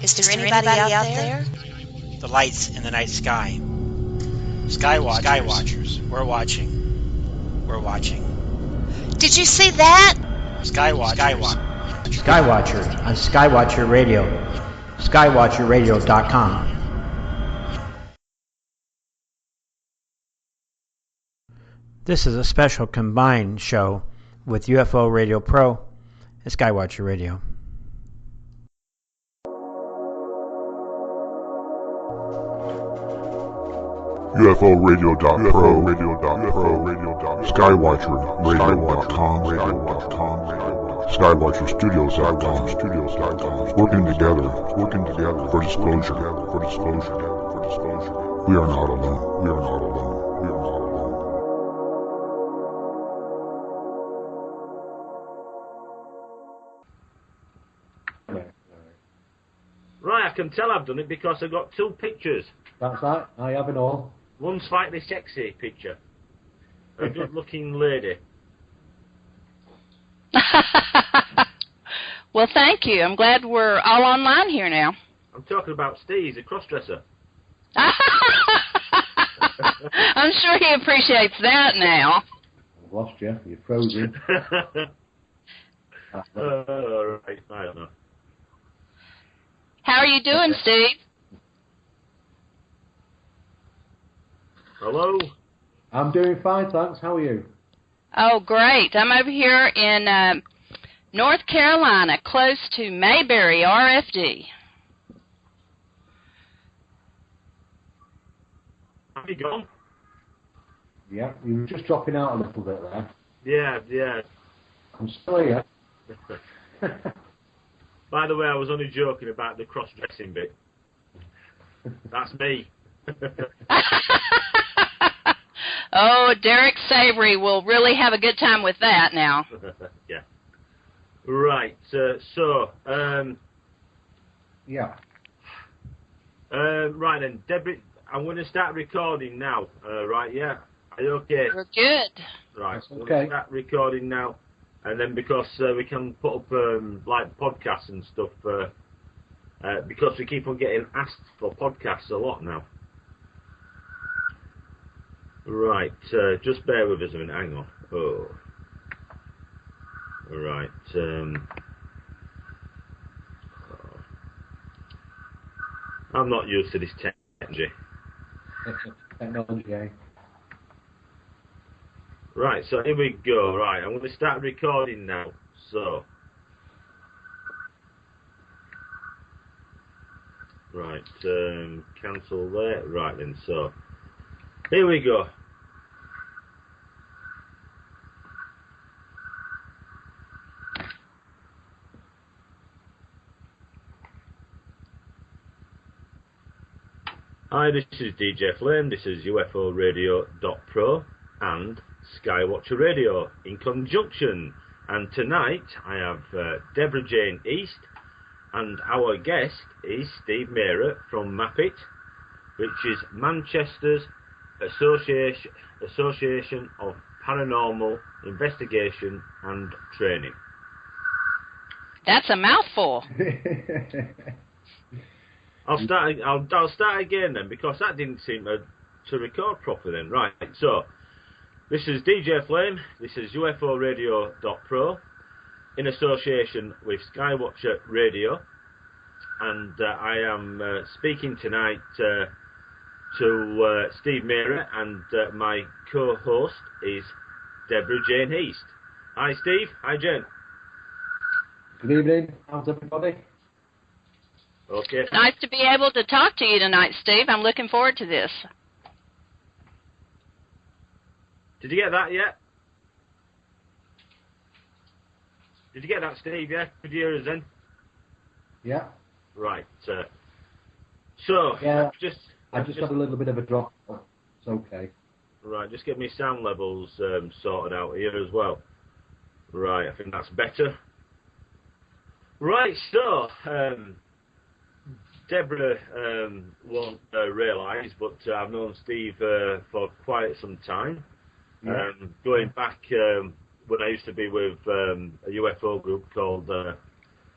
Is there anybody out there? The lights in the night sky. Skywatchers. We're watching. We're watching. Did you see that? Skywatcher on Skywatcher Radio. Skywatcher.radio.com. This is a special combined show with UFO Radio Pro and Skywatcher Radio. UFORadio.pro, Skywatcher.radio.com, SkywatcherStudios.com, working together for disclosure. We are not alone. Right, I can tell I've done it because I've got two pictures. That's right, I have it all. One slightly sexy picture. A good-looking lady. Well, thank you. I'm glad we're all online here now. I'm talking about Steve, the crossdresser. I'm sure he appreciates that now. I've lost you. You're frozen. All right, I don't know. How are you doing, Steve? Hello? I'm doing fine, thanks. How are you? Oh, great. I'm over here in North Carolina, close to Mayberry, RFD. Have you gone? Yeah, you were just dropping out a little bit there. Yeah. I'm still here. By the way, I was only joking about the cross-dressing bit. That's me. Oh, Derek Savory will really have a good time with that now. Yeah. Right, yeah. Right then, Debra, I'm going to start recording now. Right, yeah? Are you okay? We're good. Right, okay. We'll start recording now. And then because we can put up like podcasts and stuff, because we keep on getting asked for podcasts a lot now. Right, just bear with us a minute, hang on. Oh. Right, I'm not used to this technology. Technology. Right, so here we go. Right, I'm going to start recording now. So. Right, cancel there. Right then, so. Here we go. Hi, this is DJ Flame. This is UFORadio.pro and Skywatcher Radio in conjunction. And tonight I have Debra Jayne East, and our guest is Steve Mera from MAPIT, which is Manchester's Association of Paranormal Investigation and Training. That's a mouthful. I'll start again then, because that didn't seem to record properly then. Right, so this is DJ Flame, this is UFORadio.pro in association with Skywatcher Radio, and I am speaking tonight to Steve Mera, and my co-host is Debra Jayne East. Hi Steve, hi Jayne. Good evening, how's everybody? Okay. Nice to be able to talk to you tonight, Steve. I'm looking forward to this. Did you get that yet? Did you get that, Steve? Yeah? Could you hear us then? Yeah. Right. So, yeah, I just had a little bit of a drop. It's okay. Right, just get me sound levels sorted out here as well. Right, I think that's better. Right, so, Debra won't realise, but I've known Steve for quite some time. Yeah. Going back when I used to be with a UFO group called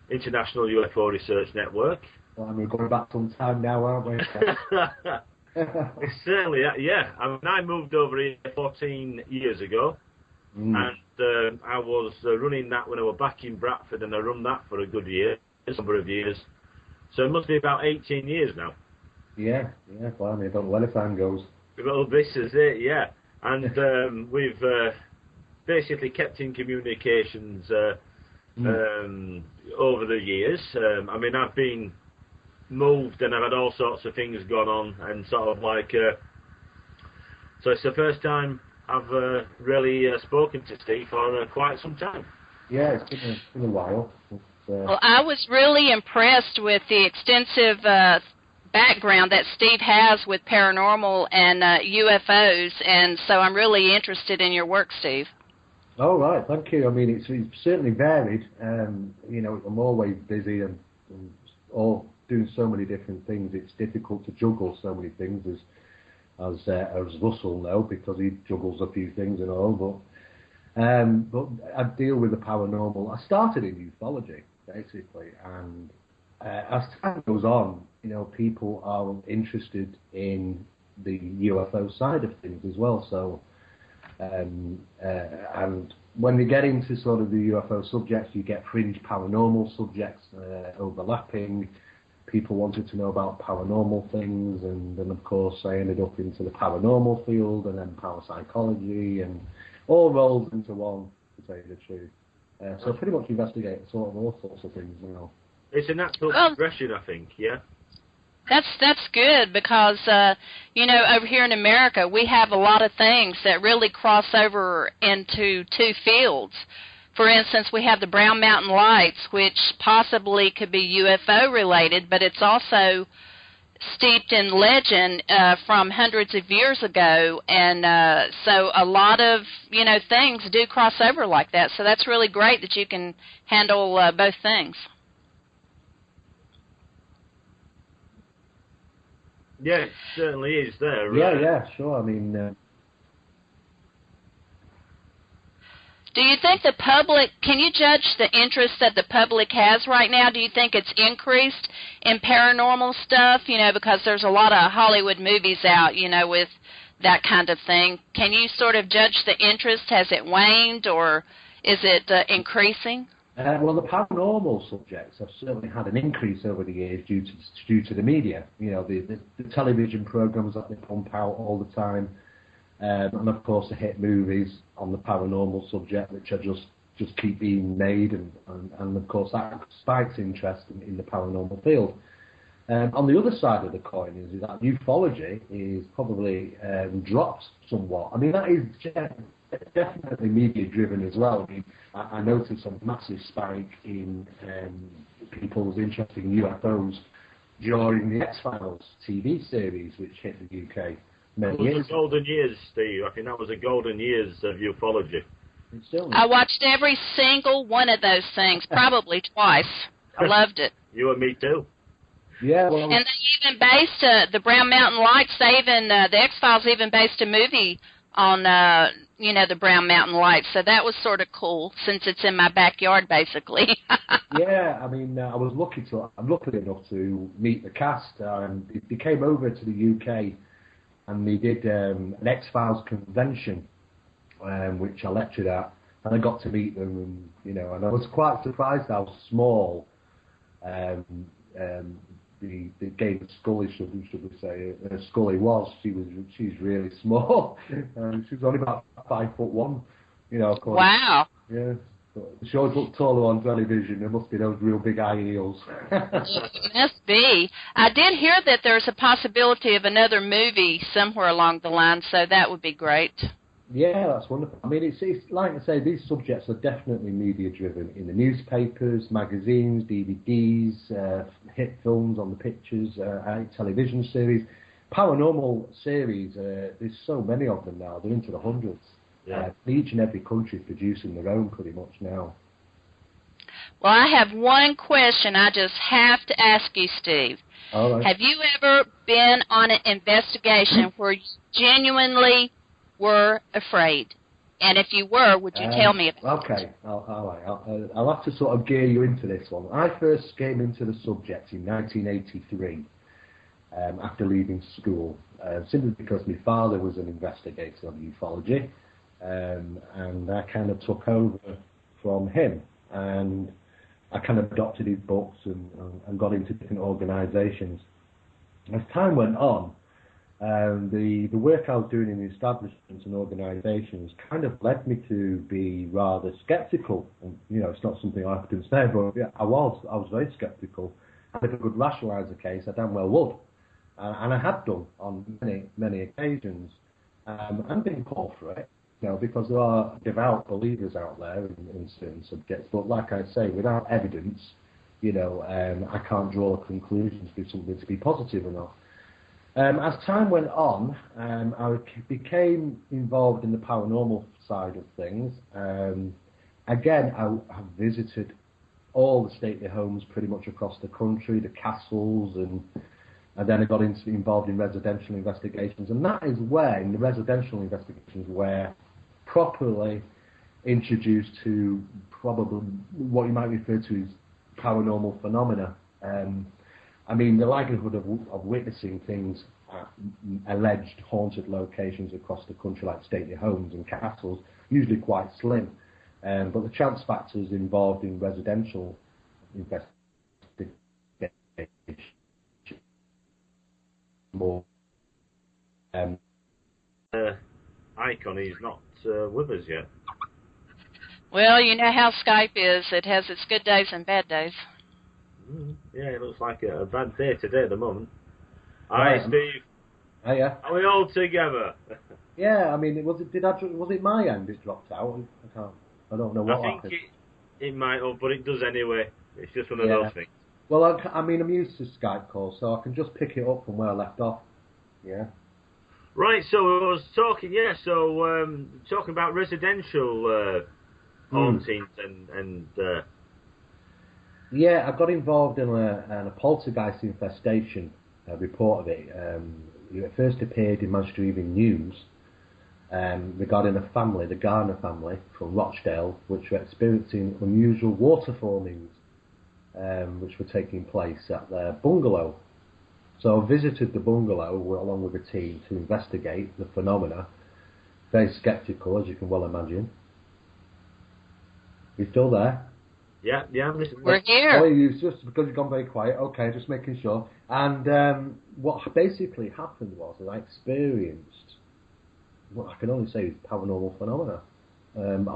International UFO Research Network, Well, we're going back some time now, aren't we? It's certainly, yeah. I mean, I moved over here 14 years ago, and I was running that when I was back in Bradford, and I run that for a good number of years. So it must be about 18 years now. Yeah, well, I don't know where the time goes. Well, this is it, yeah. And we've basically kept in communications over the years. I mean, I've been moved and I've had all sorts of things going on, and sort of like, so it's the first time I've really spoken to Steve for quite some time. Yeah, it's been a while. Well, I was really impressed with the extensive background that Steve has with paranormal and UFOs, and so I'm really interested in your work, Steve. Oh, right, thank you. I mean, it's certainly varied. You know, I'm always busy and all doing so many different things. It's difficult to juggle so many things, as Russell know, because he juggles a few things and all. But I deal with the paranormal. I started in ufology, basically, and as time goes on, you know, people are interested in the UFO side of things as well. So, and when you get into sort of the UFO subjects, you get fringe paranormal subjects overlapping. People wanted to know about paranormal things, and then of course I ended up into the paranormal field, and then parapsychology, and all rolled into one, to tell you the truth. So I pretty much investigate sort of all sorts of things now. It's a natural progression, I think, yeah? That's good, because, you know, over here in America, we have a lot of things that really cross over into two fields. For instance, we have the Brown Mountain Lights, which possibly could be UFO-related, but it's also steeped in legend from hundreds of years ago, and so a lot of, you know, things do cross over like that. So that's really great that you can handle both things. Yeah, it certainly is there. Yeah, sure. I mean... Do you think the public, can you judge the interest that the public has right now? Do you think it's increased in paranormal stuff, you know, because there's a lot of Hollywood movies out, you know, with that kind of thing? Can you sort of judge the interest? Has it waned, or is it increasing? Well, the paranormal subjects have certainly had an increase over the years due to the media. You know, the television programs that they pump out all the time. And of course the hit movies on the paranormal subject, which are just keep being made, and of course that spikes interest in the paranormal field. On the other side of the coin is that ufology is probably dropped somewhat. I mean, that is definitely media driven as well. I mean, I noticed a massive spike in people's interest in UFOs during the X-Files TV series, which hit the UK. Those were golden years, Steve. I think that was the golden years of ufology. I watched every single one of those things, probably twice. I loved it. You and me too. Yeah, well, and they even based the Brown Mountain Lights. They even the X-Files even based a movie on you know, the Brown Mountain Lights. So that was sort of cool, since it's in my backyard, basically. Yeah, I mean, I'm lucky enough to meet the cast. They came over to the UK. And they did an X-Files convention, which I lectured at, and I got to meet them, and, you know, and I was quite surprised how small the game Scully, should we say, Scully was. She's really small. She was only about 5'1", you know. Of course. Wow. Yeah. She always looked taller on television. There must be those real big high heels. It must be. I did hear that there's a possibility of another movie somewhere along the line, so that would be great. Yeah, that's wonderful. I mean, it's like I say, these subjects are definitely media-driven in the newspapers, magazines, DVDs, hit films on the pictures, television series. Paranormal series, there's so many of them now. They're into the hundreds. Yeah. Each and every country is producing their own pretty much now. Well, I have one question I just have to ask you, Steve. All right. Have you ever been on an investigation where you genuinely were afraid? And if you were, would you tell me about it? Okay, I'll have to sort of gear you into this one. I first came into the subject in 1983 after leaving school, simply because my father was an investigator of ufology, and I kind of took over from him, and I kind of adopted his books and got into different organisations. As time went on, the work I was doing in the establishments and organisations kind of led me to be rather sceptical. And, it's not something I often say, but yeah, I was very sceptical. And if I could rationalise the case, I damn well would. And I had done on many occasions. And been called for it, because there are devout believers out there in certain subjects. But like I say, without evidence, I can't draw conclusions to something to be positive or not. As time went on, I became involved in the paranormal side of things. Again, I have visited all the stately homes pretty much across the country, the castles, and then I got involved in residential investigations. And that is where, in the residential investigations, where properly introduced to probably what you might refer to as paranormal phenomena. The likelihood of witnessing things at alleged haunted locations across the country, like stately homes and castles, usually quite slim. But the chance factors involved in residential investigation more. Icon, he's not with us yet. Well, you know how Skype is. It has its good days and bad days. Yeah, it looks like a bad day today at the moment. Right. Hi, Steve. Hiya. Are we all together? Yeah, was it my end it dropped out? I don't know what happened. I think it might have, but it does anyway. It's just one of those things. Well, I'm used to Skype calls, so I can just pick it up from where I left off. Yeah. Right, so I was talking, talking about residential hauntings and Yeah, I got involved in a poltergeist infestation report of it. It first appeared in Manchester Evening News regarding a family, the Garner family from Rochdale, which were experiencing unusual water formings which were taking place at their bungalow. So I visited the bungalow along with a team to investigate the phenomena. Very sceptical, as you can well imagine. You still there? Yeah, I'm listening. We're here. Oh, you just because you've gone very quiet. Okay, just making sure. And what basically happened was that I experienced what I can only say is paranormal phenomena,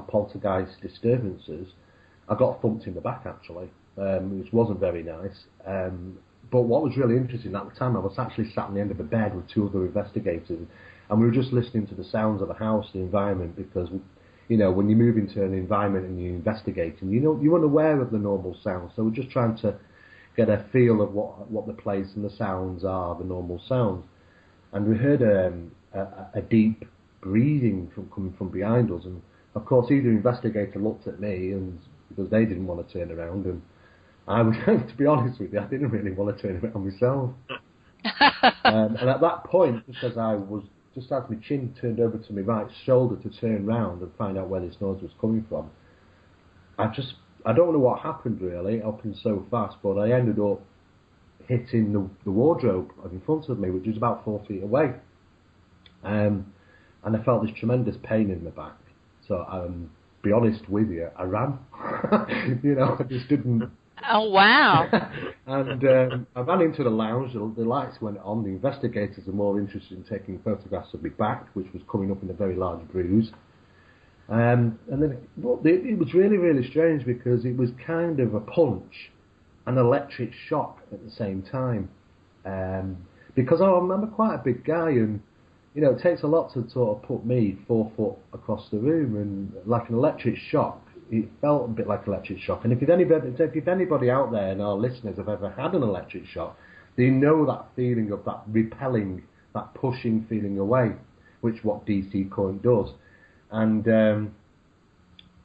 poltergeist disturbances. I got thumped in the back actually, which wasn't very nice. But what was really interesting at the time, I was actually sat on the end of a bed with two other investigators, and we were just listening to the sounds of the house, the environment, because when you move into an environment and you're investigating, you're unaware of the normal sounds. So we're just trying to get a feel of what the place and the sounds are, the normal sounds. And we heard a deep breathing coming from behind us. And of course, either investigator looked at me, and because they didn't want to turn around, and I was, to be honest with you, I didn't really want to turn around myself. And at that point, just as my chin turned over to my right shoulder to turn round and find out where this noise was coming from, I don't know what happened really, up and so fast, but I ended up hitting the wardrobe in front of me, which was about 4 feet away. And I felt this tremendous pain in my back. So, be honest with you, I ran. I just didn't. Oh, wow. And I ran into the lounge, the lights went on, the investigators were more interested in taking photographs of my back, which was coming up in a very large bruise. And then it was really, really strange because it was kind of a punch and electric shock at the same time. Because I'm quite a big guy, and it takes a lot to sort of put me 4 foot across the room, and like an electric shock, it felt a bit like electric shock. And if anybody out there and our listeners have ever had an electric shock, they know that feeling of that repelling, that pushing feeling away, which what DC current does. And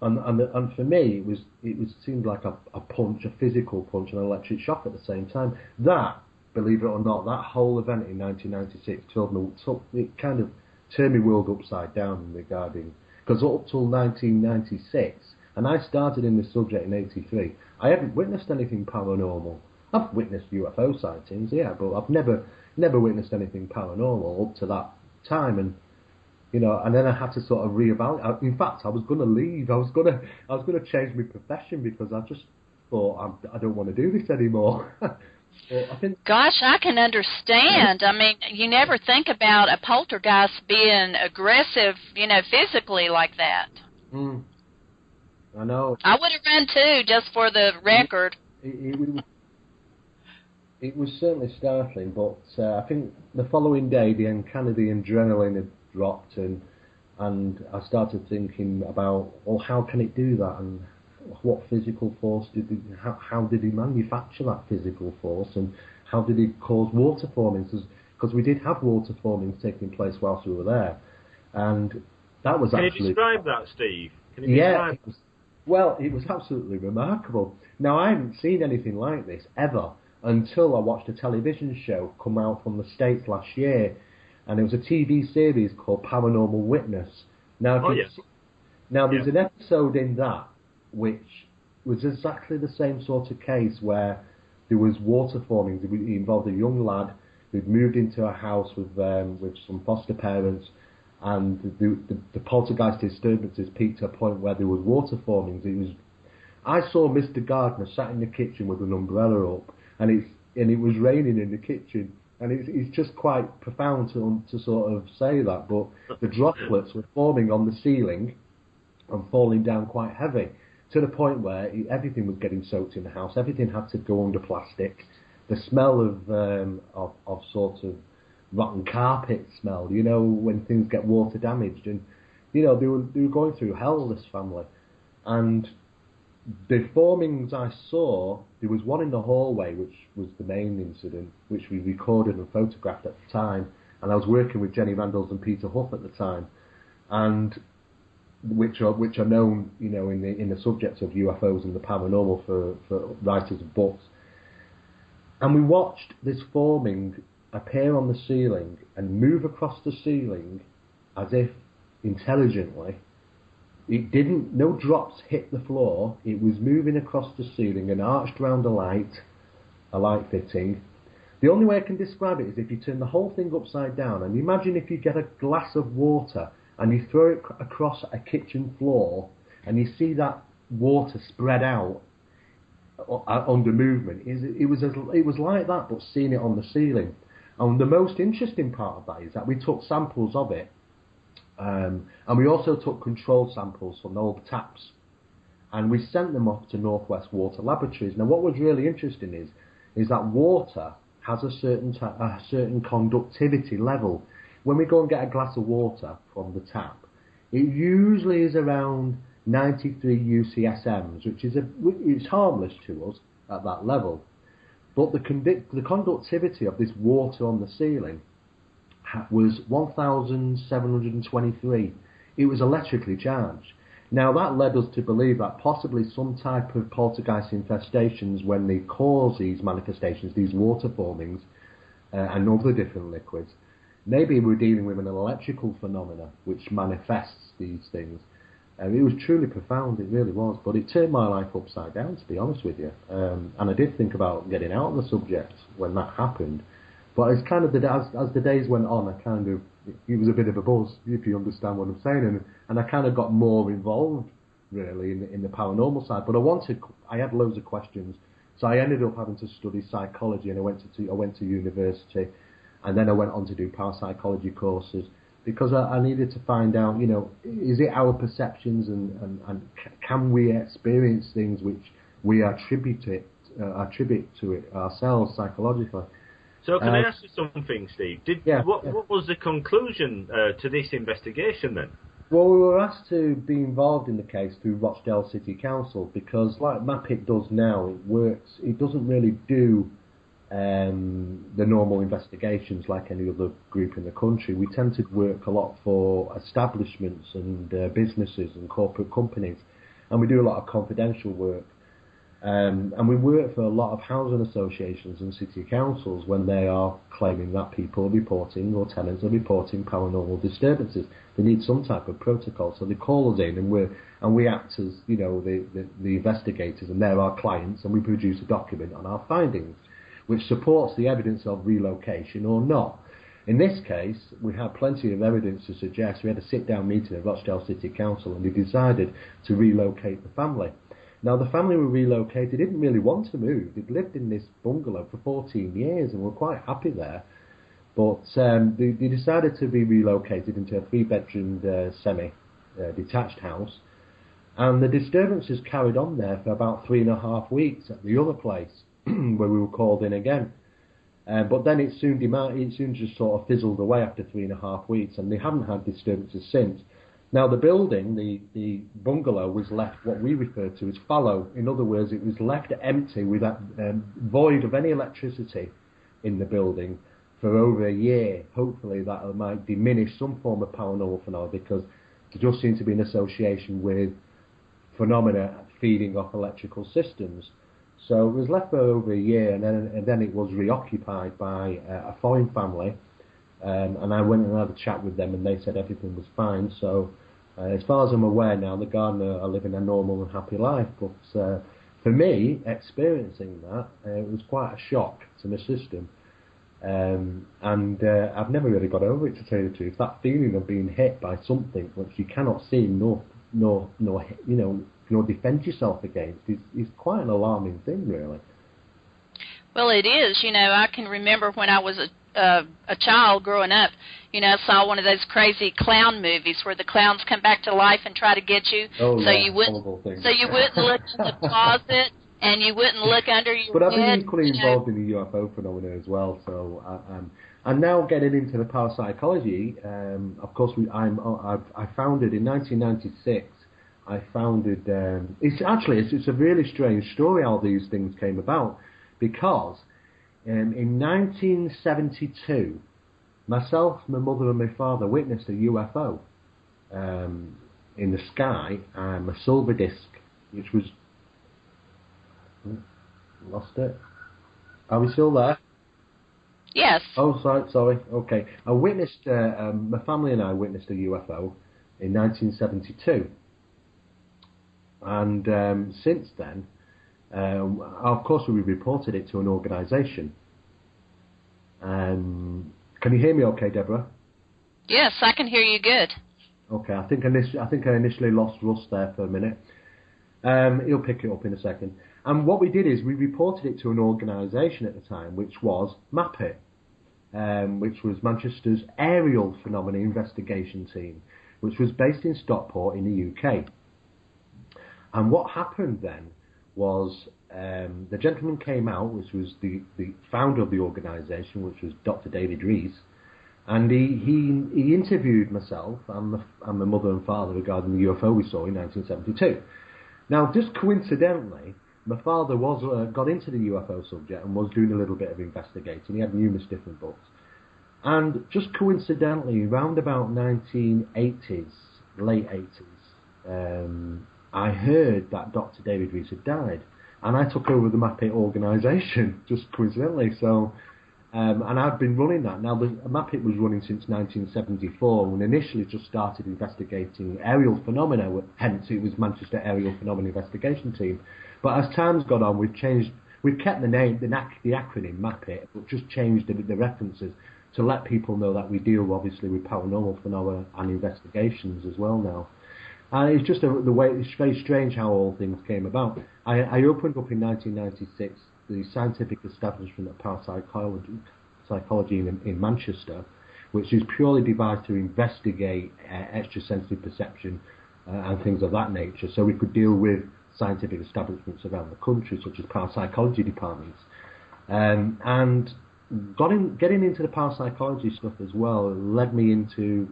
for me, it seemed like a punch, a physical punch, and an electric shock at the same time. That, believe it or not, that whole event in 1996 it kind of turned my world upside down regarding Because up till 1996, and I started in this subject in 83, I hadn't witnessed anything paranormal. I've witnessed UFO sightings, yeah, but I've never witnessed anything paranormal up to that time. And and then I had to sort of reevaluate. In fact, I was going to leave. I was going to change my profession because I just thought I don't want to do this anymore. I think. Gosh, I can understand. I mean, you never think about a poltergeist being aggressive, physically like that. I know. I would have run too, just for the record. It was certainly startling, but I think the following day, the adrenaline had dropped, and I started thinking about, well, how can it do that, and what physical force how did he manufacture that physical force, and how did he cause water formings? Because we did have water formings taking place whilst we were there, and that was actually... Can you describe that, Steve? Can you describe it was absolutely remarkable. Now, I hadn't seen anything like this ever until I watched a television show come out from the States last year, and it was a TV series called Paranormal Witness. Now, there's an episode in that which was exactly the same sort of case where there was water formings. It involved a young lad who'd moved into a house with some foster parents, and the poltergeist disturbances peaked to a point where there was water formings. I saw Mr. Gardner sat in the kitchen with an umbrella up, and it was raining in the kitchen, and it's just quite profound to sort of say that, but the droplets were forming on the ceiling and falling down quite heavy, to the point where everything was getting soaked in the house. Everything had to go under plastic. The smell of sort of rotten carpet smell, when things get water damaged, and they were going through hell, this family. And the formings I saw, there was one in the hallway, which was the main incident, which we recorded and photographed at the time, and I was working with Jenny Randalls and Peter Huff at the time, and which are known, in the subject of UFOs and the paranormal for writers of books. And we watched this forming appear on the ceiling and move across the ceiling as if intelligently. No drops hit the floor. It was moving across the ceiling and arched round a light fitting. The only way I can describe it is if you turn the whole thing upside down, and imagine if you get a glass of water and you throw it across a kitchen floor, and you see that water spread out under movement. It was like that, but seeing it on the ceiling. And the most interesting part of that is that we took samples of it, and we also took controlled samples from old taps, and we sent them off to Northwest Water Laboratories. Now, what was really interesting is that water has a certain conductivity level. When we go and get a glass of water from the tap, it usually is around 93 UCSMs, which is it's harmless to us at that level. But the conductivity of this water on the ceiling was 1,723. It was electrically charged. Now, that led us to believe that possibly some type of poltergeist infestations, when they cause these manifestations, these water formings, and other different liquids, maybe we're dealing with an electrical phenomena which manifests these things. It was truly profound, it really was. But it turned my life upside down, to be honest with you. And I did think about getting out of the subject when that happened. But it's kind of as the days went on, it was a bit of a buzz, if you understand what I'm saying, and I kind of got more involved, really, in the paranormal side. But I had loads of questions, so I ended up having to study psychology, and I went to university, and then I went on to do parapsychology courses, because I needed to find out, is it our perceptions, and can we experience things which we attribute to it ourselves psychologically. So can I ask you something, Steve? What was the conclusion to this investigation then? Well, we were asked to be involved in the case through Rochdale City Council, because like MAPIT does now, it doesn't really do the normal investigations like any other group in the country. We tend to work a lot for establishments and businesses and corporate companies, and we do a lot of confidential work. And we work for a lot of housing associations and city councils when they are claiming that people are reporting or tenants are reporting paranormal disturbances. They need some type of protocol, so they call us in, and we act as the investigators, and they're our clients, and we produce a document on our findings, which supports the evidence of relocation or not. In this case, we had plenty of evidence to suggest. We had a sit-down meeting at Rochdale City Council, and they decided to relocate the family. Now, the family were relocated, didn't really want to move. They'd lived in this bungalow for 14 years and were quite happy there. But they decided to be relocated into a 3-bedroom semi-detached house. And the disturbances carried on there for about 3.5 weeks at the other place, where we were called in again. But then it soon just sort of fizzled away after 3.5 weeks, and they haven't had disturbances since. Now, the building, the bungalow, was left what we refer to as fallow. In other words, it was left empty, with that void of any electricity in the building for over a year. Hopefully that might diminish some form of paranormal phenomena, because there just seems to be an association with phenomena feeding off electrical systems. So it was left for over a year, and then it was reoccupied by a foreign family. And I went and had a chat with them, and they said everything was fine. So as far as I'm aware now, the gardener are living a normal and happy life. But for me, experiencing that, it was quite a shock to my system. And I've never really got over it, to tell you the truth. That feeling of being hit by something which you cannot see nor defend yourself against is quite an alarming thing, really. Well, it is. I can remember when I was a child growing up, I saw one of those crazy clown movies where the clowns come back to life and try to get you. You wouldn't look in the closet, and you wouldn't look under your But I've bed. been equally involved in the UFO phenomena as well. So I'm now getting into the parapsychology. Of course, I founded in 1996. I founded. It's a really strange story how these things came about, because in 1972, myself, my mother, and my father witnessed a UFO in the sky, a silver disc, which was. Lost it. Are we still there? Yes. Oh, sorry. Okay. My family and I witnessed a UFO in 1972. And since then, of course, we reported it to an organisation. Can you hear me okay, Debra? Yes, I can hear you good. Okay, I think I initially lost Russ there for a minute. He'll pick it up in a second. And what we did is we reported it to an organisation at the time, which was MAPIT, which was Manchester's Aerial Phenomena Investigation Team, which was based in Stockport in the UK. And what happened then was the gentleman came out, which was the founder of the organisation, which was Dr. David Rees, and he interviewed myself and my mother and father regarding the UFO we saw in 1972. Now, just coincidentally, my father got into the UFO subject and was doing a little bit of investigating. He had numerous different books. And just coincidentally, around about 1980s, late 80s, I heard that Dr. David Rees had died. And I took over the MAPIT organisation, just coincidentally. So, and I've been running that. Now, the MAPIT was running since 1974, and initially just started investigating aerial phenomena, hence it was Manchester Aerial Phenomena Investigation Team. But as time's gone on, we've kept the name, the acronym MAPIT, but just changed the references to let people know that we deal obviously with paranormal phenomena and investigations as well now. And it's just it's very strange how all things came about. I opened up in 1996 the scientific establishment of parapsychology in Manchester, which is purely devised to investigate extrasensory perception and things of that nature, so we could deal with scientific establishments around the country, such as parapsychology departments. And getting into the parapsychology stuff as well led me into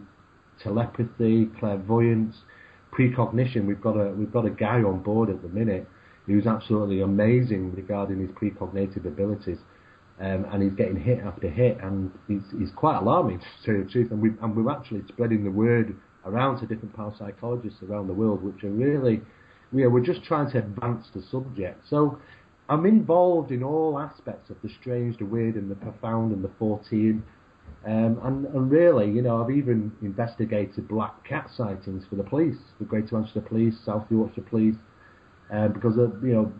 telepathy, clairvoyance, precognition. We've got a guy on board at the minute who's absolutely amazing regarding his precognitive abilities, and he's getting hit after hit, and he's quite alarming, to tell you the truth. And we're actually spreading the word around to different parapsychologists around the world, which are really we're just trying to advance the subject. So I'm involved in all aspects of the strange, the weird, and the profound, and the 14. And really, I've even investigated black cat sightings for the police, the Greater Manchester Police, South Yorkshire Police, because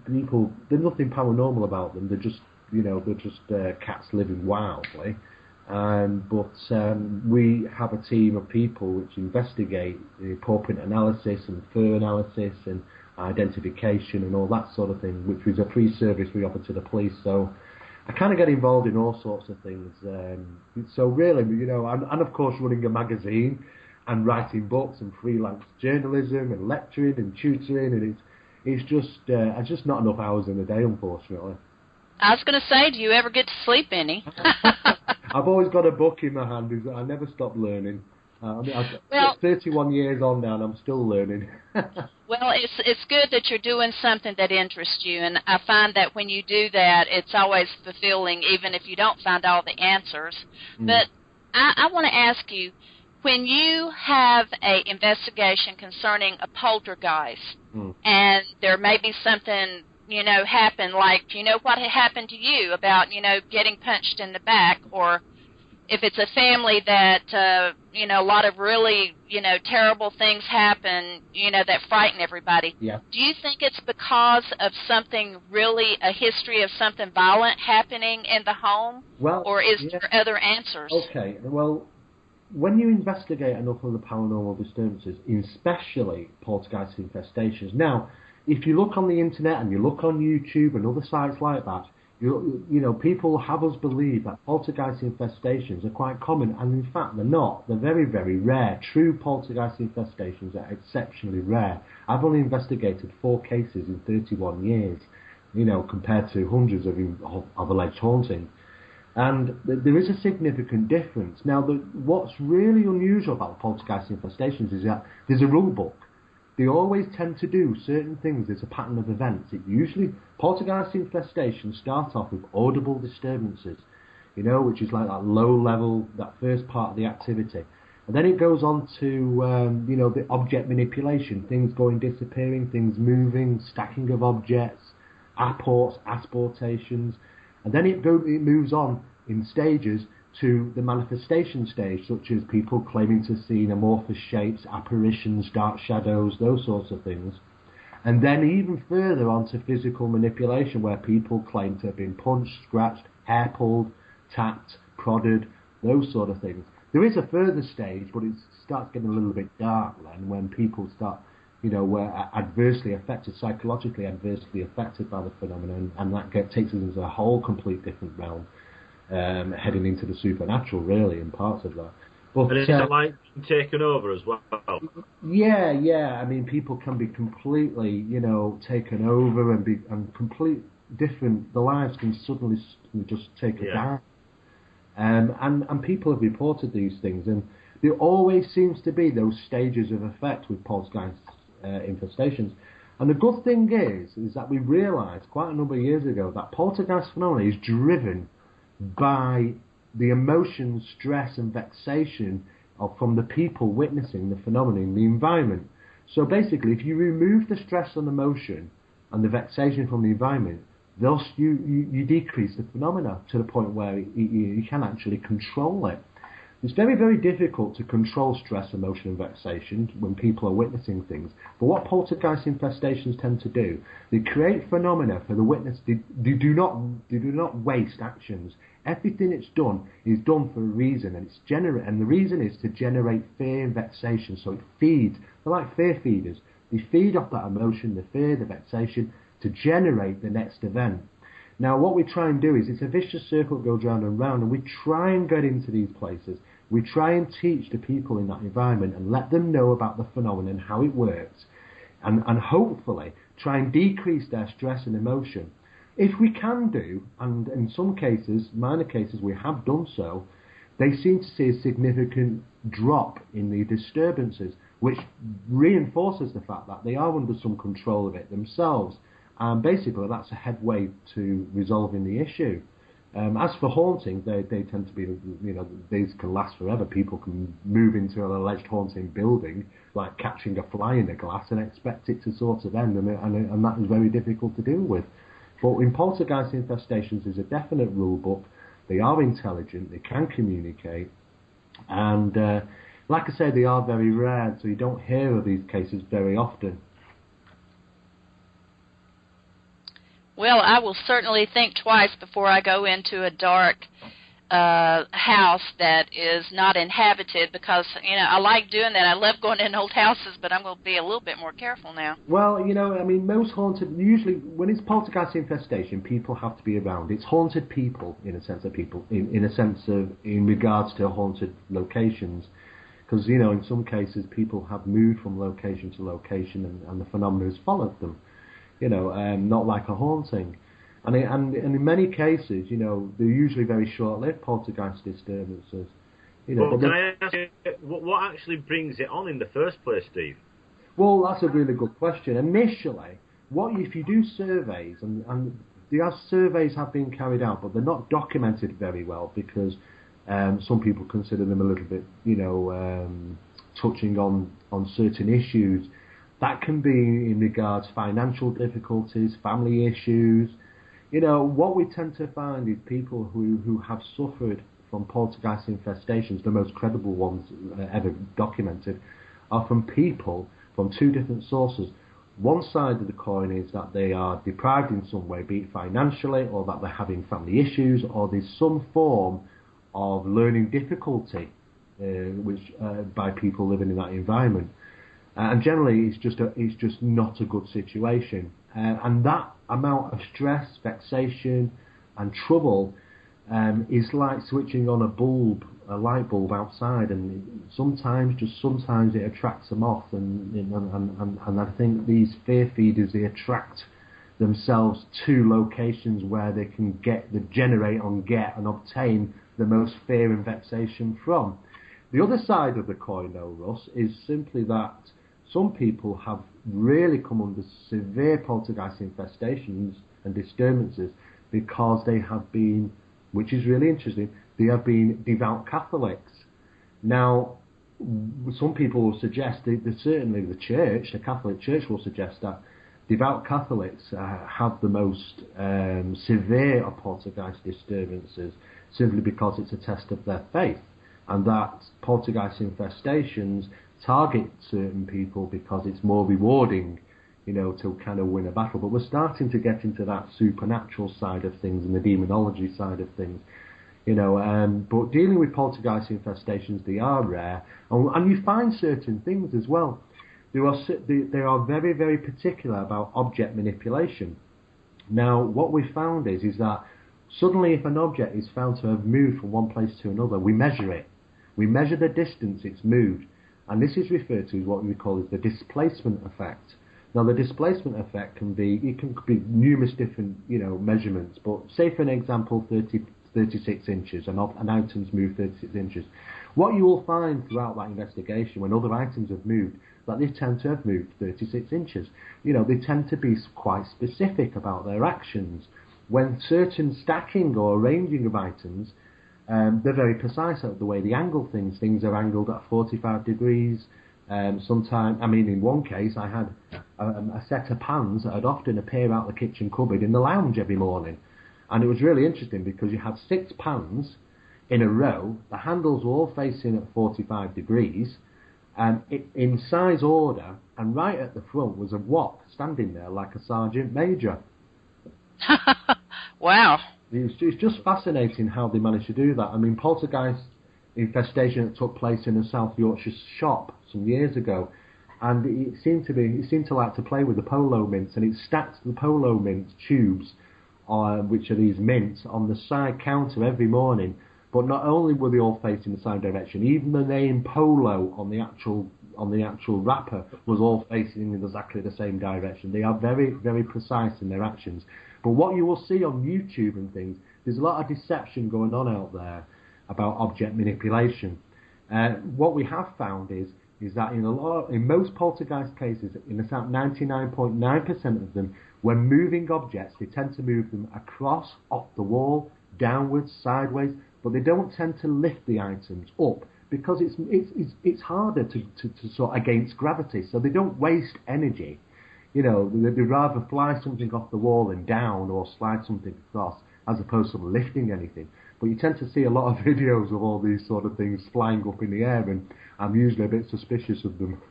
people, there's nothing paranormal about them. They're just cats living wildly. But we have a team of people which investigate paw print analysis and fur analysis and identification and all that sort of thing, which is a free service we offer to the police. So I kind of get involved in all sorts of things. So really, and of course running a magazine and writing books and freelance journalism and lecturing and tutoring, and it's just not enough hours in a day, unfortunately. I was going to say, do you ever get to sleep any? I've always got a book in my hand. I never stop learning. I've 31 years on now, and I'm still learning. Well, it's good that you're doing something that interests you, and I find that when you do that, it's always fulfilling, even if you don't find all the answers. But I want to ask you, when you have an investigation concerning a poltergeist, and there may be something happen, like, what had happened to you about, getting punched in the back, or if it's a family that, a lot of really, terrible things happen, that frighten everybody. Yeah. Do you think it's because of something really, a history of something violent happening in the home? Well, or is there other answers? Okay, well, when you investigate enough of the paranormal disturbances, especially poltergeist infestations, now, if you look on the internet and you look on YouTube and other sites like that, people have us believe that poltergeist infestations are quite common, and in fact they're not. They're very, very rare. True poltergeist infestations are exceptionally rare. I've only investigated 4 cases in 31 years, compared to hundreds of alleged hauntings. And there is a significant difference. Now, what's really unusual about poltergeist infestations is that there's a rule book. They always tend to do certain things. There's a pattern of events. Poltergeist infestations start off with audible disturbances, which is like that low level, that first part of the activity. And then it goes on to, the object manipulation, things going disappearing, things moving, stacking of objects, apports, asportations. And then it moves on in stages to the manifestation stage, such as people claiming to see amorphous shapes, apparitions, dark shadows, those sorts of things. And then even further on to physical manipulation, where people claim to have been punched, scratched, hair pulled, tapped, prodded, those sort of things. There is a further stage, but it starts getting a little bit dark then, when people start, were adversely affected, psychologically adversely affected by the phenomenon, and that takes us into a whole complete different realm. Heading into the supernatural, really, in parts of that. But, and is it like taken over as well? Yeah. I mean, people can be completely, taken over and complete different. The lives can suddenly just take a dive. And people have reported these things, and there always seems to be those stages of effect with poltergeist infestations. And the good thing is that we realised quite a number of years ago that poltergeist phenomena is driven by the emotion, stress and vexation from the people witnessing the phenomenon in the environment. So basically, if you remove the stress and emotion and the vexation from the environment, you decrease the phenomena to the point where you can actually control it. It's very, very difficult to control stress, emotion and vexation when people are witnessing things. But what poltergeist infestations tend to do, they create phenomena for the witness. They do not waste actions. Everything it's done is done for a reason, and the reason is to generate fear and vexation. So it feeds. They're like fear feeders. They feed off that emotion, the fear, the vexation, to generate the next event. Now, what we try and do is, it's a vicious circle that goes round and round, and we try and get into these places. We try and teach the people in that environment and let them know about the phenomenon, how it works, and hopefully try and decrease their stress and emotion. If we can do, and in some cases, minor cases, we have done so, they seem to see a significant drop in the disturbances, which reinforces the fact that they are under some control of it themselves. And basically, that's a headway to resolving the issue. As for hauntings, they tend to be, these can last forever. People can move into an alleged haunting building, like catching a fly in a glass, and expect it to sort of end, and that is very difficult to deal with. But in poltergeist infestations, there's a definite rule book. They are intelligent, they can communicate, and like I say, they are very rare, so you don't hear of these cases very often. Well, I will certainly think twice before I go into a dark house that is not inhabited, because, I like doing that. I love going in old houses, but I'm going to be a little bit more careful now. Well, most haunted, usually when it's poltergeist infestation, people have to be around. It's haunted people, in regards to haunted locations. Because, in some cases, people have moved from location to location and the phenomena has followed them. Not like a haunting. And in many cases, they're usually very short-lived poltergeist disturbances. Well, can I ask you, what actually brings it on in the first place, Steve? Well, that's a really good question. Initially, if you do surveys, and the surveys have been carried out, but they're not documented very well because some people consider them a little bit, touching on certain issues. That can be in regards to financial difficulties, family issues. What we tend to find is people who have suffered from poltergeist infestations, the most credible ones ever documented, are from people from two different sources. One side of the coin is that they are deprived in some way, be it financially, or that they're having family issues, or there's some form of learning difficulty by people living in that environment. And generally, it's just not a good situation. And that amount of stress, vexation, and trouble is like switching on a light bulb outside. And sometimes it attracts them off. And I think these fear feeders, they attract themselves to locations where they can generate and obtain the most fear and vexation from. The other side of the coin, though, Russ, is simply that some people have really come under severe poltergeist infestations and disturbances because they have been, which is really interesting, they have been devout Catholics. Now, some people will suggest, certainly the Catholic Church will suggest that devout Catholics have the most severe of poltergeist disturbances simply because it's a test of their faith, and that poltergeist infestations target certain people because it's more rewarding, to kind of win a battle. But we're starting to get into that supernatural side of things and the demonology side of things, but dealing with poltergeist infestations, they are rare, and you find certain things as well. They are very, very particular about object manipulation. Now, what we found is that suddenly if an object is found to have moved from one place to another, we measure it. We measure the distance it's moved. And this is referred to as what we call the displacement effect. Now, the displacement effect can be numerous different, measurements. But say, for an example, 36 inches, and items move 36 inches. What you will find throughout that investigation, when other items have moved, that they tend to have moved 36 inches. They tend to be quite specific about their actions. When certain stacking or arranging of items, they're very precise at the way they angle things. Things are angled at 45 degrees. In one case, I had a set of pans that would often appear out the kitchen cupboard in the lounge every morning. And it was really interesting because you had 6 pans in a row. The handles were all facing at 45 degrees. In size order, and right at the front was a wok standing there like a sergeant major. Wow. It's just fascinating how they managed to do that. Poltergeist infestation that took place in a South Yorkshire shop some years ago, and it seemed to like to play with the polo mints, and it stacked the polo mint tubes, which are these mints, on the side counter every morning. But not only were they all facing the same direction, even the name Polo on the actual wrapper was all facing in exactly the same direction. They are very, very precise in their actions. But what you will see on YouTube and things, there's a lot of deception going on out there about object manipulation. What we have found is that in most poltergeist cases, in about 99.9% of them, when moving objects, they tend to move them across, off the wall, downwards, sideways, but they don't tend to lift the items up because it's harder to sort of against gravity, so they don't waste energy. You know, they'd rather fly something off the wall and down or slide something across as opposed to lifting anything. But you tend to see a lot of videos of all these sort of things flying up in the air, and I'm usually a bit suspicious of them.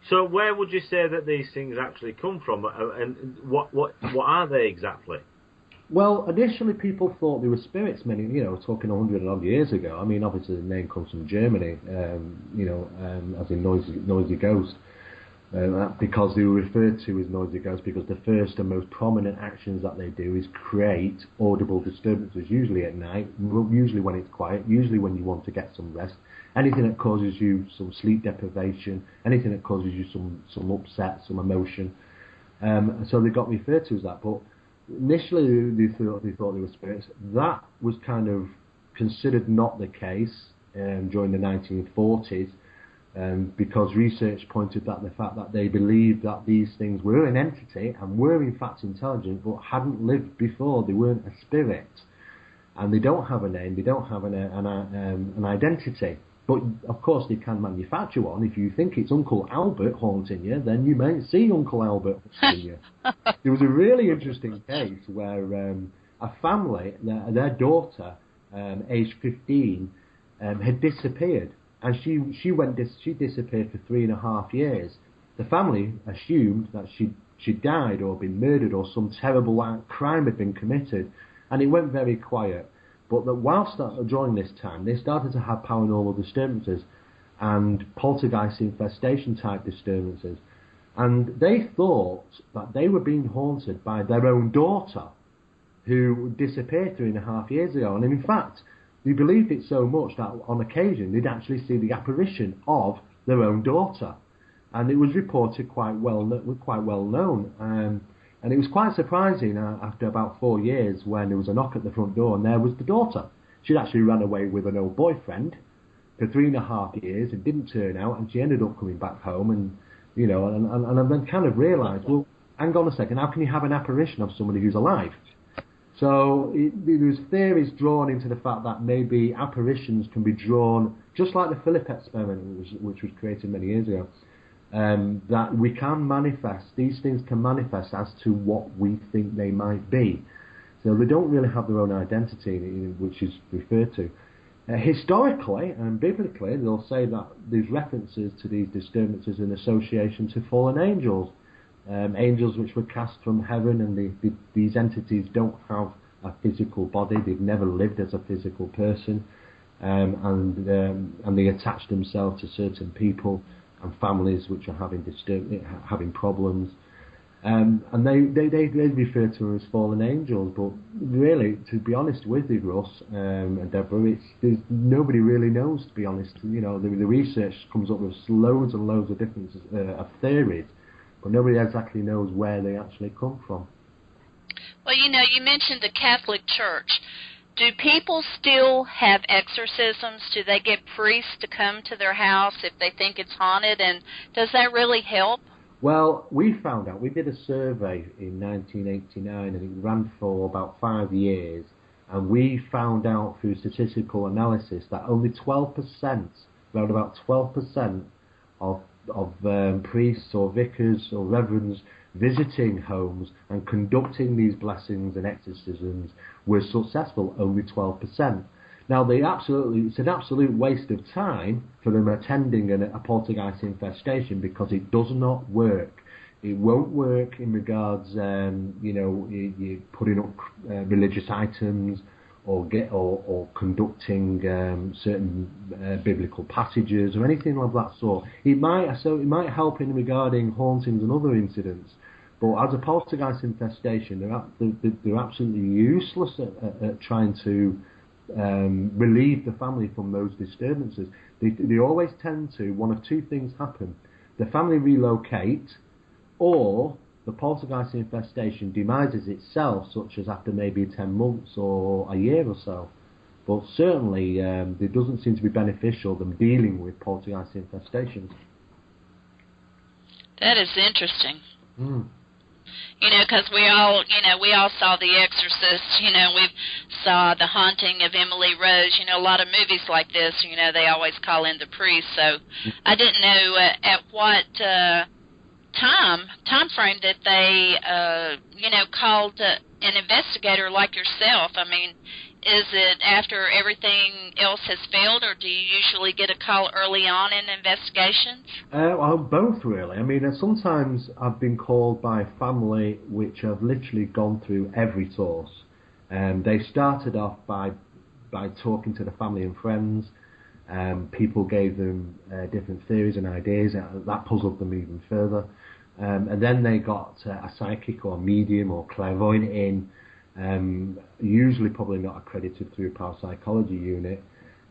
So where would you say that these things actually come from, and what are they exactly? Well, initially people thought they were spirits, talking 100 odd years ago. I mean, obviously the name comes from Germany, as in noisy ghost. Because they were referred to as noisy ghosts because the first and most prominent actions that they do is create audible disturbances, usually at night, usually when it's quiet, usually when you want to get some rest. Anything that causes you some sleep deprivation, anything that causes you some upset, some emotion. So they got referred to as that. But initially they thought they were spirits. That was kind of considered not the case during the 1940s. Because research pointed at the fact that they believed that these things were an entity and were in fact intelligent but hadn't lived before. They weren't a spirit, and they don't have a name, they don't have an identity. But of course they can manufacture one. If you think it's Uncle Albert haunting you, then you may see Uncle Albert haunting you. There was a really interesting case where a family, their daughter, aged 15, had disappeared. And she disappeared for 3.5 years. The family assumed that she'd died or been murdered or some terrible crime had been committed, and it went very quiet. But that whilst during this time, they started to have paranormal disturbances and poltergeist infestation type disturbances, and they thought that they were being haunted by their own daughter, who disappeared 3.5 years ago. And in fact, they believed it so much that on occasion they'd actually see the apparition of their own daughter, and it was reported quite well known. And it was quite surprising after about 4 years when there was a knock at the front door, and there was the daughter. She'd actually run away with an old boyfriend for 3.5 years. It didn't turn out, and she ended up coming back home. And I then kind of realised, well, hang on a second, how can you have an apparition of somebody who's alive? So there's theories drawn into the fact that maybe apparitions can be drawn, just like the Philip experiment, which was created many years ago, that we can manifest, these things can manifest as to what we think they might be. So they don't really have their own identity, which is referred to. Historically and biblically, they'll say that there's references to these disturbances in association to fallen angels. Angels which were cast from heaven, and these entities don't have a physical body. They've never lived as a physical person, and they attach themselves to certain people and families which are having problems, and they refer to them as fallen angels. But really, to be honest with you, Russ and Debra, nobody really knows. To be honest, the research comes up with loads and loads of different theories. But nobody exactly knows where they actually come from. Well, you mentioned the Catholic Church. Do people still have exorcisms? Do they get priests to come to their house if they think it's haunted? And does that really help? Well, we found out. We did a survey in 1989, and it ran for about 5 years. And we found out through statistical analysis that only 12%, around about 12% of priests or vicars or reverends visiting homes and conducting these blessings and exorcisms were successful. Only 12%. Now, it's an absolute waste of time for them attending a poltergeist infestation because it does not work. It won't work in regards, you putting up religious items or conducting certain biblical passages or anything of that sort. It might help in regarding hauntings and other incidents, but as a poltergeist infestation, they're absolutely useless at trying to relieve the family from those disturbances. They always tend to, one of two things happen: the family relocate, or the poltergeist infestation demises itself, such as after maybe 10 months or a year or so. But certainly, it doesn't seem to be beneficial, them dealing with poltergeist infestations. That is interesting. You know, because we all saw The Exorcist. You know, we saw The Haunting of Emily Rose. You know, a lot of movies like this. You know, they always call in the priest. So I didn't know at what time frame that they called an investigator like yourself. I mean, is it after everything else has failed, or do you usually get a call early on in investigations? Well, both really. I mean, sometimes I've been called by family which have literally gone through every source. They started off by talking to the family and friends. People gave them different theories and ideas. That puzzled them even further. And then they got a psychic or medium or clairvoyant in, usually probably not accredited through a parapsychology unit,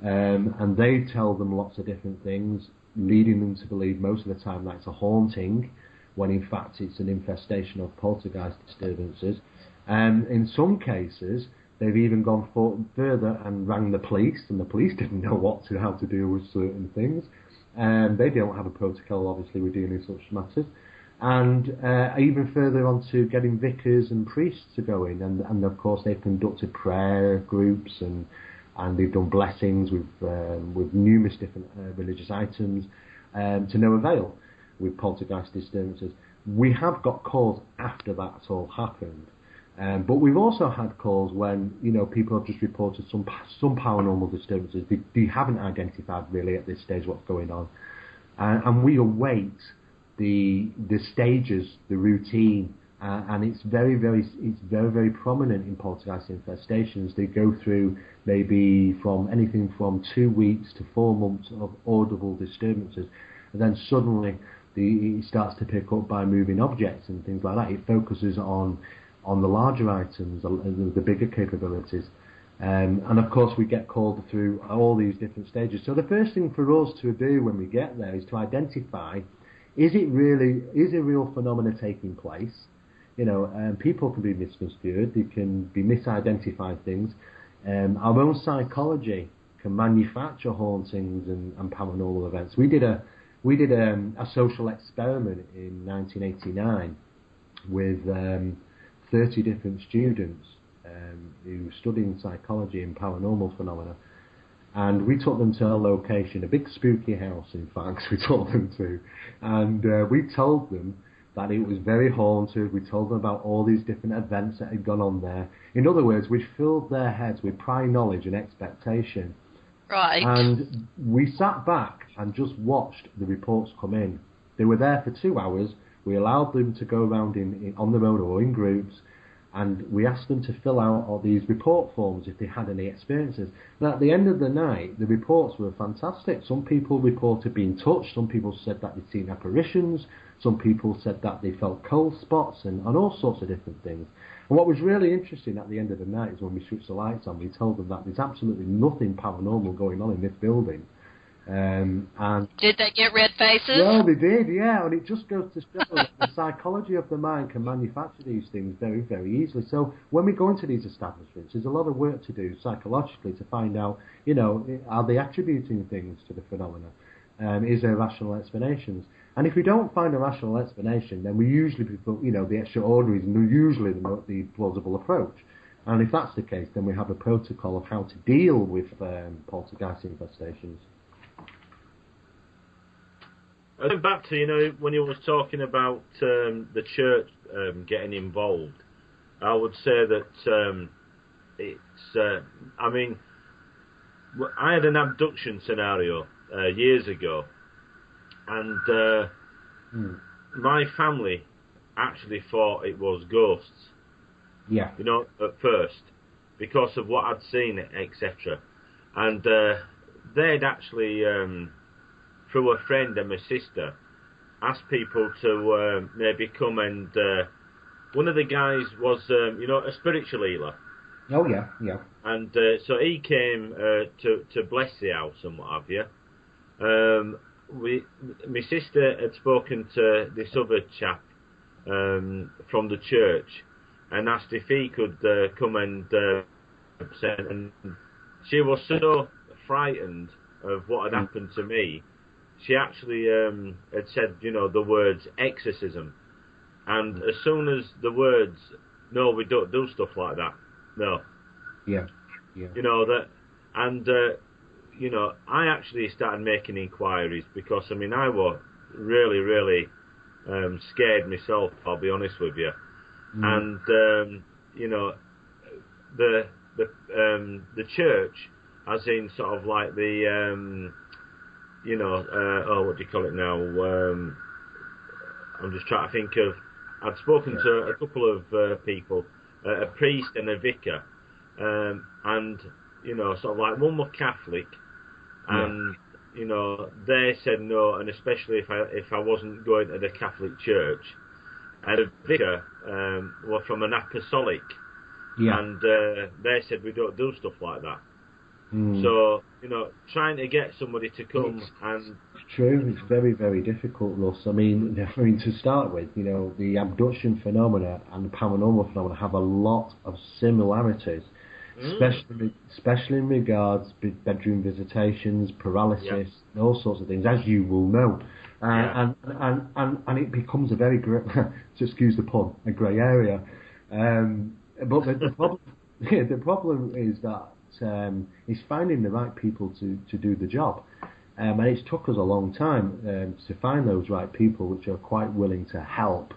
and they tell them lots of different things, leading them to believe most of the time that it's a haunting, when in fact it's an infestation of poltergeist disturbances. In some cases, they've even gone further and rang the police, and the police didn't know how to deal with certain things. They don't have a protocol, obviously, with dealing with such matters. And even further on to getting vicars and priests to go in, and of course they've conducted prayer groups and they've done blessings with numerous different religious items to no avail with poltergeist disturbances. We have got calls after that's all happened, but we've also had calls when people have just reported some paranormal disturbances. They haven't identified really at this stage what's going on, and we await the stages, the routine, and it's very prominent in poltergeist infestations. They go through maybe from anything from 2 weeks to 4 months of audible disturbances, and then suddenly it starts to pick up by moving objects and things like that. It focuses on the larger items, the bigger capabilities. And of course we get called through all these different stages. So the first thing for us to do when we get there is to identify, is a real phenomena taking place? People can be misconstrued, they can be misidentified things. Our own psychology can manufacture hauntings and paranormal events. We did a social experiment in 1989 with 30 different students who studied psychology and paranormal phenomena. And we took them to a location, a big spooky house, in fact, we took them to. And we told them that it was very haunted. We told them about all these different events that had gone on there. In other words, we filled their heads with prior knowledge and expectation. Right. And we sat back and just watched the reports come in. They were there for 2 hours. We allowed them to go around on the road or in groups, and we asked them to fill out all these report forms if they had any experiences. Now, at the end of the night, the reports were fantastic. Some people reported being touched. Some people said that they'd seen apparitions. Some people said that they felt cold spots and all sorts of different things. And what was really interesting at the end of the night is when we switched the lights on, we told them that there's absolutely nothing paranormal going on in this building. And did they get red faces? Well, they did, yeah, and it just goes to show that the psychology of the mind can manufacture these things very, very easily. So when we go into these establishments, there's a lot of work to do psychologically to find out, are they attributing things to the phenomena? Is there rational explanations? And if we don't find a rational explanation, then we usually prefer, the extraordinary is usually the plausible approach. And if that's the case, then we have a protocol of how to deal with poltergeist infestations. Going back to, when you was talking about the church getting involved, I would say that I had an abduction scenario years ago, and my family actually thought it was ghosts. Yeah. At first, because of what I'd seen, etc. And they'd actually, through a friend and my sister, asked people to maybe come and... one of the guys was, a spiritual healer. Oh, yeah, yeah. And so he came to bless the house and what have you. My sister had spoken to this other chap from the church and asked if he could come and present. And she was so frightened of what had happened to me, she actually had said, the words exorcism. And as soon as the words, no, we don't do stuff like that, no. Yeah. You know, that, and, you know, I actually started making inquiries because, I mean, I was really, really scared myself, I'll be honest with you. And, you know, the church, as in sort of like the, you know, what do you call it now? I'm just trying to think of, I'd spoken to a couple of people, a priest and a vicar, and, you know, sort of like one was Catholic, and, you know, they said no, and especially if I wasn't going to the Catholic church. And a vicar was from an apostolic, and they said we don't do stuff like that. So, you know, trying to get somebody to come and... It's true, it's very, very difficult, Russ. I mean, to start with, you know, the abduction phenomena and the paranormal phenomena have a lot of similarities, especially in regards to bedroom visitations, paralysis, and all sorts of things, as you will know. And it becomes a very grey, to excuse the pun, a grey area. But the problem is that is finding the right people to do the job. And it's took us a long time to find those right people which are quite willing to help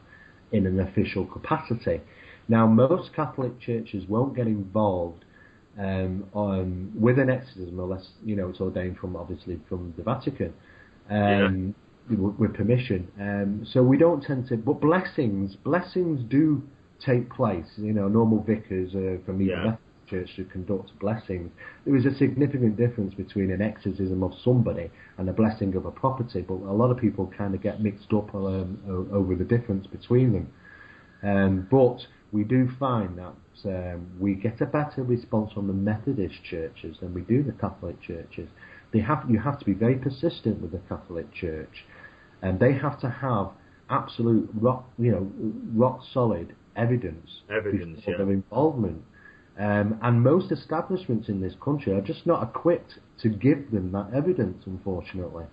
in an official capacity. Now, most Catholic churches won't get involved with an exorcism unless, you know, it's ordained obviously from the Vatican. With permission, so we don't tend to. But blessings do take place. You know, normal vicars from either Methodist Church to conduct blessings. There is a significant difference between an exorcism of somebody and a blessing of a property. But a lot of people kind of get mixed up over the difference between them. But we do find that we get a better response from the Methodist churches than we do the Catholic churches. You have to be very persistent with the Catholic Church, and they have to have absolute rock solid evidence of their involvement. And most establishments in this country are just not equipped to give them that evidence, unfortunately.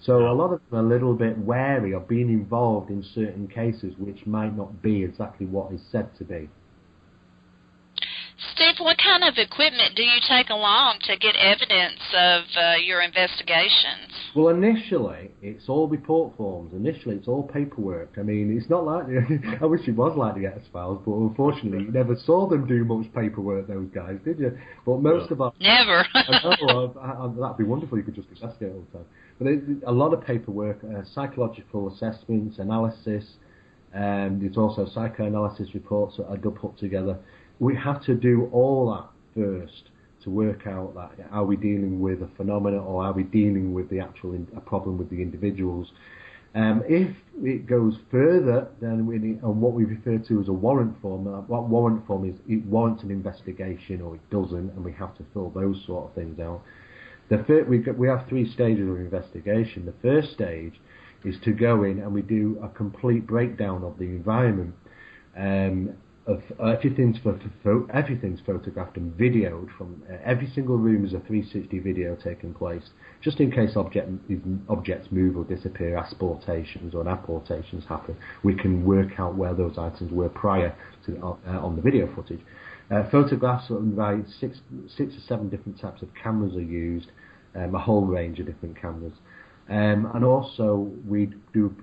So a lot of them are a little bit wary of being involved in certain cases which might not be exactly what is said to be. Steve, what kind of equipment do you take along to get evidence of your investigations? Well, initially, it's all report forms. Initially, it's all paperwork. I mean, it's not like... I wish it was like the X-Files, but unfortunately, you never saw them do much paperwork, those guys, did you? But most of our... Never. That'd be wonderful. You could just investigate all the time. But a lot of paperwork, psychological assessments, analysis, there's also psychoanalysis reports that are put together. We have to do all that first to work out that are we dealing with a phenomena or are we dealing with the actual a problem with the individuals. If it goes further, then on what we refer to as a warrant form, what warrant form is, it warrants an investigation or it doesn't, and we have to fill those sort of things out. We have 3 stages of investigation. The first stage is to go in and we do a complete breakdown of the environment. Everything's photographed and videoed from every single room. Is a 360 video taking place, just in case objects move or disappear, asportations or apportations happen. We can work out where those items were prior to on the video footage. Photographs by 6 or 7 different types of cameras are used, a whole range of different cameras. And also we do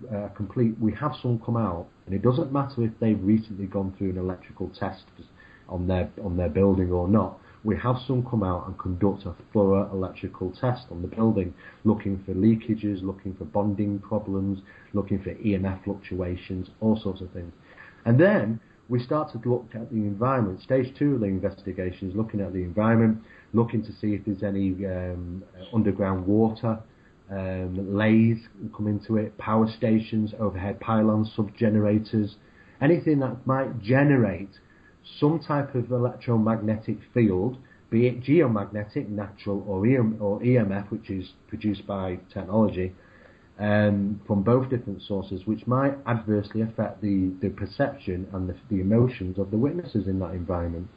we have some come out, and it doesn't matter if they've recently gone through an electrical test on their building or not. We have some come out and conduct a thorough electrical test on the building, looking for leakages, looking for bonding problems, looking for EMF fluctuations, all sorts of things. And then we start to look at the environment. Stage 2 of the investigation is looking at the environment, looking to see if there's any underground water, lays come into it, power stations, overhead pylons, sub-generators, anything that might generate some type of electromagnetic field, be it geomagnetic, natural, or EMF, which is produced by technology, from both different sources, which might adversely affect the perception and the emotions of the witnesses in that environment.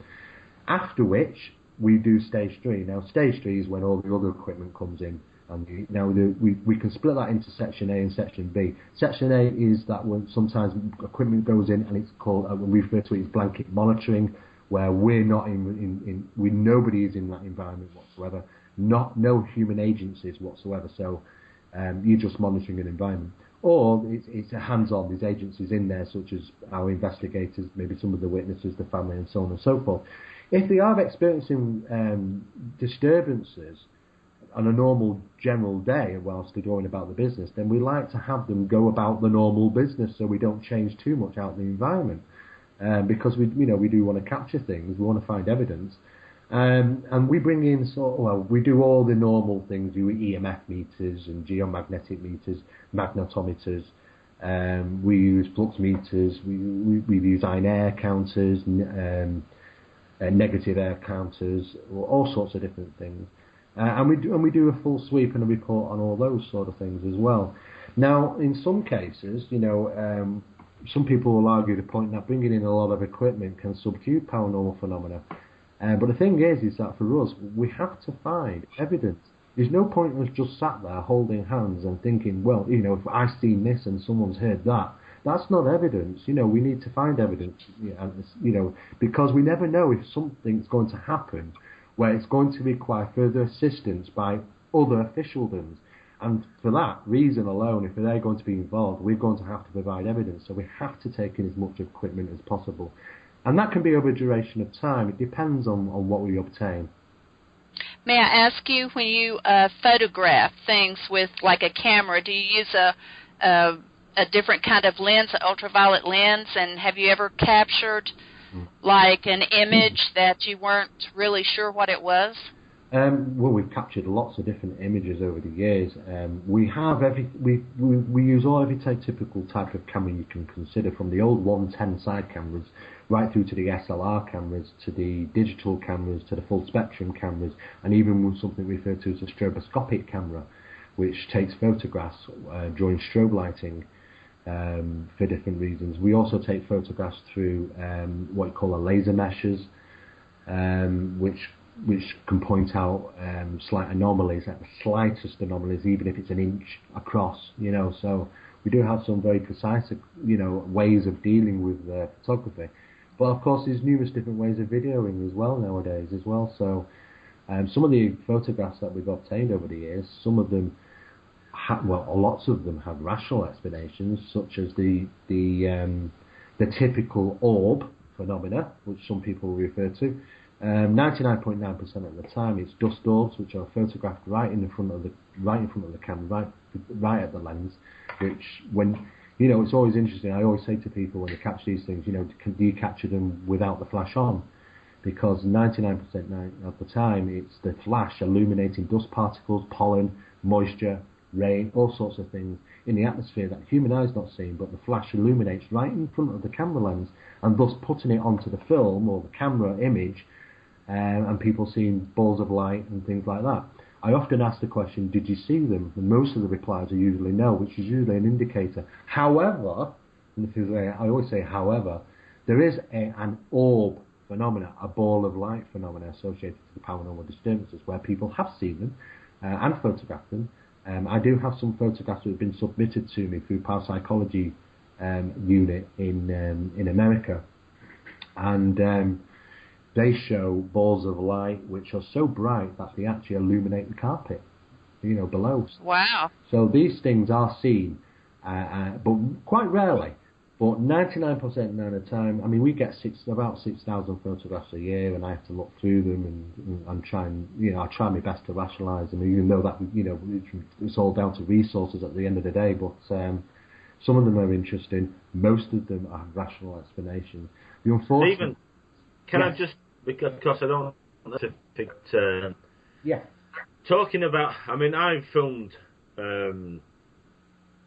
After which, we do stage 3. Now, stage 3 is when all the other equipment comes in. And now we can split that into Section A and Section B. Section A is that when sometimes equipment goes in and it's called, we refer to it as blanket monitoring, where we're not nobody is in that environment whatsoever, no human agencies whatsoever. So you're just monitoring an environment. Or it's a hands-on. There's agencies in there, such as our investigators, maybe some of the witnesses, the family, and so on and so forth. If they are experiencing disturbances on a normal general day whilst they're going about the business, then we like to have them go about the normal business so we don't change too much out of the environment. Because we do want to capture things, we want to find evidence. And we bring in we do all the normal things, you EMF meters and geomagnetic meters, magnetometers, we use flux meters, we use iron air counters, negative air counters, all sorts of different things. And we do a full sweep and a report on all those sort of things as well. Now, in some cases, some people will argue the point that bringing in a lot of equipment can subdue paranormal phenomena. But the thing is that for us, we have to find evidence. There's no point in us just sat there holding hands and thinking, well, if I've seen this and someone's heard that, that's not evidence. We need to find evidence, because we never know if something's going to happen where it's going to require further assistance by other officialdoms. And for that reason alone, if they're going to be involved, we're going to have to provide evidence. So we have to take in as much equipment as possible. And that can be over a duration of time. It depends on what we obtain. May I ask you, when you photograph things with like a camera, do you use a different kind of lens, an ultraviolet lens? And have you ever captured like an image that you weren't really sure what it was? Well, we've captured lots of different images over the years. We use every typical type of camera you can consider, from the old 110 side cameras right through to the SLR cameras, to the digital cameras, to the full spectrum cameras, and even with something referred to as a stroboscopic camera, which takes photographs during strobe lighting for different reasons. We also take photographs through what you call a laser meshes, which can point out slight anomalies, at the slightest anomalies, even if it's an inch across, so we do have some very precise, ways of dealing with photography. But of course there's numerous different ways of videoing as well nowadays as well, so some of the photographs that we've obtained over the years, some of them, lots of them have rational explanations, such as the typical orb phenomena, which some people refer to. 99.9% of the time, it's dust orbs which are photographed right in front of the camera, right at the lens. Which, when it's always interesting. I always say to people when they catch these things, do you capture them without the flash on? Because 99% of the time, it's the flash illuminating dust particles, pollen, moisture, rain, all sorts of things in the atmosphere that the human eye is not seeing, but the flash illuminates right in front of the camera lens, and thus putting it onto the film or the camera image. And people seeing balls of light and things like that. I often ask the question, did you see them? And most of the replies are usually no, which is usually an indicator. However, I always say however, there is an orb phenomena, a ball of light phenomena associated with the paranormal disturbances, where people have seen them and photographed them. I do have some photographs that have been submitted to me through Parapsychology unit in America, and they show balls of light which are so bright that they actually illuminate the carpet, below. Wow. So these things are seen, but quite rarely. But 99% of the time, we get about 6,000 photographs a year, and I have to look through them and try and, I try my best to rationalise them, even though that, it's all down to resources at the end of the day. But some of them are interesting. Most of them are rational explanations. The unfortunate. Stephen, can I just, because I don't want to pick turn. Yeah. Talking about, I've filmed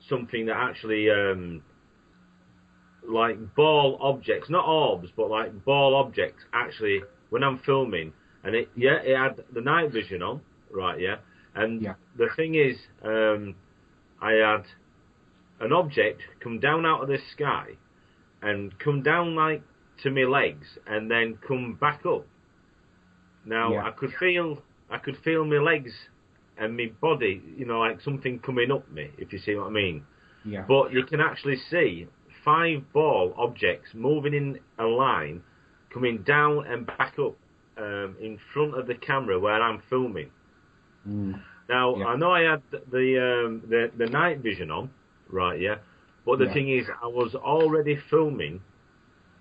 something that actually, like ball objects, not orbs, but like ball objects, actually, when I'm filming, and it had the night vision on, right, and the thing is, I had an object come down out of the sky, and come down like to my legs, and then come back up. Now I could feel my legs and my body, like something coming up me, if you see what I mean. Yeah. But you can actually see 5 ball objects moving in a line, coming down and back up in front of the camera where I'm filming. Now, I know I had the night vision on, right, yeah? But the thing is, I was already filming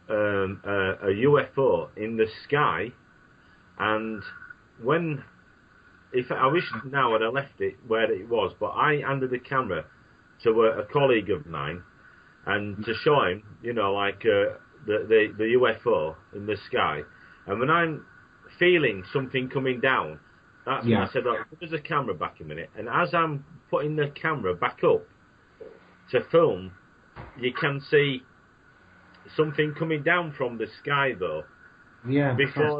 a UFO in the sky, and I wish now I'd have left it where it was, but I handed the camera to a colleague of mine, and to show him, the UFO in the sky, and when I'm feeling something coming down, that's when I said, look, there's a camera back a minute, and as I'm putting the camera back up to film, you can see something coming down from the sky, though. Yeah. Before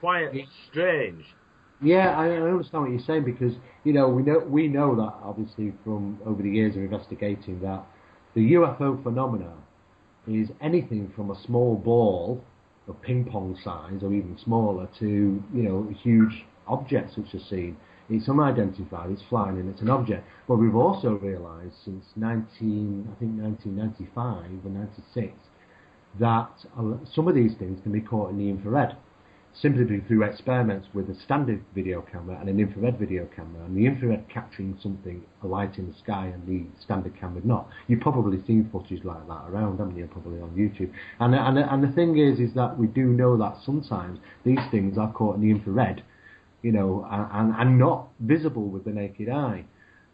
quite strange. Yeah, I understand what you're saying, because we know that obviously from over the years of investigating that the UFO phenomena is anything from a small ball of ping pong size or even smaller to huge objects which are seen. It's unidentified, it's flying, and it's an object. But we've also realised since 1995 or 96 that some of these things can be caught in the infrared, simply through experiments with a standard video camera and an infrared video camera, and the infrared capturing something, a light in the sky, and the standard camera not. You've probably seen footage like that around, haven't you? Probably on YouTube. And the thing is that we do know that sometimes these things are caught in the infrared, and not visible with the naked eye.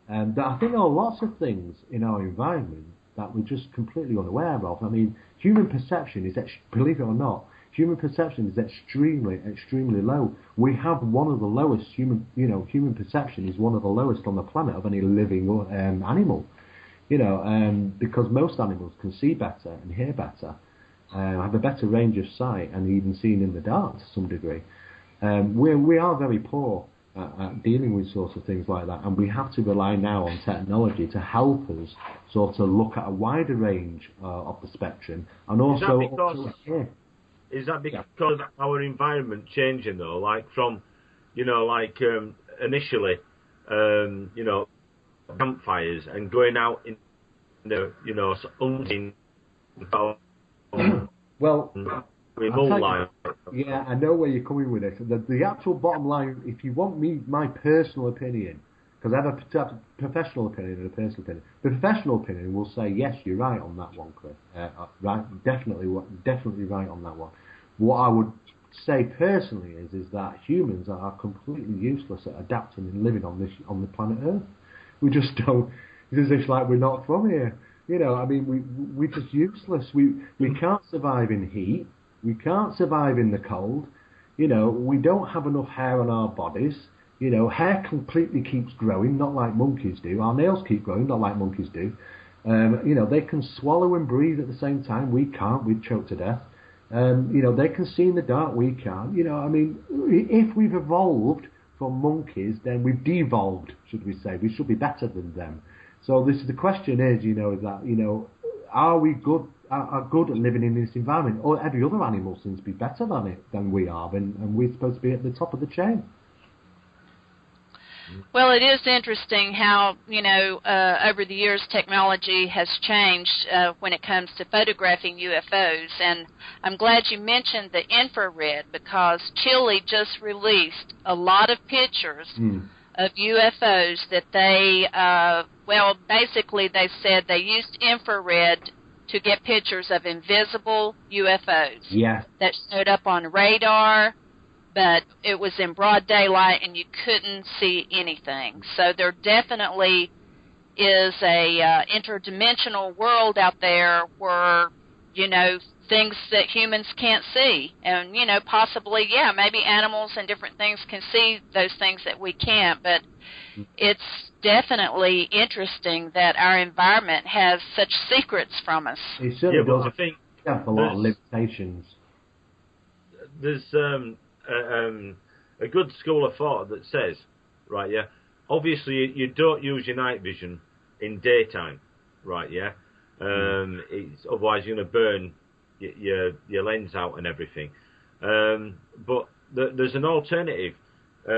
And I think there are lots of things in our environment that we're just completely unaware of. I mean, human perception is, believe it or not, human perception is extremely, extremely low. We have one of the lowest human perception is one of the lowest on the planet of any living animal. Because most animals can see better and hear better, have a better range of sight, and even seeing in the dark to some degree. We are very poor at dealing with sorts of things like that, and we have to rely now on technology to help us sort of look at a wider range of the spectrum, and also. Is that because of our environment changing, though? Like from, initially, campfires and going out in hunting. Well, with moonlight. Yeah, I know where you're coming with this. The actual bottom line, if you want my personal opinion, because I have a professional opinion and a personal opinion. The professional opinion will say, yes, you're right on that one, Chris. Right, definitely right on that one. What I would say personally is that humans are completely useless at adapting and living on the planet Earth. We just don't. It's just like we're not from here. We're just useless. We can't survive in heat. We can't survive in the cold. We don't have enough hair on our bodies. Hair completely keeps growing, not like monkeys do. Our nails keep growing, not like monkeys do. They can swallow and breathe at the same time. We can't. We'd choke to death. They can see in the dark. We can't. If we've evolved from monkeys, then we've devolved, should we say. We should be better than them. So the question is, are we good at living in this environment? Or every other animal seems to be better than we are, and we're supposed to be at the top of the chain. Well, it is interesting how, over the years technology has changed when it comes to photographing UFOs. And I'm glad you mentioned the infrared, because Chile just released a lot of pictures of UFOs that they, basically they said they used infrared to get pictures of invisible UFOs that showed up on radar, but it was in broad daylight and you couldn't see anything. So there definitely is a interdimensional world out there where, things that humans can't see. And, possibly, maybe animals and different things can see those things that we can't. But it's definitely interesting that our environment has such secrets from us. It certainly does. I think have a lot of limitations. There's a good school of thought that says, obviously you don't use your night vision in daytime, it's, otherwise you're going to burn your lens out and everything. But there's an alternative.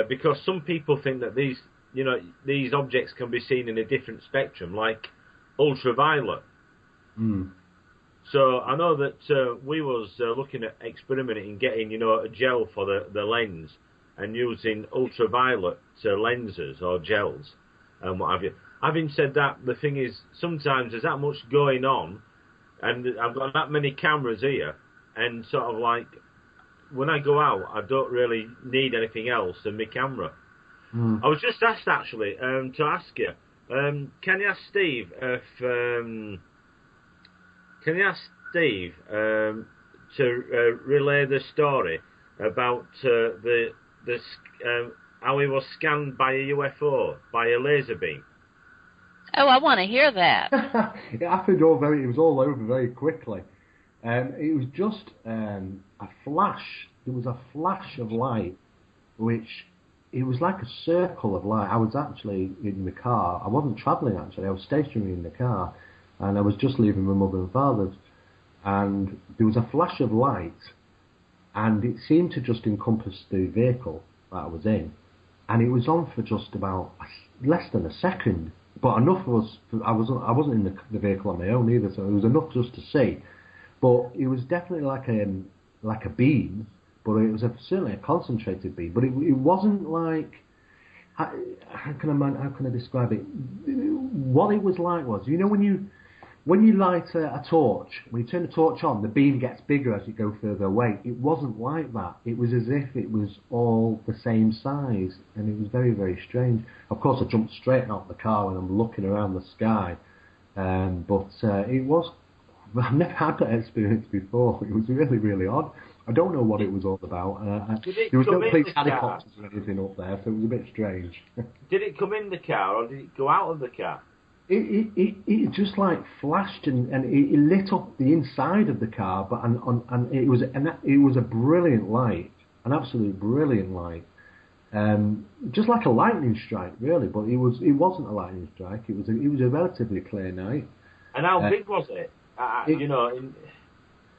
because some people think that these objects can be seen in a different spectrum, like ultraviolet. So I know that we was looking at experimenting, getting a gel for the lens, and using ultraviolet lenses or gels and what have you. Having said that, the thing is, sometimes there's that much going on, and I've got that many cameras here, and sort of like, when I go out, I don't really need anything else than my camera. I was just asked, actually, to ask you, can you ask Steve to relay the story about how he was scanned by a UFO, by a laser beam? Oh, I want to hear that. It happened it was all over very quickly. It was just a flash. There was a flash of light, which it was like a circle of light. I was actually in the car. I wasn't travelling, actually. I was stationary in the car, and I was just leaving my mother and father's. And there was a flash of light, and it seemed to just encompass the vehicle that I was in. And it was on for just about less than a second. But enough was, I wasn't in the vehicle on my own either, so it was enough just to see. But it was definitely like a beam, but it was certainly a concentrated beam. But it wasn't like, how can I describe it? What it was like was, when you light a torch, when you turn the torch on, the beam gets bigger as you go further away. It wasn't like that. It was as if it was all the same size, and it was very, very strange. Of course, I jumped straight out of the car and I'm looking around the sky, but it was, I've never had that experience before. It was really, really odd. I don't know what it was all about. There was no police helicopters or anything up there, so it was a bit strange. Did it come in the car, or did it go out of the car? It just like flashed and it lit up the inside of the car, but and it was a brilliant light, an absolute brilliant light, just like a lightning strike, really. But it wasn't a lightning strike. It was a relatively clear night. And how big was it?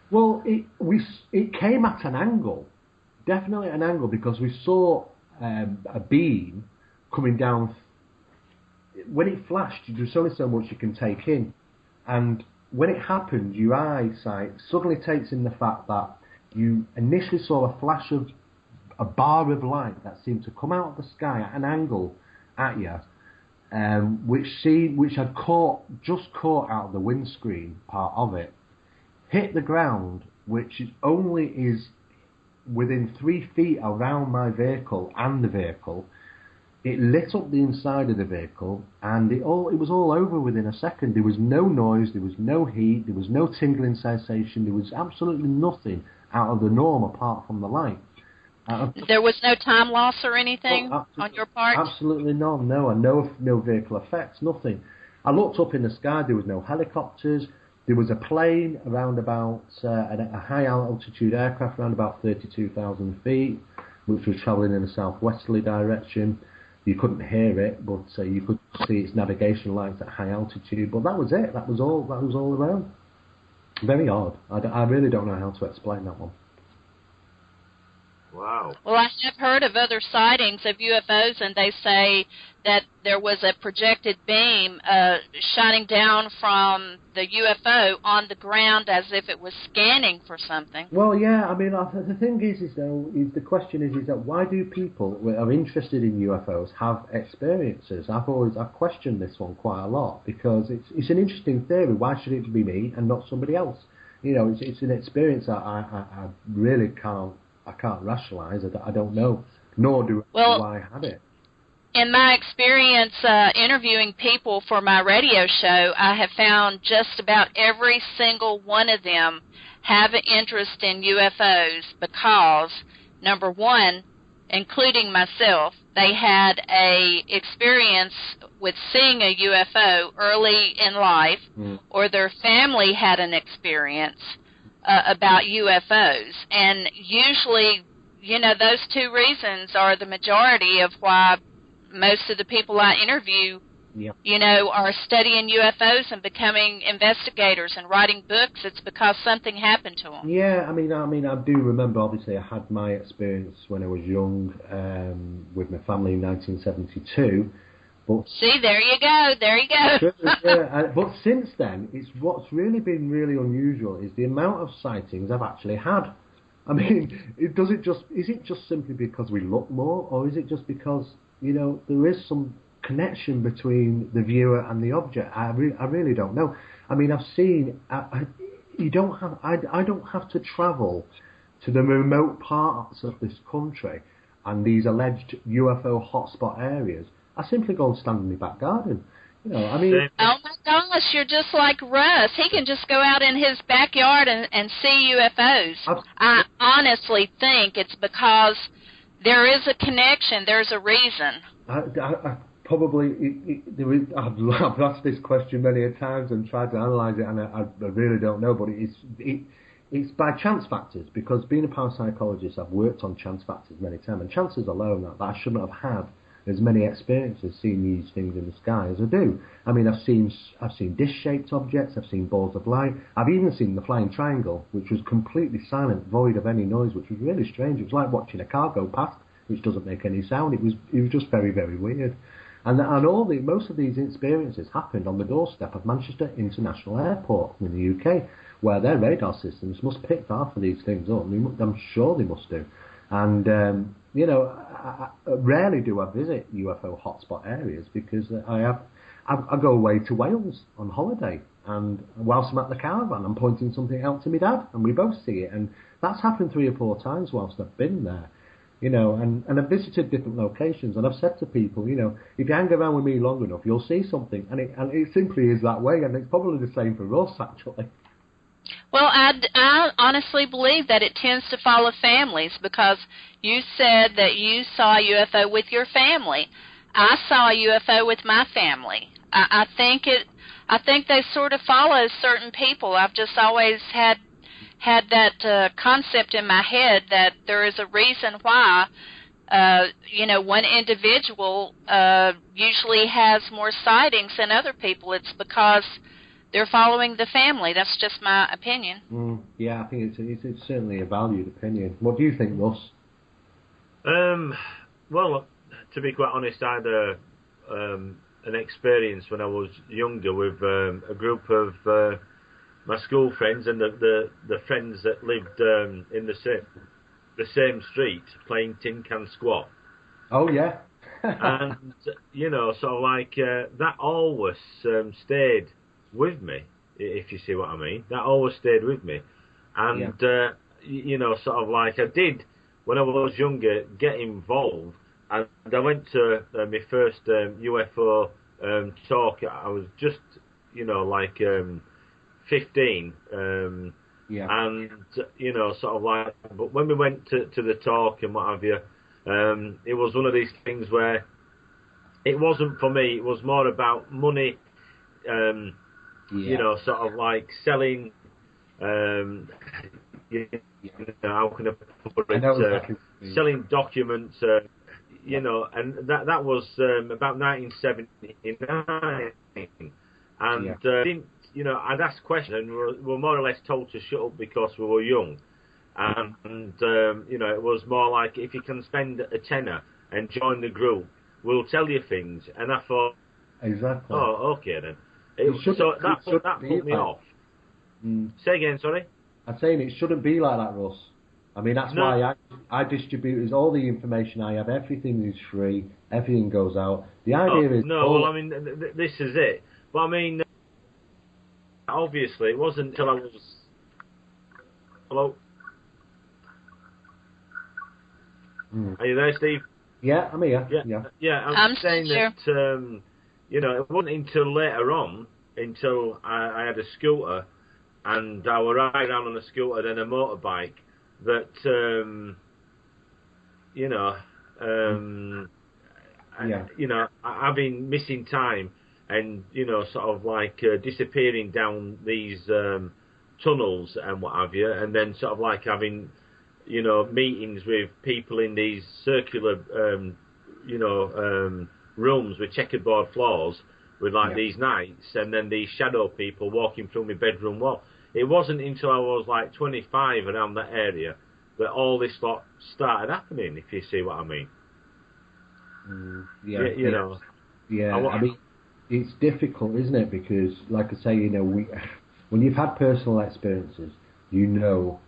Well, it came at an angle, definitely an angle, because we saw a beam coming down. When it flashed, there's only so much you can take in, and when it happened, your eyesight suddenly takes in the fact that you initially saw a flash of a bar of light that seemed to come out of the sky at an angle at you, which had just caught out of the windscreen part of it, hit the ground, which only is within 3 feet around my vehicle and the vehicle. It lit up the inside of the vehicle, and it was all over within a second. There was no noise, there was no heat, there was no tingling sensation, there was absolutely nothing out of the norm apart from the light. There was no time loss or anything on your part? Absolutely none, no, and no vehicle effects, nothing. I looked up in the sky, there was no helicopters, there was a plane around about, a high altitude aircraft around about 32,000 feet, which was travelling in a southwesterly direction. You couldn't hear it, but you could see its navigation lights at high altitude. But that was it. That was all around. Very odd. I really don't know how to explain that one. Wow. Well, I have heard of other sightings of UFOs, and they say that there was a projected beam shining down from the UFO on the ground as if it was scanning for something. Well, yeah, I mean, the thing is the question is that why do people who are interested in UFOs have experiences? I've questioned this one quite a lot, because it's an interesting theory. Why should it be me and not somebody else? It's an experience that I really can't rationalise. I don't know, nor do I have it. In my experience interviewing people for my radio show, I have found just about every single one of them have an interest in UFOs because, number one, including myself, they had a experience with seeing a UFO early in life, or their family had an experience about UFOs. And usually, those two reasons are the majority of why most of the people I interview are studying UFOs and becoming investigators and writing books, it's because something happened to them. Yeah, I mean, I do remember. Obviously, I had my experience when I was young with my family in 1972. But see, there you go. But since then, what's really been really unusual is the amount of sightings I've actually had. I mean, is it just simply because we look more, or is it just because there is some connection between the viewer and the object? I really don't know. I mean, I've seen. I don't have to travel to the remote parts of this country and these alleged UFO hotspot areas. I simply go and stand in my back garden. I mean... Oh my gosh, you're just like Russ. He can just go out in his backyard and see UFOs. I honestly think it's because there is a connection. There's a reason. I probably... I've asked this question many a times and tried to analyse it, and I really don't know, but it's by chance factors, because being a parapsychologist, I've worked on chance factors many times, and chances alone that I shouldn't have had as many experiences seeing these things in the sky as I do. I mean, I've seen dish-shaped objects, I've seen balls of light, I've even seen the flying triangle, which was completely silent, void of any noise, which was really strange. It was like watching a car go past, which doesn't make any sound. It was just very, very weird. And most of these experiences happened on the doorstep of Manchester International Airport in the UK, where their radar systems must pick half of these things up. I'm sure they must do. And I rarely do I visit UFO hotspot areas, because I go away to Wales on holiday, and whilst I'm at the caravan, I'm pointing something out to my dad, and we both see it, and that's happened 3 or 4 times whilst I've been there. And I've visited different locations, and I've said to people, if you hang around with me long enough, you'll see something, and it simply is that way, and it's probably the same for us, actually. Well, I honestly believe that it tends to follow families, because you said that you saw a UFO with your family. I saw a UFO with my family. I think they sort of follow certain people. I've just always had that concept in my head that there is a reason why one individual usually has more sightings than other people. It's because they're following the family. That's just my opinion. Yeah, I think it's certainly a valued opinion. What do you think, Russ? Well, to be quite honest, I had an experience when I was younger with a group of my school friends and the friends that lived in the same street, playing tin can squat. Oh yeah. And sort of like that always stayed with me, if you see what I mean. That always stayed with me. And, sort of like I did, when I was younger, get involved. And I went to my first UFO talk. I was just, 15. And, sort of like, but when we went to the talk and what have you, it was one of these things where it wasn't for me. It was more about money, sort of like selling, how can I put it, selling documents, and that was about 1979, and I'd asked questions and we were more or less told to shut up because we were young, and it was more like, if you can spend a tenner and join the group, we'll tell you things. And I thought, exactly. Oh, okay then. That put me off. Say again, sorry? I'm saying it shouldn't be like that, Russ. I mean, that's why I distribute all the information I have. Everything is free. Everything goes out. The idea is... No, well, I mean, this is it. But I mean, obviously, it wasn't until I was... Hello? Are you there, Steve? Yeah, I'm here. Yeah, I'm saying that... it wasn't until later on, until I had a scooter, and I would ride around on a scooter, then a motorbike, that, I've been missing time, and, sort of like disappearing down these tunnels and what have you, and then sort of like having, meetings with people in these circular, rooms with checkerboard floors, with like these nights, and then these shadow people walking through my bedroom wall. It wasn't until I was like 25 around that area that all this lot started happening, if you see what I mean. You know. Yeah, I mean, it's difficult, isn't it? Because, like I say, you know, when you've had personal experiences, you know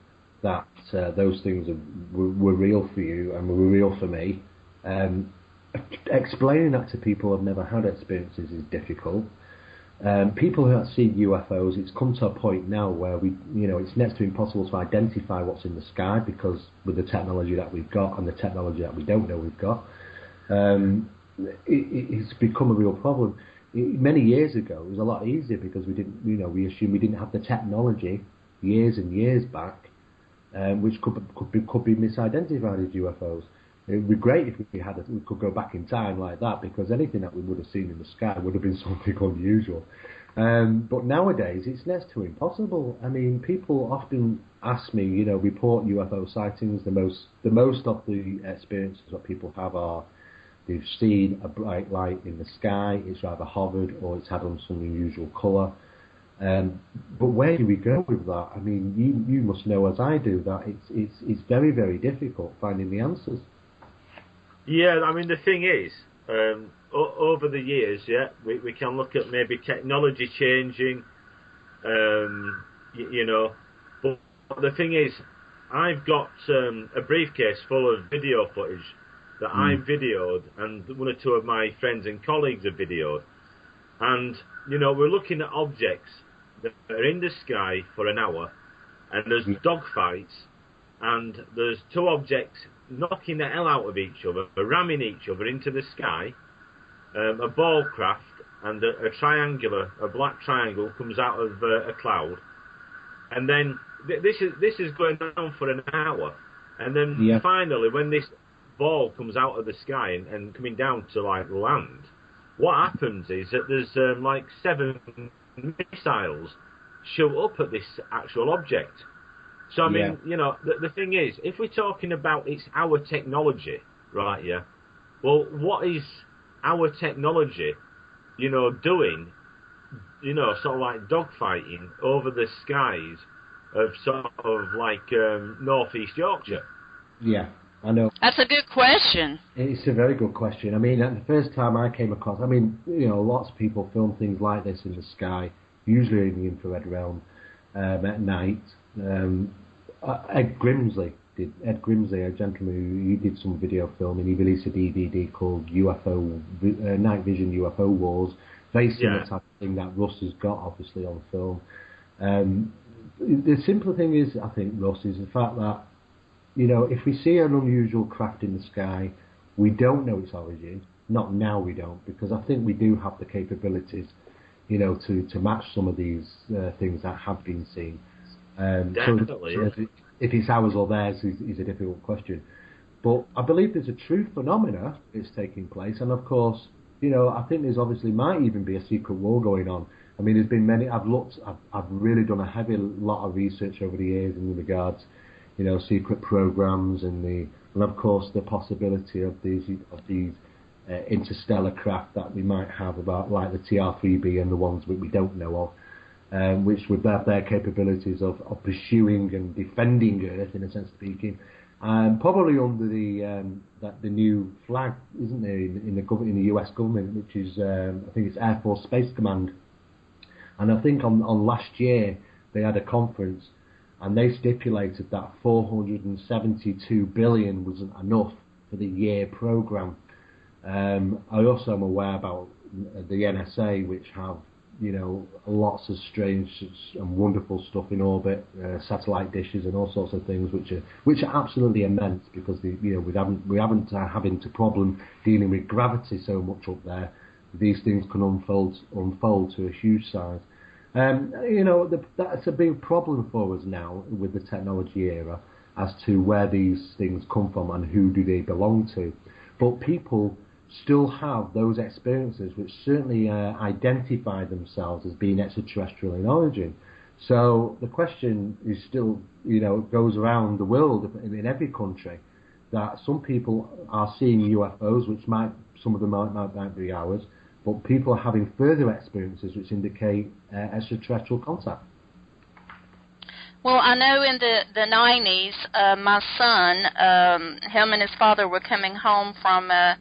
that those things were real for you and were real for me. Explaining that to people who have never had experiences is difficult. People who have seen UFOs, it's come to a point now where it's next to impossible to identify what's in the sky, because with the technology that we've got and the technology that we don't know we've got, it's become a real problem. Many years ago, it was a lot easier because we assumed we didn't have the technology years and years back, which could be misidentified as UFOs. It would be great if we could go back in time like that, because anything that we would have seen in the sky would have been something unusual. But nowadays, it's next to impossible. I mean, people often ask me, report UFO sightings. The most of the experiences that people have are they've seen a bright light in the sky. It's either hovered or it's had on some unusual colour. But where do we go with that? I mean, you must know as I do that it's very, very difficult finding the answers. Yeah, I mean, the thing is, over the years, we can look at maybe technology changing, but the thing is, I've got a briefcase full of video footage that I videoed, and one or two of my friends and colleagues have videoed, and, we're looking at objects that are in the sky for an hour, and there's dogfights, and there's two objects knocking the hell out of each other, ramming each other into the sky. A ball craft and a black triangle comes out of a cloud, and then this is going on for an hour, and then finally, when this ball comes out of the sky and coming down to like land, what happens is that there's 7 missiles show up at this actual object. So, I mean, the thing is, if we're talking about it's our technology, right, well, what is our technology, doing, sort of like dogfighting over the skies of sort of like northeast Yorkshire? Yeah, I know. That's a good question. It's a very good question. I mean, the first time I came across, lots of people film things like this in the sky, usually in the infrared realm, at night. Ed Grimsley, a gentleman who did some video filming. He released a DVD called Night Vision UFO Wars, very similar type of thing that Russ has got, obviously, on film. The simple thing is, I think, Russ, is the fact that, if we see an unusual craft in the sky, we don't know its origin. Not now we don't, because I think we do have the capabilities, to match some of these things that have been seen. Definitely. So if it's ours or theirs is a difficult question. But I believe there's a true phenomena that's taking place, and of course, I think there's obviously might even be a secret war going on. I mean, there's been many. I've really done a lot of research over the years in regards, secret programs and of course the possibility of these interstellar craft that we might have, about like the TR-3B and the ones that we don't know of. Which would have their capabilities of pursuing and defending Earth, in a sense of speaking, probably under the new flag, isn't there, in the US government, which is I think it's Air Force Space Command. And I think on last year they had a conference, and they stipulated that 472 billion wasn't enough for the year program. I also am aware about the NSA, which have lots of strange and wonderful stuff in orbit, satellite dishes and all sorts of things, which are absolutely immense, because we haven't having to problem dealing with gravity so much up there. These things can unfold to a huge size. That's a big problem for us now with the technology era, as to where these things come from and who do they belong to. But people still have those experiences which certainly identify themselves as being extraterrestrial in origin. So the question is still, goes around the world in every country, that some people are seeing UFOs, which some of them might be ours, but people are having further experiences which indicate extraterrestrial contact. Well, I know in the 90s, my son, him and his father were coming home from a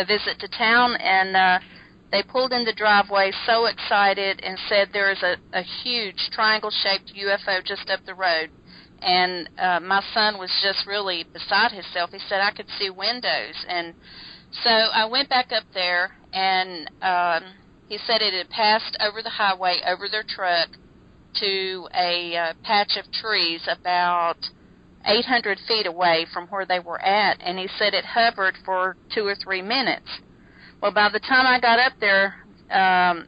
visit to town, and they pulled in the driveway so excited and said there is a huge triangle-shaped UFO just up the road. And my son was just really beside himself. He said, I could see windows. And so I went back up there, and he said it had passed over the highway, over their truck, to a patch of trees about 800 feet away from where they were at, and he said it hovered for 2 or 3 minutes. Well, by the time I got up there,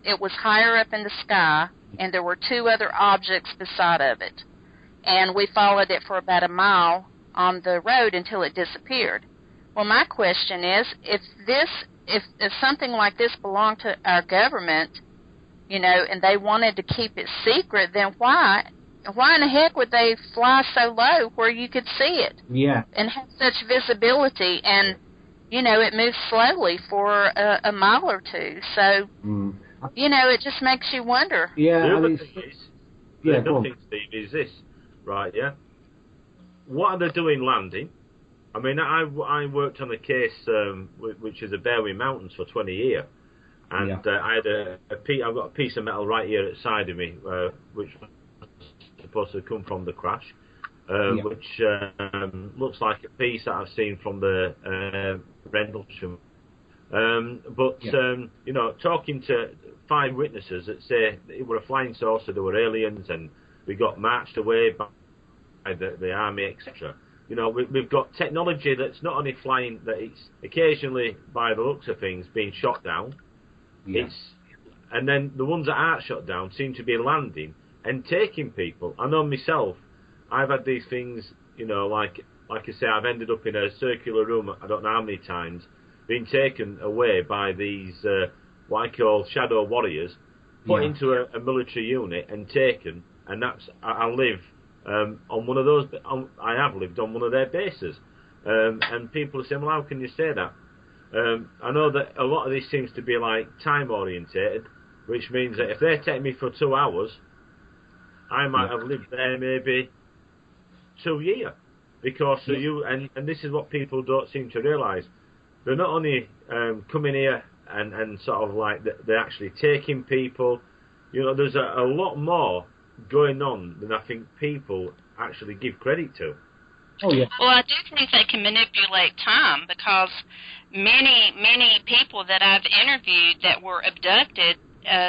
it was higher up in the sky, and there were 2 other objects beside of it. And we followed it for about a mile on the road until it disappeared. Well, my question is, if something like this belonged to our government, you know, and they wanted to keep it secret, then why in the heck would they fly so low where you could see it? Yeah. And have such visibility, and, you know, it moves slowly for a mile or 2. So, you know, it just makes you wonder. Yeah, the I other mean, thing is, yeah, the other thing, Steve, is this, right, yeah? What are they doing landing? I mean, I worked on a case which is the Berwyn Mountains for 20 years. And I had I've got a piece of metal right here at the side of me, which was supposed to come from the crash, which looks like a piece that I've seen from the Rendlesham. You know, talking to 5 witnesses that say it were a flying saucer, there were aliens, and we got marched away by the army, etc. You know, we've got technology that's not only flying, that it's occasionally, by the looks of things, being shot down. Yeah. And then the ones that aren't shut down seem to be landing and taking people. I know myself, I've had these things, you know, like I say, I've ended up in a circular room, I don't know how many times, being taken away by these, what I call shadow warriors, put into a military unit and taken, and that's, I live on one of those, I have lived on one of their bases. And people are saying, well, how can you say that? I know that a lot of this seems to be like time orientated, which means that if they take me for 2 hours, I might have lived there maybe 2 years. Because and this is what people don't seem to realise. They're not only coming here and sort of like they're actually taking people. You know, there's a lot more going on than I think people actually give credit to. Oh, yeah. Well, I do think they can manipulate time, because many people that I've interviewed that were abducted,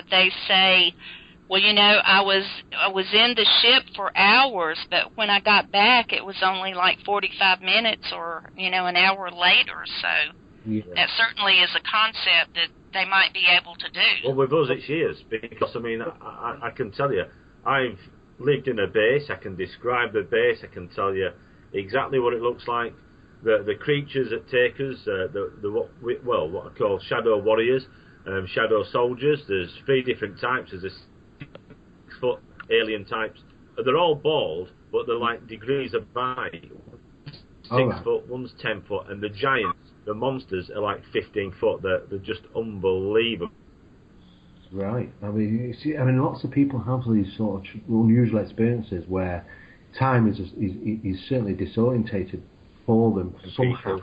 they say, well, you know, I was in the ship for hours, but when I got back, it was only like 45 minutes or, you know, an hour later. So that certainly is a concept that they might be able to do. Well, with us, it's years, because, I mean, I can tell you, I've lived in a base, I can describe the base, I can tell you exactly what it looks like, the creatures that take us, what I call shadow warriors, shadow soldiers. There's 3 different types. There's a 6-foot alien types. They're all bald, but they're like degrees of height. 6 foot, one's 10 foot, and the giants, the monsters, are like 15 foot. They're just unbelievable. Right. I mean, you see, lots of people have these sort of unusual experiences where time is certainly disorientated for them somehow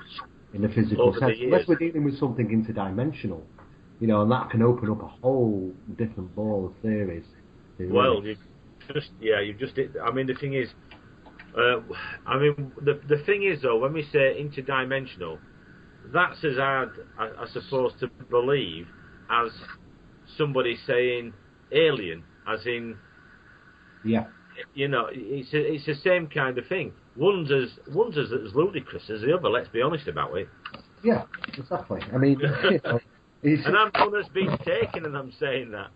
in the physical sense. Unless we're dealing with something interdimensional, you know, and that can open up a whole different ball of theories. Well, you've just. I mean, the thing is, the thing is though, when we say interdimensional, that's as hard, I suppose, to believe as somebody saying alien, as in. Yeah. You know, it's the same kind of thing. One's as ludicrous as the other. Let's be honest about it. Yeah, exactly. I mean, you know, and I'm one that's been taken, and I'm saying that.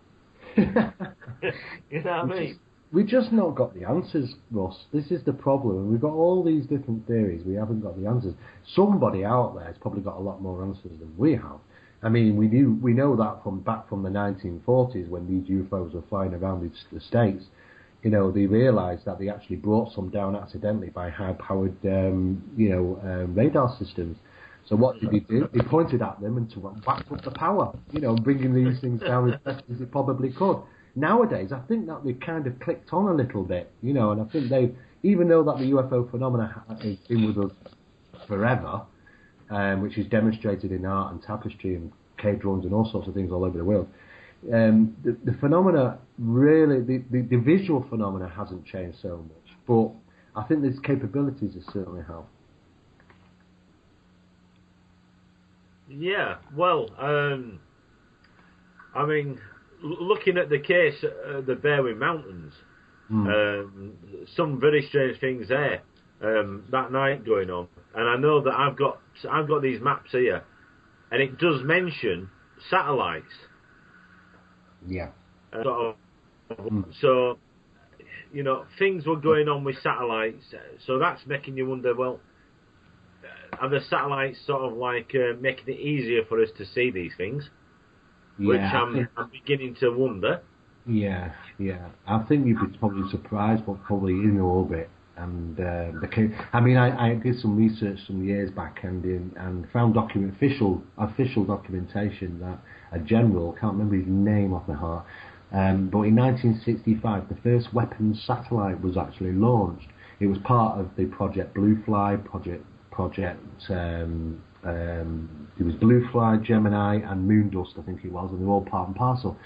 You know what I mean? We've just not got the answers, Ross. This is the problem. And we've got all these different theories. We haven't got the answers. Somebody out there has probably got a lot more answers than we have. I mean, we know that from back from the 1940s when these UFOs were flying around the States. You know, they realised that they actually brought some down accidentally by high-powered, radar systems. So what did he do? He pointed at them and whacked up the power, bringing these things down as best as he probably could. Nowadays, I think that they've kind of clicked on a little bit, and I think even though that the UFO phenomena has been with us forever, which is demonstrated in art and tapestry and cave drawings and all sorts of things all over the world, the phenomena really, the visual phenomena hasn't changed so much, but I think these capabilities have certainly helped. Yeah, well, I mean, looking at the case of the Berwyn Mountains, some very strange things there that night going on, and I know that I've got these maps here, and it does mention satellites. Yeah. So, things were going on with satellites, so that's making you wonder, well, are the satellites sort of like making it easier for us to see these things? Yeah, which I'm beginning to wonder. Yeah. I think you'd be probably surprised what's probably in orbit. And I did some research some years back and found official documentation that a general, can't remember his name off the heart, but in 1965 the first weapons satellite was actually launched. It was part of the Project Blue Fly project. It was Blue Fly, Gemini, and Moondust, I think it was, and they're all part and parcel.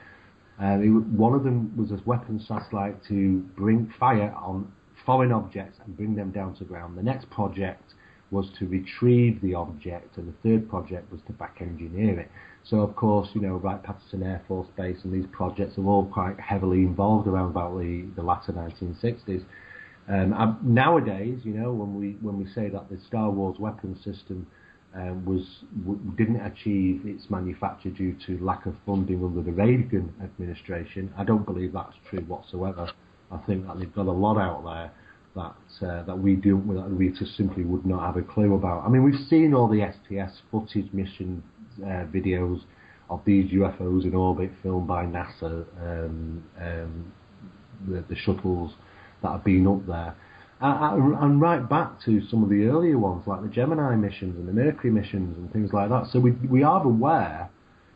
One of them was a weapons satellite to bring fire on foreign objects and bring them down to ground. The next project was to retrieve the object, and the third project was to back engineer it. So, of course, Wright-Patterson Air Force Base and these projects are all quite heavily involved around about the latter 1960s. Nowadays, when we say that the Star Wars weapons system didn't achieve its manufacture due to lack of funding under the Reagan administration, I don't believe that's true whatsoever. I think that they've got a lot out there that we just simply would not have a clue about. I mean, we've seen all the STS footage mission videos of these UFOs in orbit filmed by NASA, the shuttles that have been up there. And right back to some of the earlier ones, like the Gemini missions and the Mercury missions and things like that. So we are aware,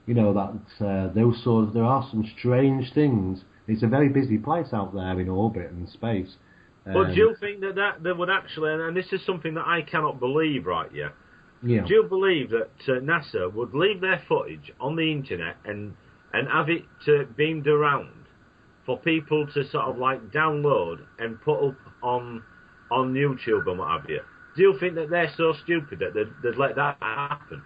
that there are some strange things. It's a very busy place out there in orbit and space. But do you think that they would actually, and this is something that I cannot believe, right? Yeah. Do you believe that NASA would leave their footage on the internet and have it beamed around for people to sort of like download and put up on YouTube and what have you? Do you think that they're so stupid that they'd let that happen?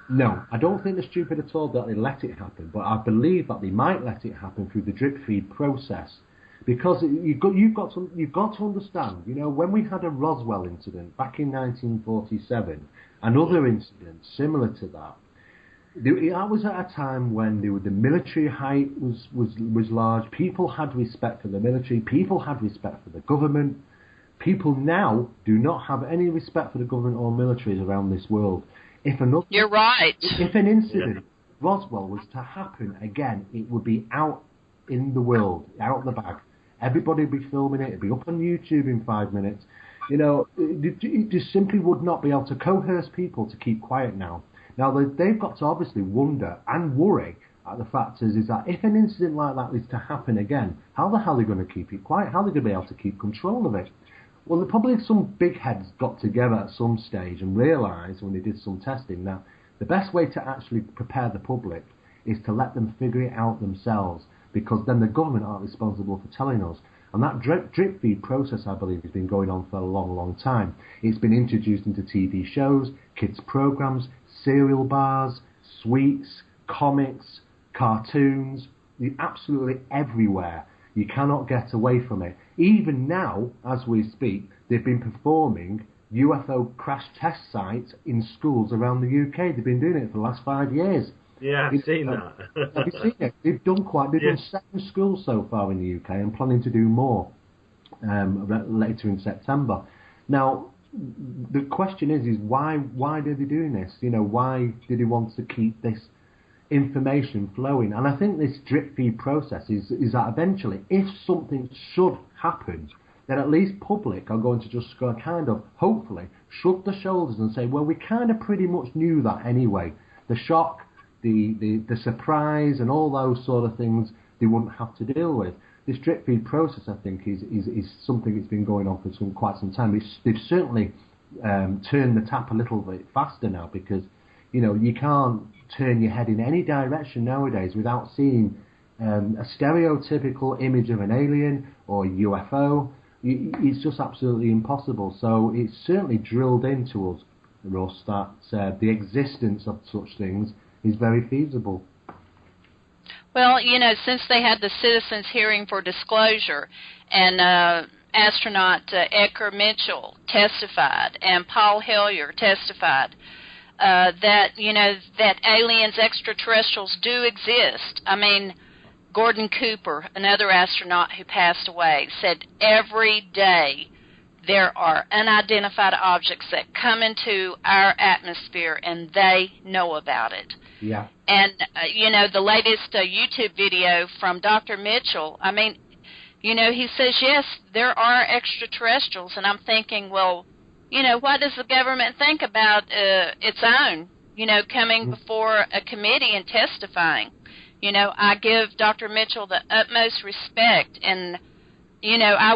No, I don't think they're stupid at all that they let it happen, but I believe that they might let it happen through the drip feed process, because you've got to understand. When we had a Roswell incident back in 1947 and other incidents similar to that, that was at a time when the military height was large. People had respect for the military. People had respect for the government. People now do not have any respect for the government or militaries around this world. You're right. If an incident, Roswell, was to happen again, it would be out in the world, out of the bag. Everybody would be filming it. It'd be up on YouTube in 5 minutes. It just simply would not be able to coerce people to keep quiet now. Now, they've got to obviously wonder and worry at the fact is that if an incident like that is to happen again, how the hell are they going to keep it quiet? How are they going to be able to keep control of it? Well, probably some big heads got together at some stage and realised when they did some testing that the best way to actually prepare the public is to let them figure it out themselves, because then the government aren't responsible for telling us. And that drip feed process, I believe, has been going on for a long, long time. It's been introduced into TV shows, kids' programs, cereal bars, sweets, comics, cartoons, absolutely everywhere. You cannot get away from it. Even now, as we speak, they've been performing UFO crash test sites in schools around the UK. They've been doing it for the last 5 years. Yeah, I've seen that. Have you seen it? They've done 7 schools so far in the UK and planning to do more later in September. Now, the question is why are they doing this? Why do they want to keep this information flowing? And I think this drip feed process is that eventually, if something should happen then at least public are going to just go kind of, hopefully, shrug their shoulders and say, well, we kind of pretty much knew that anyway. The shock, the surprise, and all those sort of things they wouldn't have to deal with. This drip feed process, I think, is something that's been going on for quite some time. They've certainly turned the tap a little bit faster now, because you can't turn your head in any direction nowadays without seeing a stereotypical image of an alien or a UFO. It's just absolutely impossible. So it's certainly drilled into us, Russ, that the existence of such things is very feasible. Well, since they had the citizens hearing for disclosure, and astronaut Edgar Mitchell testified, and Paul Hellyer testified, that aliens, extraterrestrials do exist. I mean, Gordon Cooper, another astronaut who passed away, said every day there are unidentified objects that come into our atmosphere, and they know about it. Yeah. And, the latest YouTube video from Dr. Mitchell, I mean, he says, yes, there are extraterrestrials, and I'm thinking, well, what does the government think about its own, coming before a committee and testifying? I give Dr. Mitchell the utmost respect, and, I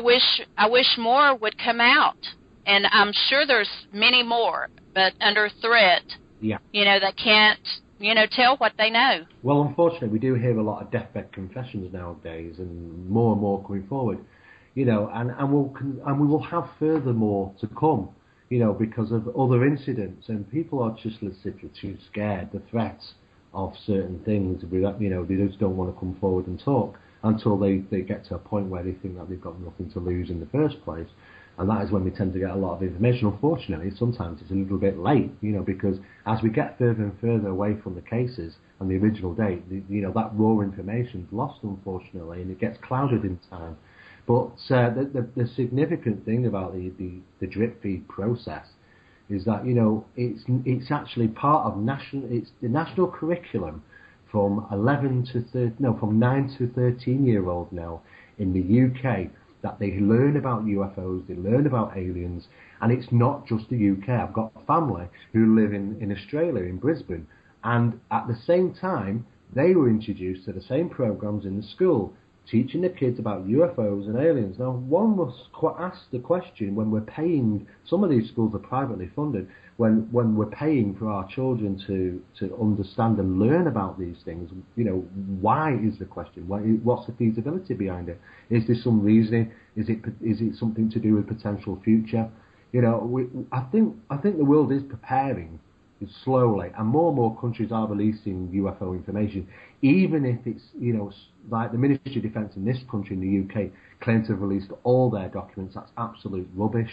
wish more would come out, and I'm sure there's many more, but under threat, that can't, tell what they know. Well, unfortunately, we do hear a lot of deathbed confessions nowadays, and more coming forward, and we will have further more to come, because of other incidents, and people are just simply too scared. The threats of certain things, they just don't want to come forward and talk until they get to a point where they think that they've got nothing to lose in the first place. And that is when we tend to get a lot of information. Unfortunately, sometimes it's a little bit late, because as we get further and further away from the cases and the original date, that raw information is lost, unfortunately, and it gets clouded in time. But the significant thing about the drip feed process is that it's actually part of the national curriculum from 9 to 13-year-old now in the UK, that they learn about UFOs, they learn about aliens, and it's not just the UK. I've got a family who live in Australia, in Brisbane, and at the same time they were introduced to the same programs in the school, teaching the kids about UFOs and aliens. Now, one must ask the question, when we're paying, some of these schools are privately funded, when we're paying for our children to understand and learn about these things, why is the question? What's the feasibility behind it? Is there some reasoning? Is it something to do with potential future? I think the world is preparing slowly, and more countries are releasing UFO information, even if it's, like the Ministry of Defence in this country, in the UK, claim to have released all their documents. That's absolute rubbish.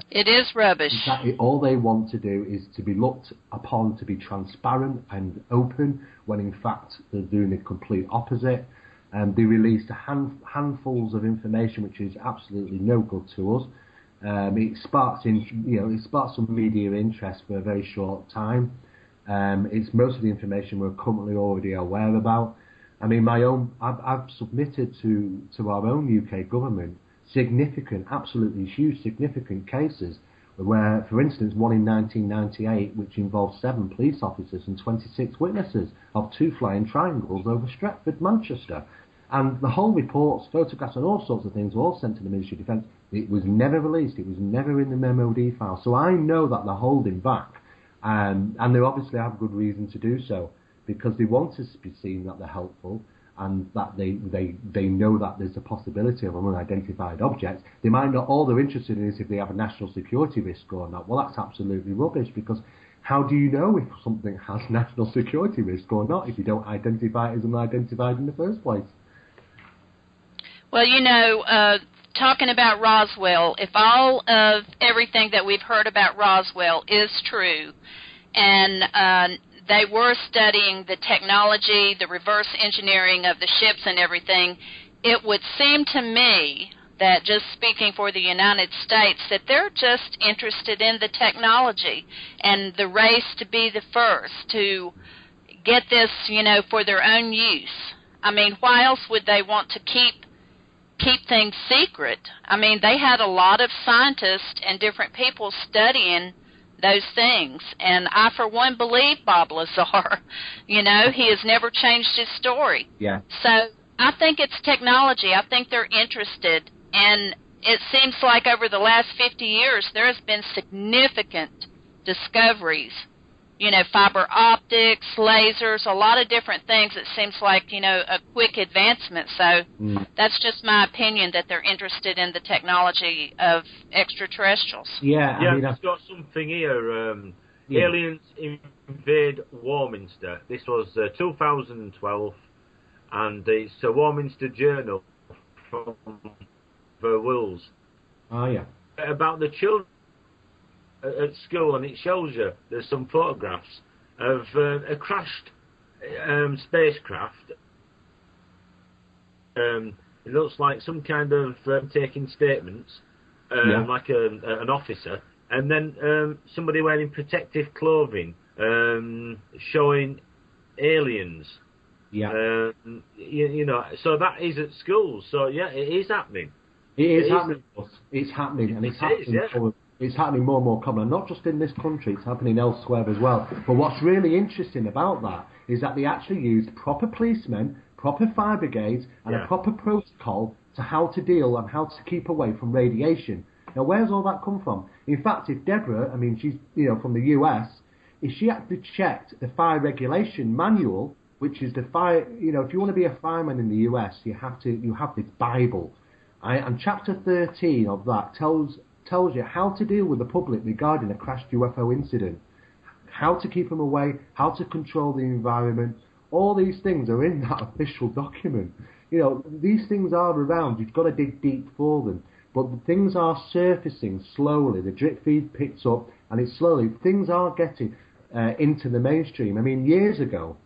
It is rubbish. Exactly. All they want to do is to be looked upon to be transparent and open, when in fact they're doing the complete opposite. They released handfuls of information which is absolutely no good to us. It sparks some media interest for a very short time. It's most of the information we're currently already aware about. I mean, I've submitted to our own UK government absolutely huge, significant cases where, for instance, one in 1998, which involved 7 police officers and 26 witnesses of 2 flying triangles over Stretford, Manchester. And the whole reports, photographs, and all sorts of things were all sent to the Ministry of Defence. It was never released. It was never in the MOD file. So I know that they're holding back, and they obviously have good reason to do so, because they want us to be seen that they're helpful, and that they know that there's a possibility of an unidentified object. They might not, all they're interested in is if they have a national security risk or not. Well, that's absolutely rubbish, because how do you know if something has national security risk or not if you don't identify it as unidentified in the first place? Well, talking about Roswell, if all of everything that we've heard about Roswell is true, and they were studying the technology, the reverse engineering of the ships and everything, it would seem to me that, just speaking for the United States, that they're just interested in the technology and the race to be the first to get this, for their own use. I mean, why else would they want to keep keep things secret. I mean, they had a lot of scientists and different people studying those things. And I, for one, believe Bob Lazar. You know, he has never changed his story. Yeah. So I think it's technology. I think they're interested. And it seems like over the last 50 years, there has been significant discoveries. You know, fiber optics, lasers, a lot of different things. It seems like, you know, a quick advancement. So that's just my opinion, that they're interested in the technology of extraterrestrials. Yeah, I mean, I've got something here. Aliens invade Warminster. This was 2012, and it's a Warminster Journal from the Wills. Oh, yeah. About the children at school, and it shows you, there's some photographs of a crashed spacecraft. It looks like some kind of taking statements, like an officer, and then somebody wearing protective clothing, showing aliens. Yeah. You know, so that is at school. So yeah, it is happening. It is happening. It's happening, and it's happening. It's happening more and more common, not just in this country, it's happening elsewhere as well. But what's really interesting about that is that they actually used proper policemen, proper fire brigades, and a proper protocol to how to deal and how to keep away from radiation. Now, where's all that come from? In fact, if Debra, I mean, she's, you know, from the US, if she actually checked the fire regulation manual, which is the fire, you know, if you want to be a fireman in the US, you have this Bible. And chapter 13 of that tells you how to deal with the public regarding a crashed UFO incident, how to keep them away, how to control the environment. All these things are in that official document. You know, these things are around. You've got to dig deep for them. But the things are surfacing slowly. The drip feed picks up, and it's slowly. Things are getting into the mainstream. I mean, years ago,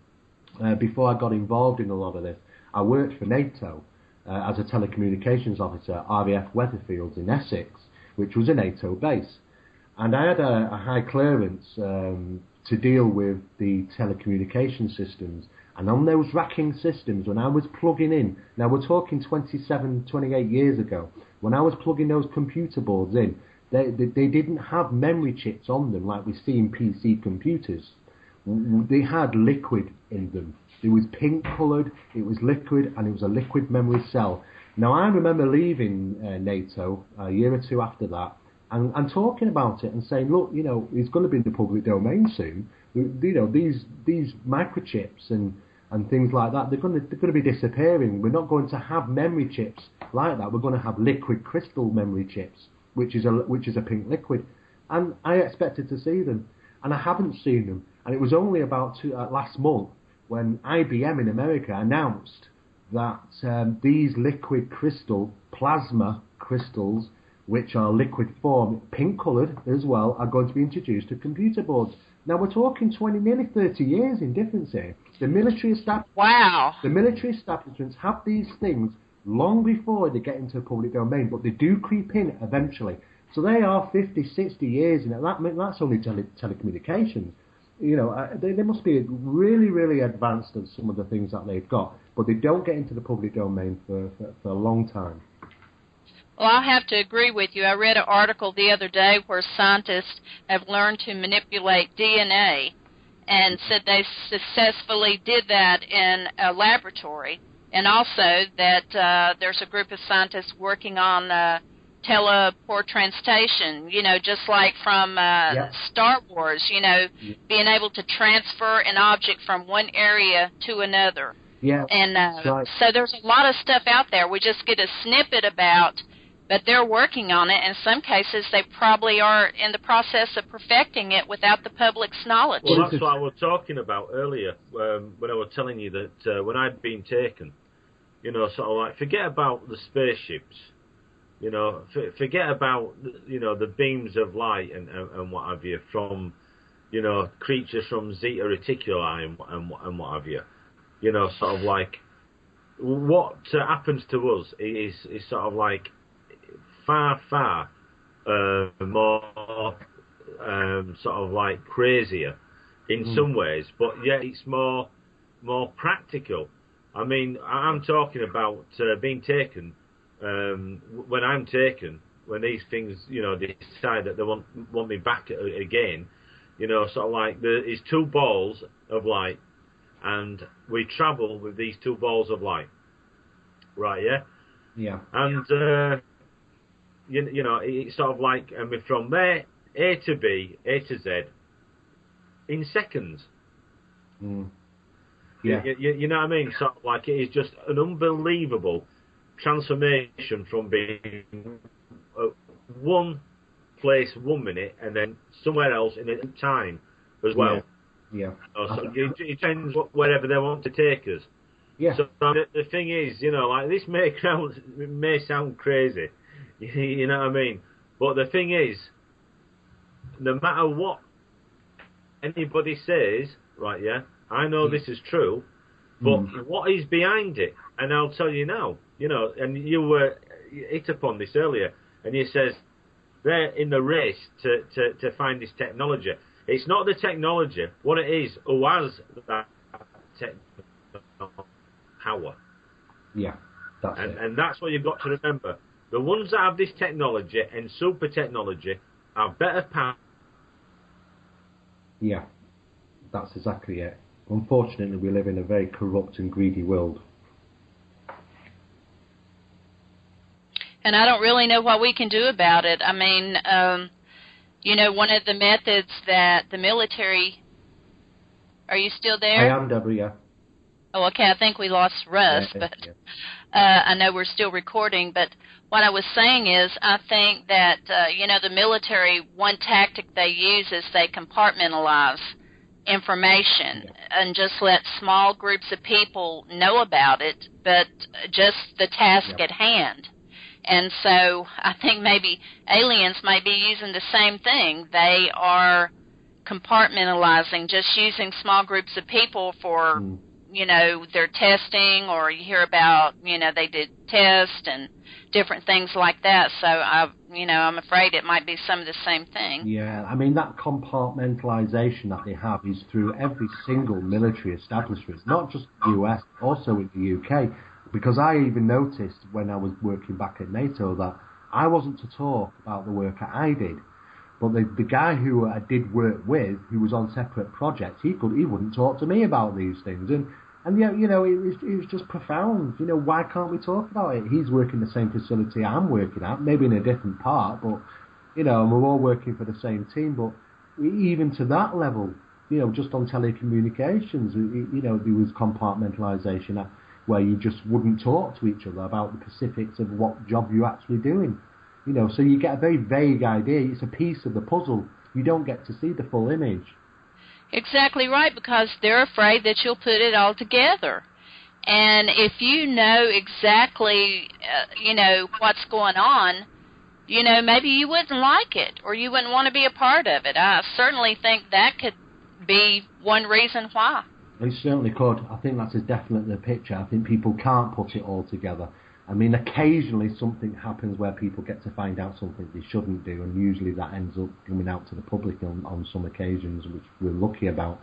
before I got involved in a lot of this, I worked for NATO as a telecommunications officer, RAF Weatherfields in Essex, which was a NATO base. And I had a high clearance to deal with the telecommunication systems. And on those racking systems, when I was plugging in, now we're talking 27, 28 years ago, when I was plugging those computer boards in, they didn't have memory chips on them like we see in PC computers. They had liquid in them. It was pink coloured, it was liquid, and it was a liquid memory cell. Now, I remember leaving NATO a year or two after that and talking about it and saying, look, you know, it's going to be in the public domain soon. You know, these microchips and things like that, they're going to be disappearing. We're not going to have memory chips like that. We're going to have liquid crystal memory chips, which is a pink liquid. And I expected to see them, and I haven't seen them. And it was only about last month when IBM in America announced that these liquid crystal, plasma crystals, which are liquid form, pink coloured as well, are going to be introduced to computer boards. Now we're talking nearly 30 years in difference here. The military establishments have these things long before they get into the public domain, but they do creep in eventually. So they are 50, 60 years in it. That's only telecommunications. You know, they must be really, really advanced at some of the things that they've got, but they don't get into the public domain for a long time. Well, I have to agree with you. I read an article the other day where scientists have learned to manipulate DNA and said they successfully did that in a laboratory, and also that there's a group of scientists working on teleportation, you know, just like from Star Wars, you know, being able to transfer an object from one area to another. Yeah. And so there's a lot of stuff out there we just get a snippet about, but they're working on it. In some cases, they probably are in the process of perfecting it without the public's knowledge. Well, that's what I was talking about earlier when I was telling you that when I'd been taken, you know, sort of like, forget about the spaceships. You know, forget about, you know, the beams of light and what have you from, you know, creatures from Zeta Reticuli and what have you. You know, sort of like, what happens to us is sort of like far more sort of like crazier in some ways, but yet it's more practical. I mean, I'm talking about being taken when I'm taken, when these things, decide that they want me back again, sort of like there's two balls of light, and we travel with these two balls of light, right? Yeah. Yeah. And it's sort of like, and we're from there A to B, A to Z, in seconds. Mm. Yeah. You know what I mean? Sort of like it is just an unbelievable transformation from being one place 1 minute and then somewhere else in a time as well. Yeah. So it depends wherever they want to take us. Yeah. So the thing is, like this may sound crazy, you know what I mean? But the thing is, no matter what anybody says, right? Yeah, I know this is true, but what is behind it? And I'll tell you now. And you hit upon this earlier, and you says they're in the race to find this technology. It's not the technology. What it is, who has that power. Yeah, that's it. And that's what you've got to remember. The ones that have this technology and super technology are better power. Yeah, that's exactly it. Unfortunately, we live in a very corrupt and greedy world. And I don't really know what we can do about it. I mean, one of the methods that the military... Are you still there? I am, Debra, yeah. Oh, okay, I think we lost Russ, but I know we're still recording. But what I was saying is I think that, the military, one tactic they use is they compartmentalize information and just let small groups of people know about it, but just the task at hand. And so I think maybe aliens might be using the same thing. They are compartmentalizing, just using small groups of people for, their testing, or you hear about, they did tests and different things like that. So, I'm afraid it might be some of the same thing. Yeah, I mean, that compartmentalization that they have is through every single military establishment, not just the US, also in the UK. Because I even noticed when I was working back at NATO that I wasn't to talk about the work that I did. But the guy who I did work with, who was on separate projects, he wouldn't talk to me about these things. And it was just profound. Why can't we talk about it? He's working the same facility I'm working at, maybe in a different part, but, and we're all working for the same team. But even to that level, just on telecommunications, there was compartmentalization where you just wouldn't talk to each other about the specifics of what job you're actually doing. So you get a very vague idea. It's a piece of the puzzle. You don't get to see the full image. Exactly right, because they're afraid that you'll put it all together. And if you know exactly, what's going on, maybe you wouldn't like it, or you wouldn't want to be a part of it. I certainly think that could be one reason why. It certainly could. I think that's definitely the picture. I think people can't put it all together. I mean, occasionally something happens where people get to find out something they shouldn't do, and usually that ends up coming out to the public on some occasions, which we're lucky about.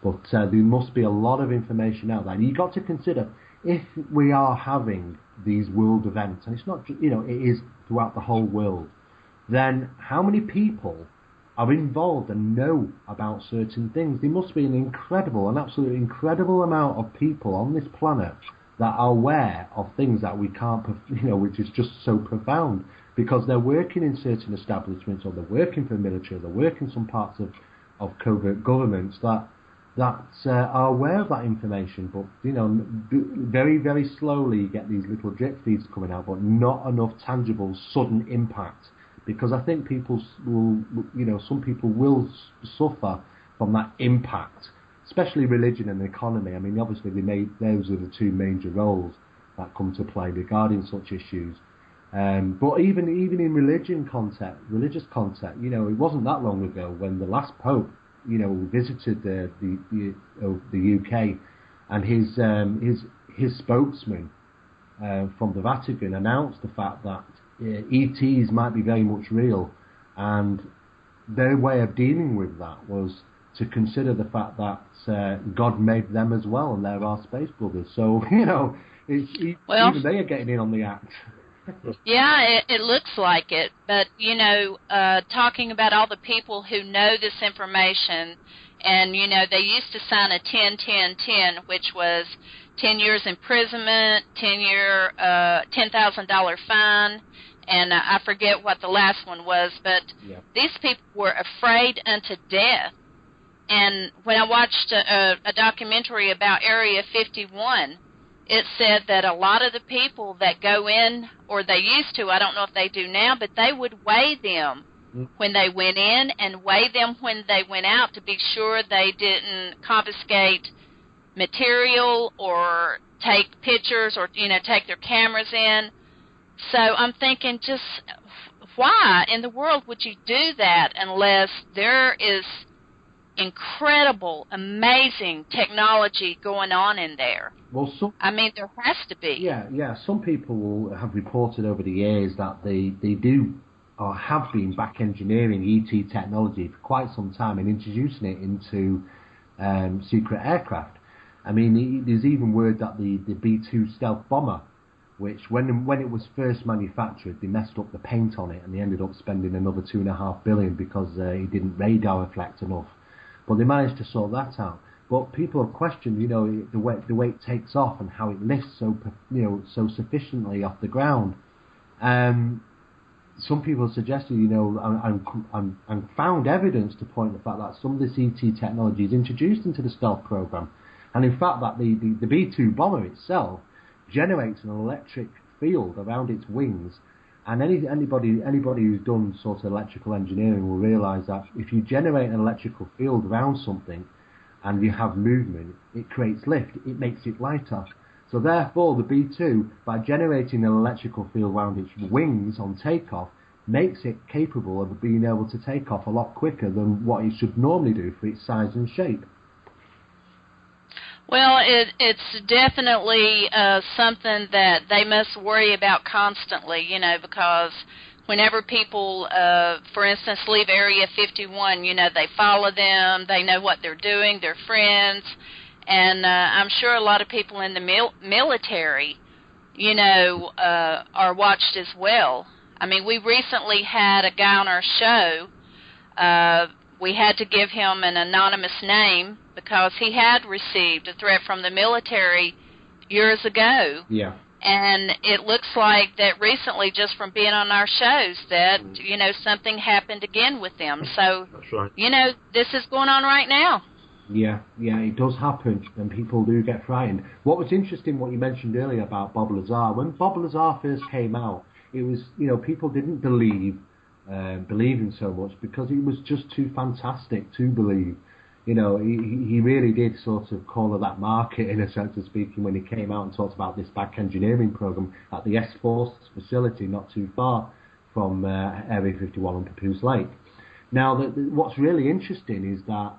But there must be a lot of information out there. And you've got to consider, if we are having these world events, and it's not, it is throughout the whole world, then how many people are involved and know about certain things? There must be an absolutely incredible amount of people on this planet that are aware of things that we can't, which is just so profound, because they're working in certain establishments, or they're working for the military, or they're working in some parts of covert governments that are aware of that information. But, very, very slowly you get these little drip feeds coming out, but not enough tangible, sudden impact. Because I think some people will suffer from that impact, especially religion and economy. I mean, obviously those are the two major roles that come to play regarding such issues. But even in religious context, it wasn't that long ago when the last Pope, visited the UK, and his spokesman from the Vatican announced the fact that ETs might be very much real, and their way of dealing with that was to consider the fact that God made them as well, and they're our space brothers. So, even they are getting in on the act. Yeah, it looks like it. But, you know, talking about all the people who know this information, and, you know, they used to sign a 10-10-10, which was 10 years imprisonment, $10,000 fine, and I forget what the last one was, but these people were afraid unto death. And when I watched a documentary about Area 51, it said that a lot of the people that go in, or they used to, I don't know if they do now, but they would weigh them when they went in and weigh them when they went out to be sure they didn't confiscate material or take pictures or, you know, take their cameras in. So I'm thinking, just why in the world would you do that unless there is incredible, amazing technology going on in there? Well, I mean, there has to be. Yeah. Some people have reported over the years that they do or have been back engineering ET technology for quite some time and introducing it into secret aircraft. I mean, there's even word that the B-2 stealth bomber, which when it was first manufactured, they messed up the paint on it and they ended up spending another $2.5 billion because it didn't radar reflect enough. But they managed to sort that out. But people have questioned, you know, the way it takes off and how it lifts so sufficiently off the ground. Some people have suggested, you know, and found evidence to point the fact that some of this ET technology is introduced into the stealth program, and in fact that the B-2 bomber itself generates an electric field around its wings. And anybody who's done sort of electrical engineering will realise that if you generate an electrical field around something and you have movement, it creates lift, it makes it lighter. So therefore the B-2, by generating an electrical field around its wings on takeoff, makes it capable of being able to take off a lot quicker than what it should normally do for its size and shape. Well, it's definitely something that they must worry about constantly, you know, because whenever people, for instance, leave Area 51, you know, they follow them, they know what they're doing, they're friends, and I'm sure a lot of people in the military, you know, are watched as well. I mean, we recently had a guy on our show. We had to give him an anonymous name because he had received a threat from the military years ago. Yeah. And it looks like that recently, just from being on our shows, that, you know, something happened again with them. So, that's right. You know, this is going on right now. Yeah, it does happen, and people do get frightened. What was interesting, what you mentioned earlier about Bob Lazar, when Bob Lazar first came out, it was, you know, people didn't believe him so much because it was just too fantastic to believe. You know, he really did sort of corner that market, in a sense of speaking, when he came out and talked about this back engineering program at the S-Force facility not too far from Area 51 on Papoose Lake. Now, what's really interesting is that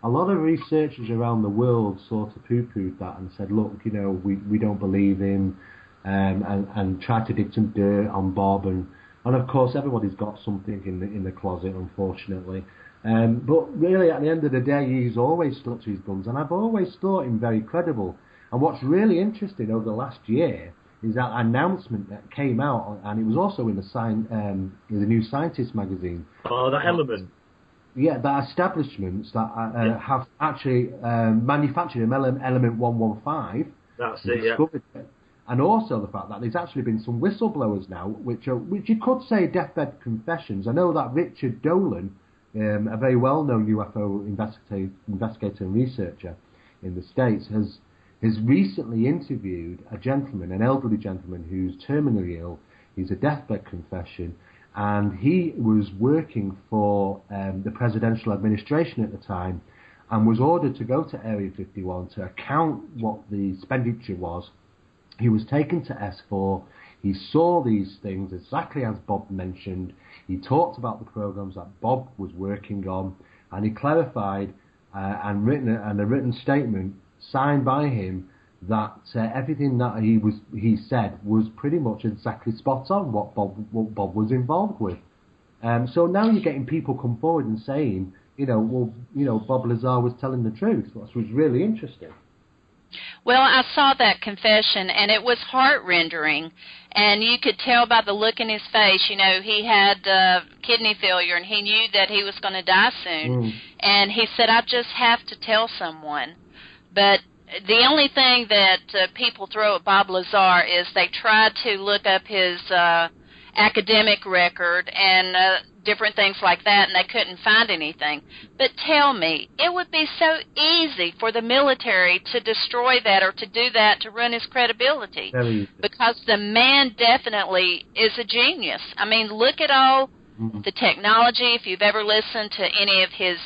a lot of researchers around the world sort of poo-pooed that and said, look, you know, we don't believe him, and tried to dig some dirt on Bob, and of course everybody's got something in the closet, unfortunately. But really, at the end of the day, he's always stuck to his guns, and I've always thought him very credible. And what's really interesting over the last year is that announcement that came out, and it was also in the New Scientist magazine. Oh, that element. Yeah, that establishments that have actually manufactured an element 115. That's it, yeah. And also the fact that there's actually been some whistleblowers now, which you could say deathbed confessions. I know that Richard Dolan, a very well-known UFO investigator and researcher in the States, has recently interviewed a gentleman, an elderly gentleman who's terminally ill. He's a deathbed confession, and he was working for the presidential administration at the time and was ordered to go to Area 51 to account what the expenditure was. He was taken to S4. He saw these things exactly as Bob mentioned. He talked about the programs that Bob was working on, and he clarified and a written statement signed by him that everything that he said was pretty much exactly spot on what Bob was involved with. So now you're getting people come forward and saying, Bob Lazar was telling the truth, which was really interesting. Well, I saw that confession, and it was heart-rending. And you could tell by the look in his face, you know, he had kidney failure, and he knew that he was going to die soon. And he said, I just have to tell someone. But the only thing that people throw at Bob Lazar is they try to look up his academic record and different things like that, and they couldn't find anything. But tell me, it would be so easy for the military to destroy that or to do that to ruin his credibility. Because the man definitely is a genius. I mean, look at all the technology. If you've ever listened to any of his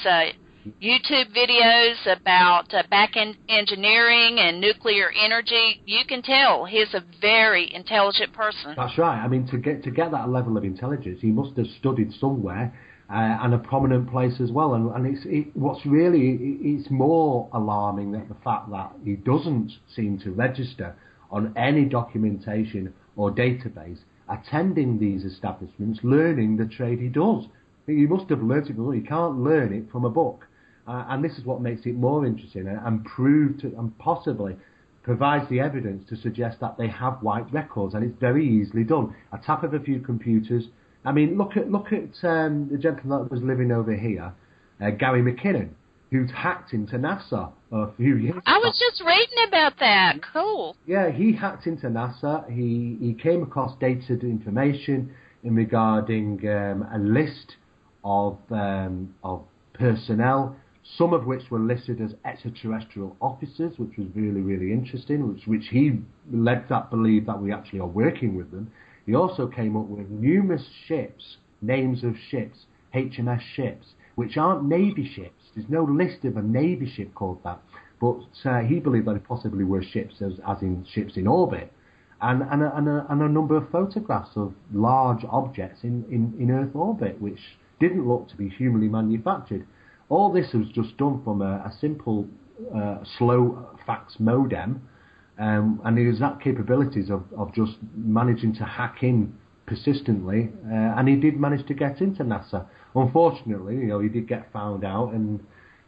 YouTube videos about back-end engineering and nuclear energy, you can tell he's a very intelligent person. That's right. I mean, to get that level of intelligence, he must have studied somewhere and a prominent place as well. And it's more alarming than the fact that he doesn't seem to register on any documentation or database, attending these establishments, learning the trade he does. He must have learned it. You can't learn it from a book. And this is what makes it more interesting and possibly provides the evidence to suggest that they have white records, and it's very easily done. A tap of a few computers. I mean, look at the gentleman that was living over here, Gary McKinnon, who's hacked into NASA a few years ago. I was just reading about that. Cool. Yeah, he hacked into NASA. He came across dated information regarding a list of personnel, some of which were listed as extraterrestrial officers, which was really, really interesting, which he led that believe that we actually are working with them. He also came up with numerous ships, names of ships, HMS ships, which aren't Navy ships. There's no list of a Navy ship called that. But he believed that it possibly were ships, as in ships in orbit, and a number of photographs of large objects in Earth orbit, which didn't look to be humanly manufactured. All this was just done from a simple slow fax modem, and it was that capabilities of just managing to hack in persistently, and he did manage to get into NASA. Unfortunately, he did get found out, and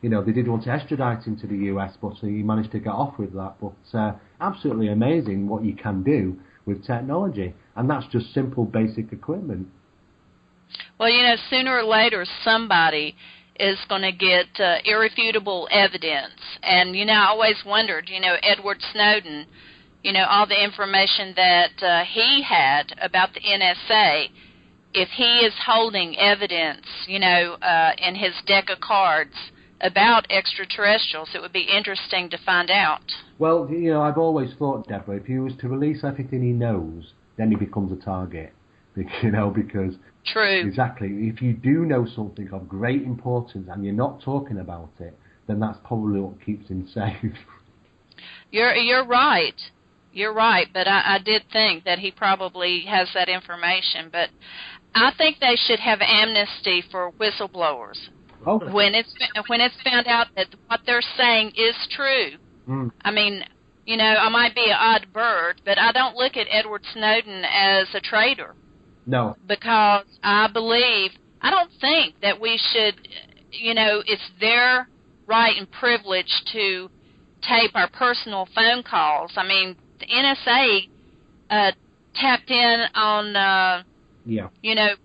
they did want to extradite him to the US, but he managed to get off with that. But absolutely amazing what you can do with technology, and that's just simple basic equipment. Well, sooner or later somebody is going to get irrefutable evidence. And, I always wondered, Edward Snowden, all the information that he had about the NSA, if he is holding evidence, in his deck of cards about extraterrestrials, it would be interesting to find out. Well, I've always thought, Debra, if he was to release everything he knows, then he becomes a target, because... True. Exactly. If you do know something of great importance and you're not talking about it, then that's probably what keeps him safe. You're right. You're right. But I did think that he probably has that information. But I think they should have amnesty for whistleblowers. Oh. When it's found out that what they're saying is true. I mean, I might be an odd bird, but I don't look at Edward Snowden as a traitor. No. Because I don't think that we should, it's their right and privilege to tape our personal phone calls. I mean, the NSA tapped in on,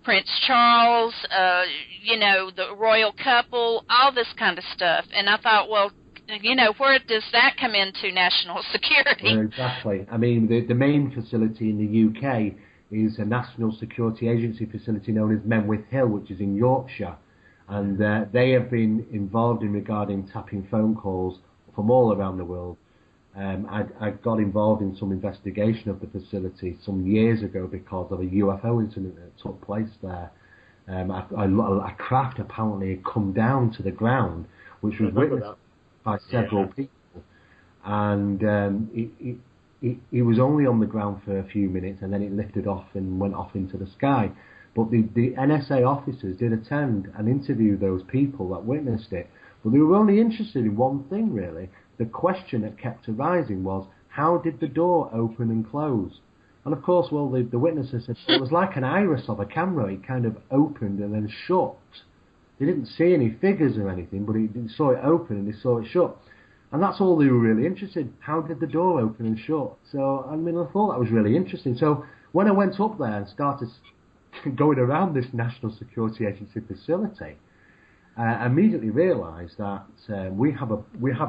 Prince Charles, the royal couple, all this kind of stuff. And I thought, well, where does that come into national security? Exactly. I mean, the main facility in the UK is a National Security Agency facility known as Menwith Hill, which is in Yorkshire, and they have been involved in regarding tapping phone calls from all around the world. I got involved in some investigation of the facility some years ago because of a UFO incident that took place there. A craft apparently had come down to the ground, which was witnessed by several people, and it was only on the ground for a few minutes, and then it lifted off and went off into the sky. But the NSA officers did attend and interview those people that witnessed it. But they were only interested in one thing, really. The question that kept arising was, how did the door open and close? And of course, well, the witnesses said it was like an iris of a camera. It kind of opened and then shut. They didn't see any figures or anything, but they saw it open and they saw it shut. And that's all they were really interested in. How did the door open and shut? So, I mean, I thought that was really interesting. So when I went up there and started going around this National Security Agency facility, I immediately realised that we have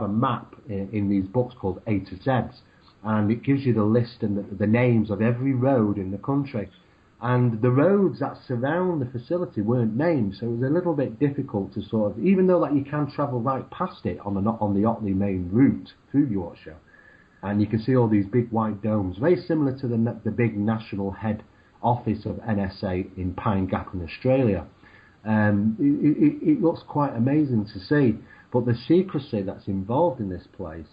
a map in these books called A to Zs, and it gives you the list and the names of every road in the country. And the roads that surround the facility weren't named, so it was a little bit difficult to sort of, even though that you can travel right past it on the Otley main route through Yorkshire, and you can see all these big white domes, very similar to the big national head office of NSA in Pine Gap in Australia. It looks quite amazing to see, but the secrecy that's involved in this place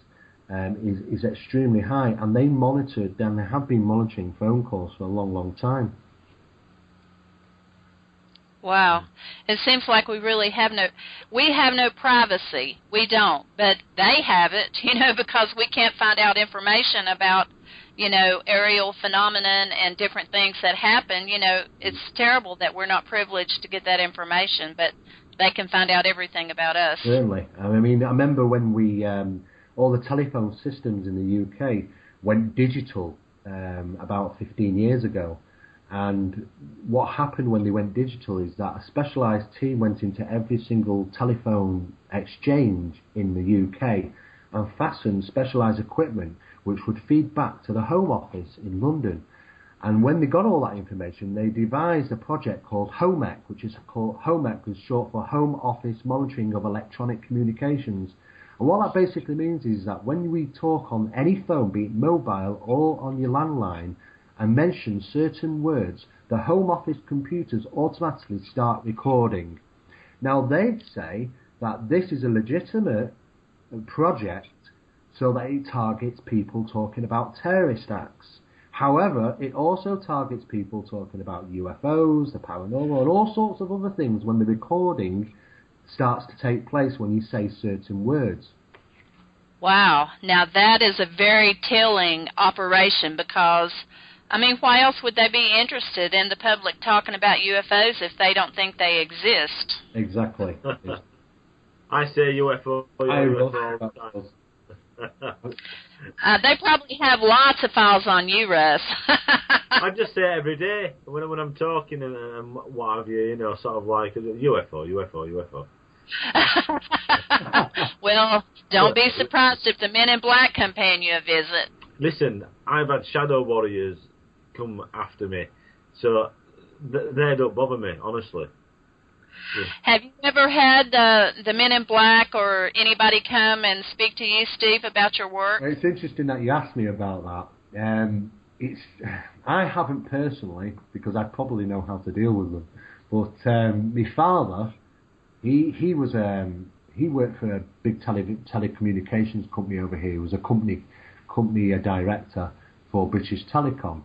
is extremely high, and they have been monitoring phone calls for a long, long time. Wow. It seems like we really have no privacy. We don't, but they have it, because we can't find out information about, aerial phenomenon and different things that happen. It's terrible that we're not privileged to get that information, but they can find out everything about us. Certainly. I remember when we, all the telephone systems in the UK went digital about 15 years ago. And what happened when they went digital is that a specialised team went into every single telephone exchange in the UK and fastened specialised equipment which would feed back to the Home Office in London. And when they got all that information, they devised a project called HOMEC, which is short for Home Office Monitoring of Electronic Communications. And what that basically means is that when we talk on any phone, be it mobile or on your landline, and mention certain words, the Home Office computers automatically start recording. Now, they say that this is a legitimate project so that it targets people talking about terrorist acts. However, it also targets people talking about UFOs, the paranormal, and all sorts of other things when the recording starts to take place when you say certain words. Wow. Now, that is a very telling operation because why else would they be interested in the public talking about UFOs if they don't think they exist? Exactly. I say UFO all the time. They probably have lots of files on you, Russ. I just say it every day when I'm talking and what have you, sort of like UFO. Well, don't be surprised if the Men in Black come paying you a visit. Listen, I've had shadow warriors come after me, so they don't bother me, honestly. Yeah. Have you ever had the Men in Black or anybody come and speak to you, Steve, about your work? It's interesting that you asked me about that. I haven't personally, because I probably know how to deal with them. But my father, he worked for a big telecommunications company over here. He was a company director for British Telecom.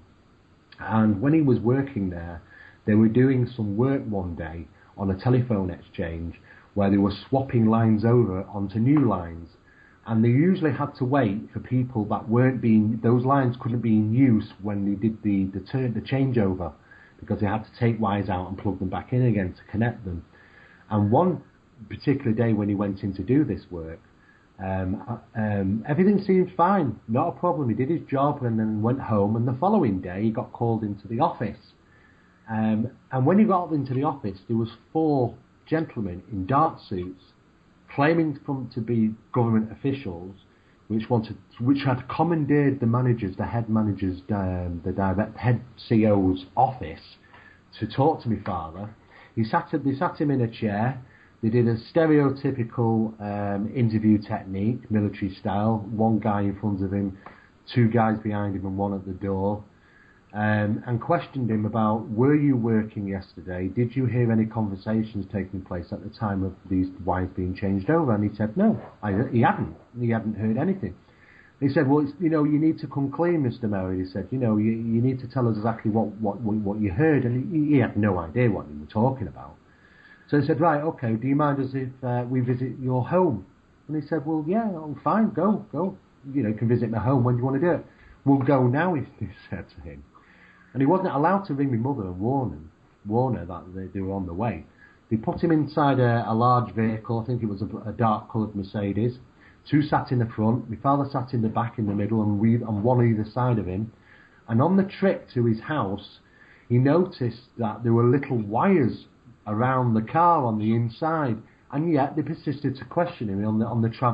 And when he was working there, they were doing some work one day on a telephone exchange where they were swapping lines over onto new lines. And they usually had to wait for people that those lines couldn't be in use when they did the changeover, because they had to take wires out and plug them back in again to connect them. And one particular day when he went in to do this work, everything seemed fine, not a problem. He did his job and then went home, and the following day he got called into the office. And when he got into the office, there was 4 gentlemen in dark suits claiming to be government officials, which had commandeered the head manager's, the head CEO's office to talk to my father. They sat him in a chair. They did a stereotypical interview technique, military style. 1 guy in front of him, 2 guys behind him, and 1 at the door. And questioned him about, were you working yesterday? Did you hear any conversations taking place at the time of these wires being changed over? And he said no, he hadn't heard anything. He said, well, you need to come clean, Mr. Mera. He said, you need to tell us exactly what you heard. And he had no idea what they were talking about. So he said, right, okay, do you mind us if we visit your home? And he said, well, yeah, fine, go. You can visit my home. When do you want to do it? We'll go now, he said to him. And he wasn't allowed to ring my mother and warn her that they were on the way. They put him inside a large vehicle. I think it was a dark-coloured Mercedes. 2 sat in the front. My father sat in the back in the middle, and 1 either side of him. And on the trip to his house, he noticed that there were little wires around the car on the inside, and yet they persisted to question him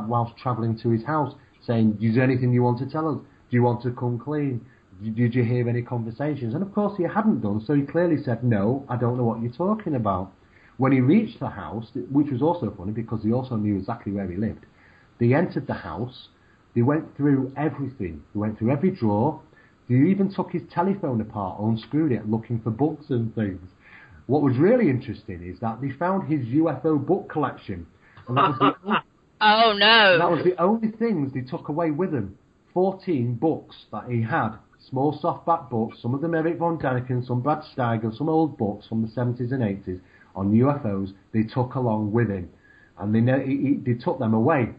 whilst travelling to his house, saying, "Is there anything you want to tell us? Do you want to come clean? Did you hear any conversations?" And of course he hadn't done, so he clearly said, "No, I don't know what you're talking about." When he reached the house, which was also funny because he also knew exactly where he lived, they entered the house, they went through everything, they went through every drawer, they even took his telephone apart, unscrewed it, looking for books and things. What was really interesting is that they found his UFO book collection, and that was the Oh, no. that was the only things they took away with them. 14 books that he had, small softback books, some of them Eric von Däniken, some Brad Steiger, some old books from the 70s and 80s on UFOs, they took along with him. And they took them away.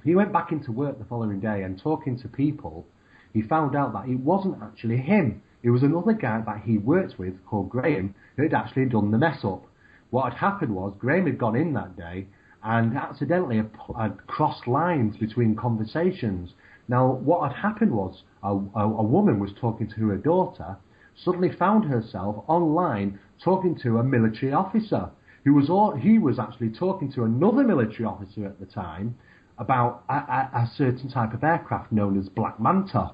He went back into work the following day, and talking to people, he found out that it wasn't actually him. It was another guy that he worked with called Graham who had actually done the mess up. What had happened was Graham had gone in that day and accidentally had crossed lines between conversations. Now, what had happened was a woman was talking to her daughter, suddenly found herself online talking to a military officer. He was actually talking to another military officer at the time about a certain type of aircraft known as Black Manta.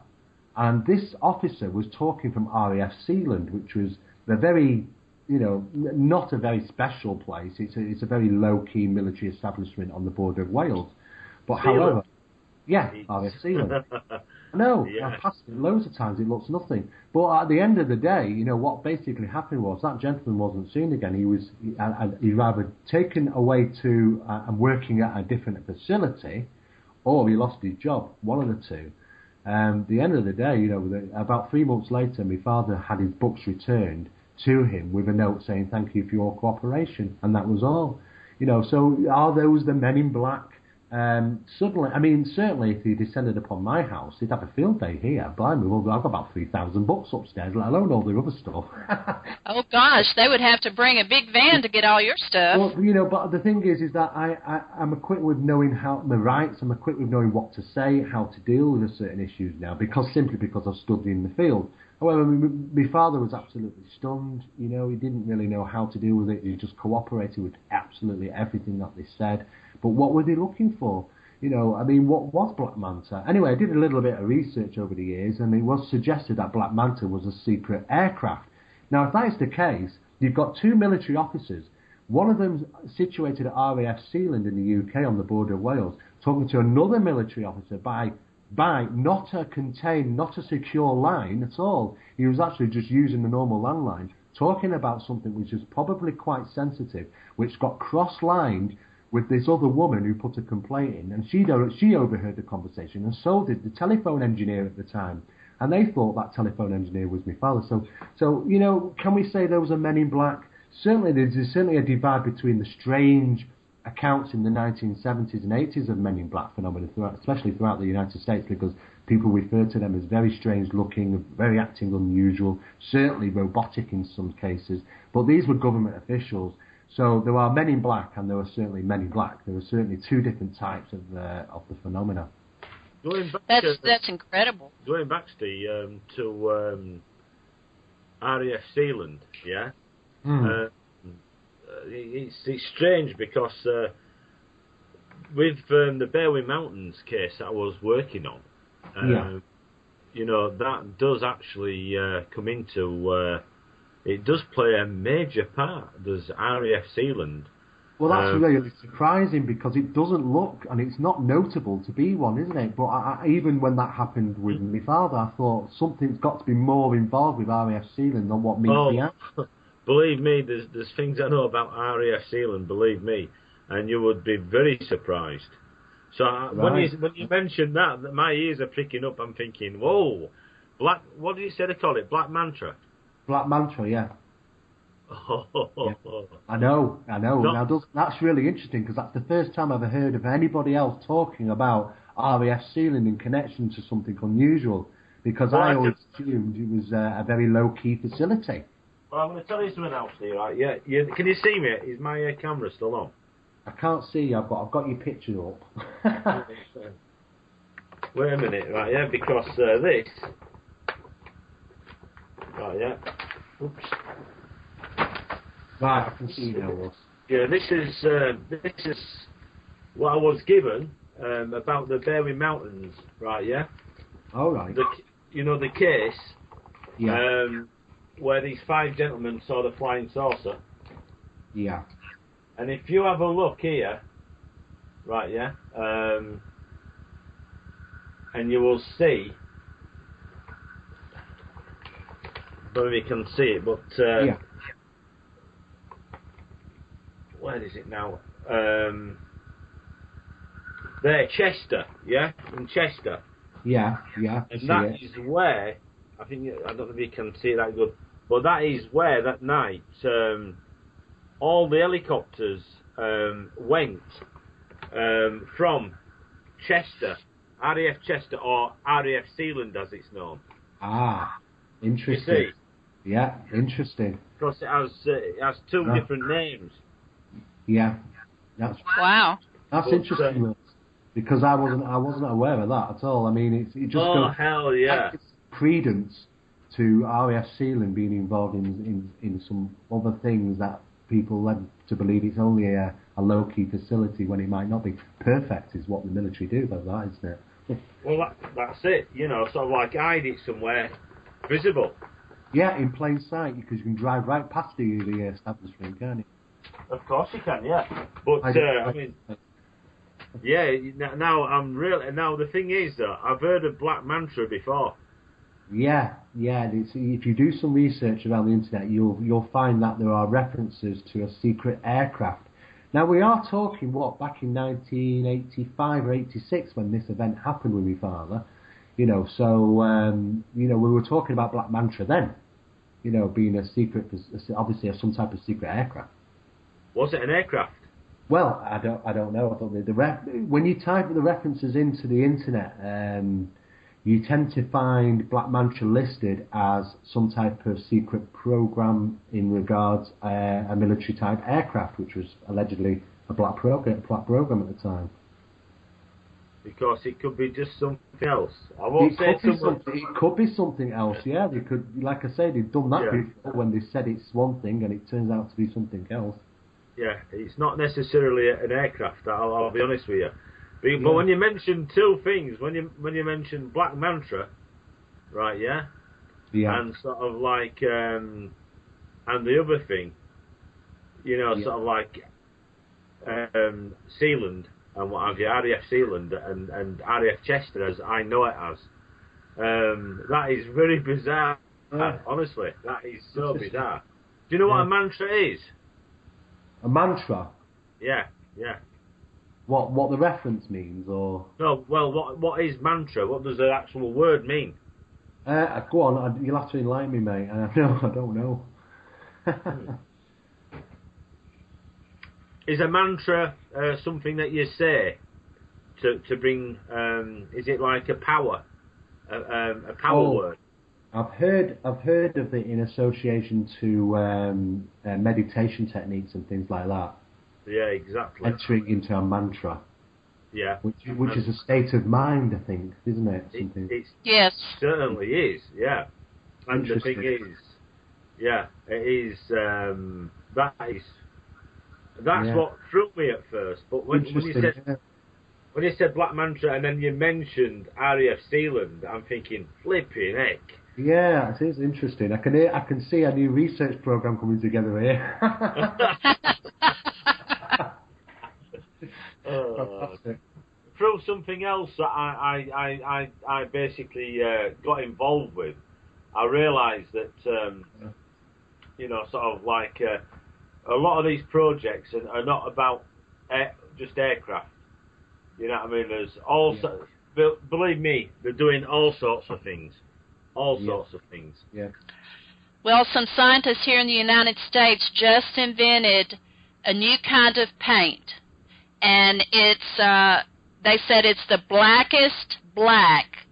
And this officer was talking from RAF Sealand, which was a very, not a very special place. It's a very low-key military establishment on the border of Wales. But however, yeah, RAF Sealand. No, yeah. I've passed it loads of times. It looks nothing. But at the end of the day, what basically happened was that gentleman wasn't seen again. He was either taken away to and working at a different facility, or he lost his job. One of the two. The end of the day, about 3 months later, my father had his books returned to him with a note saying thank you for your cooperation, and that was all. So are those the Men in Black? Certainly if he descended upon my house, he'd have a field day here. Blimey, I've got about 3,000 books upstairs, let alone all the other stuff. Oh gosh, they would have to bring a big van to get all your stuff. Well, but the thing is that I'm equipped with knowing how my rights. I'm equipped with knowing what to say, how to deal with certain issues now, simply because I've studied in the field. However, my father was absolutely stunned. He didn't really know how to deal with it. He just cooperated with absolutely everything that they said. But what were they looking for? What was Black Manta? Anyway, I did a little bit of research over the years, and it was suggested that Black Manta was a secret aircraft. Now, if that is the case, you've got two military officers. One of them situated at RAF Sealand in the UK on the border of Wales, talking to another military officer by not a secure line at all. He was actually just using the normal landline, talking about something which is probably quite sensitive, which got cross-lined with this other woman who put a complaint in, and she overheard the conversation, and so did the telephone engineer at the time. And they thought that telephone engineer was my father. So can we say those are Men in Black? Certainly, there's certainly a divide between the strange accounts in the 1970s and 80s of Men in Black phenomena, especially throughout the United States, because people refer to them as very strange looking, very acting unusual, certainly robotic in some cases. But these were government officials. So there are Men in Black, and there were certainly Men in Black. There were certainly two different types of the phenomena. That's incredible. Going back, Steve, to RAF Sealand, yeah. It's strange because with the Berwyn Mountains case that I was working on, that does actually come into. It does play a major part. There's RAF Sealand. Well, that's really surprising because it doesn't look, and it's not notable to be one, isn't it? But even when that happened with my father, I thought something's got to be more involved with RAF Sealand than what meets the eye. Believe me, there's things I know about RAF Sealand, believe me, and you would be very surprised. So when you mentioned that, my ears are pricking up. I'm thinking, whoa, Black. What did you say they call it? Black Manta. Black Manta, yeah. Yeah. I know. Now, that's really interesting because that's the first time I've ever heard of anybody else talking about RAF Sealand in connection to something unusual, because I always assumed it was a very low-key facility. Well, I'm going to tell you something else here, right? Yeah. Can you see me? Is my camera still on? I can't see you. I've got your picture up. Wait a minute, right? Yeah, because Right, yeah. Oops. Right, I can see now, Ross. Yeah, this is what I was given about the Berry Mountains, right, yeah? All right. The case Yeah. where these 5 gentlemen saw the flying saucer. Yeah. And if you have a look here, right, yeah, and you will see, I don't know if you can see it, but Yeah. where is it now? There, Chester, yeah, in Chester. Yeah. Yeah. I And see that it. is where, I don't know if you can see it that good, but that is where that night all the helicopters went from Chester, RAF Chester, or RAF Sealand as it's known. Ah, interesting. You see? Yeah, interesting. Because it has 2 different names. Yeah, that's Wow. interesting. Ross, because I wasn't aware of that at all. I mean, it just goes Hell yeah! credence to RAF Sealand being involved in some other things that people led to believe it's only a low-key facility when it might not be. Perfect is what the military do, though, that, isn't it? Well, that's it. Sort of like hide it somewhere visible. Yeah, in plain sight, because you can drive right past the establishment, can't you? Of course you can, yeah. But I mean, yeah. Now the thing is that I've heard of Black Manta before. Yeah. If you do some research around the internet, you'll find that there are references to a secret aircraft. Now we are talking back in 1985 or 86 when this event happened with my father. So we were talking about Black Manta then. Being a secret, obviously some type of secret aircraft. Was it an aircraft? Well, I don't know. When you type the references into the internet, you tend to find Black Manta listed as some type of secret program in regards a military type aircraft, which was allegedly a black program at the time. Because it could be just something else. I won't say something. It could be something else. Yeah, they could. Like I said, they've done that before when they said it's one thing and it turns out to be something else. Yeah, it's not necessarily an aircraft. I'll be honest with you. But when you mention 2 things, when you mention Black Manta, right? Yeah. And sort of like and the other thing, sort of like Sealand and what have you, RAF Sealand and RAF Chester, as I know it as. That is very bizarre. Honestly, that is so bizarre. Do you know what a mantra is? A mantra? Yeah. What the reference means, or? No, well, what is mantra? What does the actual word mean? Go on, you'll have to enlighten me, mate. I don't know. Is a mantra something that you say to bring? Is it like a power, a power word? I've heard of it in association to meditation techniques and things like that. Yeah, exactly. Entering into a mantra. Yeah. Which is a state of mind, I think, isn't it? Something. Yes. It certainly is. Yeah. And the thing is, it is. That's what threw me at first. But when you said Black Manta and then you mentioned RAF Sealand, I'm thinking flipping heck. Yeah, it is interesting. I can see a new research program coming together here. Through something else that I basically got involved with, I realised that sort of like a lot of these projects are not about just aircraft. You know what I mean? There's believe me, they're doing all sorts of things. Sorts of things. Yeah. Well, some scientists here in the United States just invented a new kind of paint, and it's they said it's the blackest black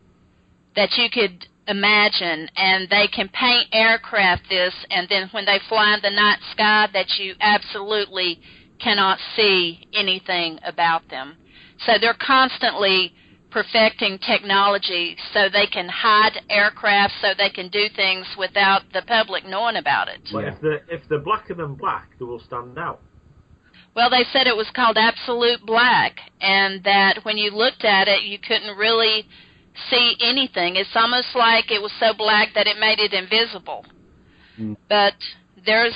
that you could imagine, and they can paint aircraft this, and then when they fly in the night sky, that you absolutely cannot see anything about them. So they're constantly perfecting technology so they can hide aircraft, so they can do things without the public knowing about it. But if they're blacker than black, they will stand out. Well, they said it was called absolute black, and that when you looked at it, you couldn't really see anything. It's almost like it was so black that it made it invisible. But there's,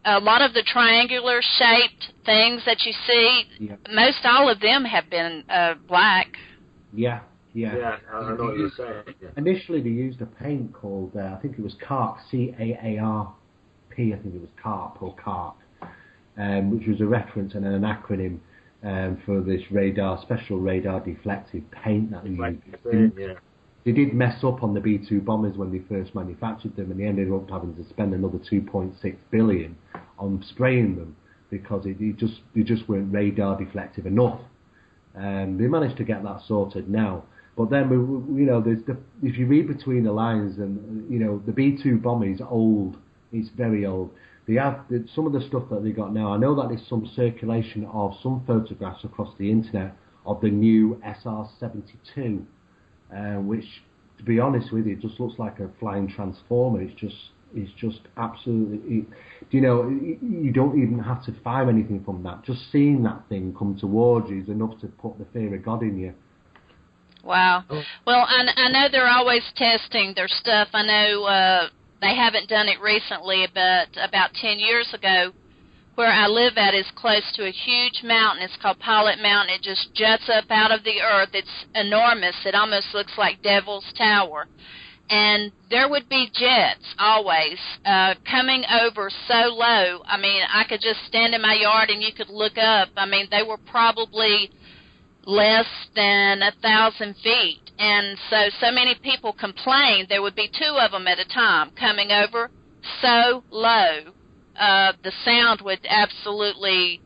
a lot of the triangular-shaped things that you see, most all of them have been black. Yeah, I know what you're saying. Yeah. Initially, they used a paint called, I think it was CARP, C-A-A-R-P, I think it was CARP or CARP, which was a reference and an acronym for this special radar deflective paint that they used. They did mess up on the B-2 bombers when they first manufactured them, and they ended up having to spend another $2.6 billion on spraying them because they just weren't radar deflective enough. They managed to get that sorted now. But then, if you read between the lines, and the B-2 bomber is old. It's very old. They have some of the stuff that they got now. I know that there's some circulation of some photographs across the internet of the new SR-72. Which, to be honest with you, just looks like a flying transformer. It's just absolutely. You don't even have to fire anything from that. Just seeing that thing come towards you is enough to put the fear of God in you. Wow. Well, I know they're always testing their stuff. I know they haven't done it recently, but about 10 years ago, where I live at is close to a huge mountain. It's called Pilot Mountain. It just juts up out of the earth. It's enormous. It almost looks like Devil's Tower. And there would be jets always coming over so low. I mean, I could just stand in my yard and you could look up. I mean, they were probably less than 1,000 feet. And so many people complained there would be two of them at a time coming over so low. The sound would absolutely,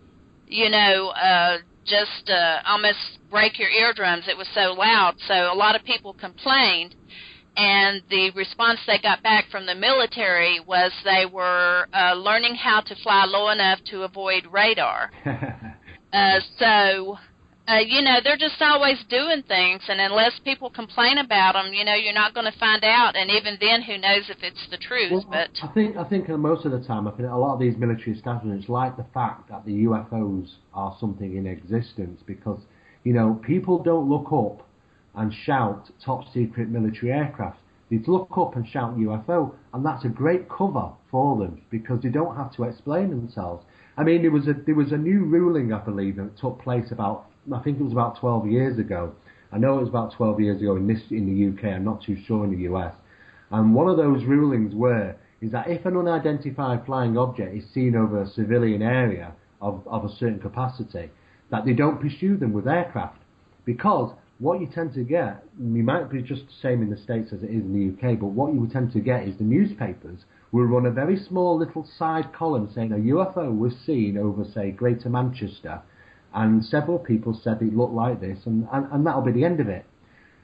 just almost break your eardrums. It was so loud. So a lot of people complained, and the response they got back from the military was they were learning how to fly low enough to avoid radar. They're just always doing things, and unless people complain about them, you're not going to find out. And even then, who knows if it's the truth? Well, but I think most of the time, I think a lot of these military establishments like the fact that the UFOs are something in existence because, people don't look up and shout top secret military aircraft. They look up and shout UFO, and that's a great cover for them because they don't have to explain themselves. I mean, there was a new ruling, I believe, that took place I think it was about 12 years ago. I know it was about 12 years ago in the UK. I'm not too sure in the US. And one of those rulings is that if an unidentified flying object is seen over a civilian area of a certain capacity, that they don't pursue them with aircraft. Because what you tend to get, you might be just the same in the States as it is in the UK, but what you would tend to get is the newspapers will run a very small little side column saying a UFO was seen over, say, Greater Manchester, and several people said it looked like this, and that'll be the end of it.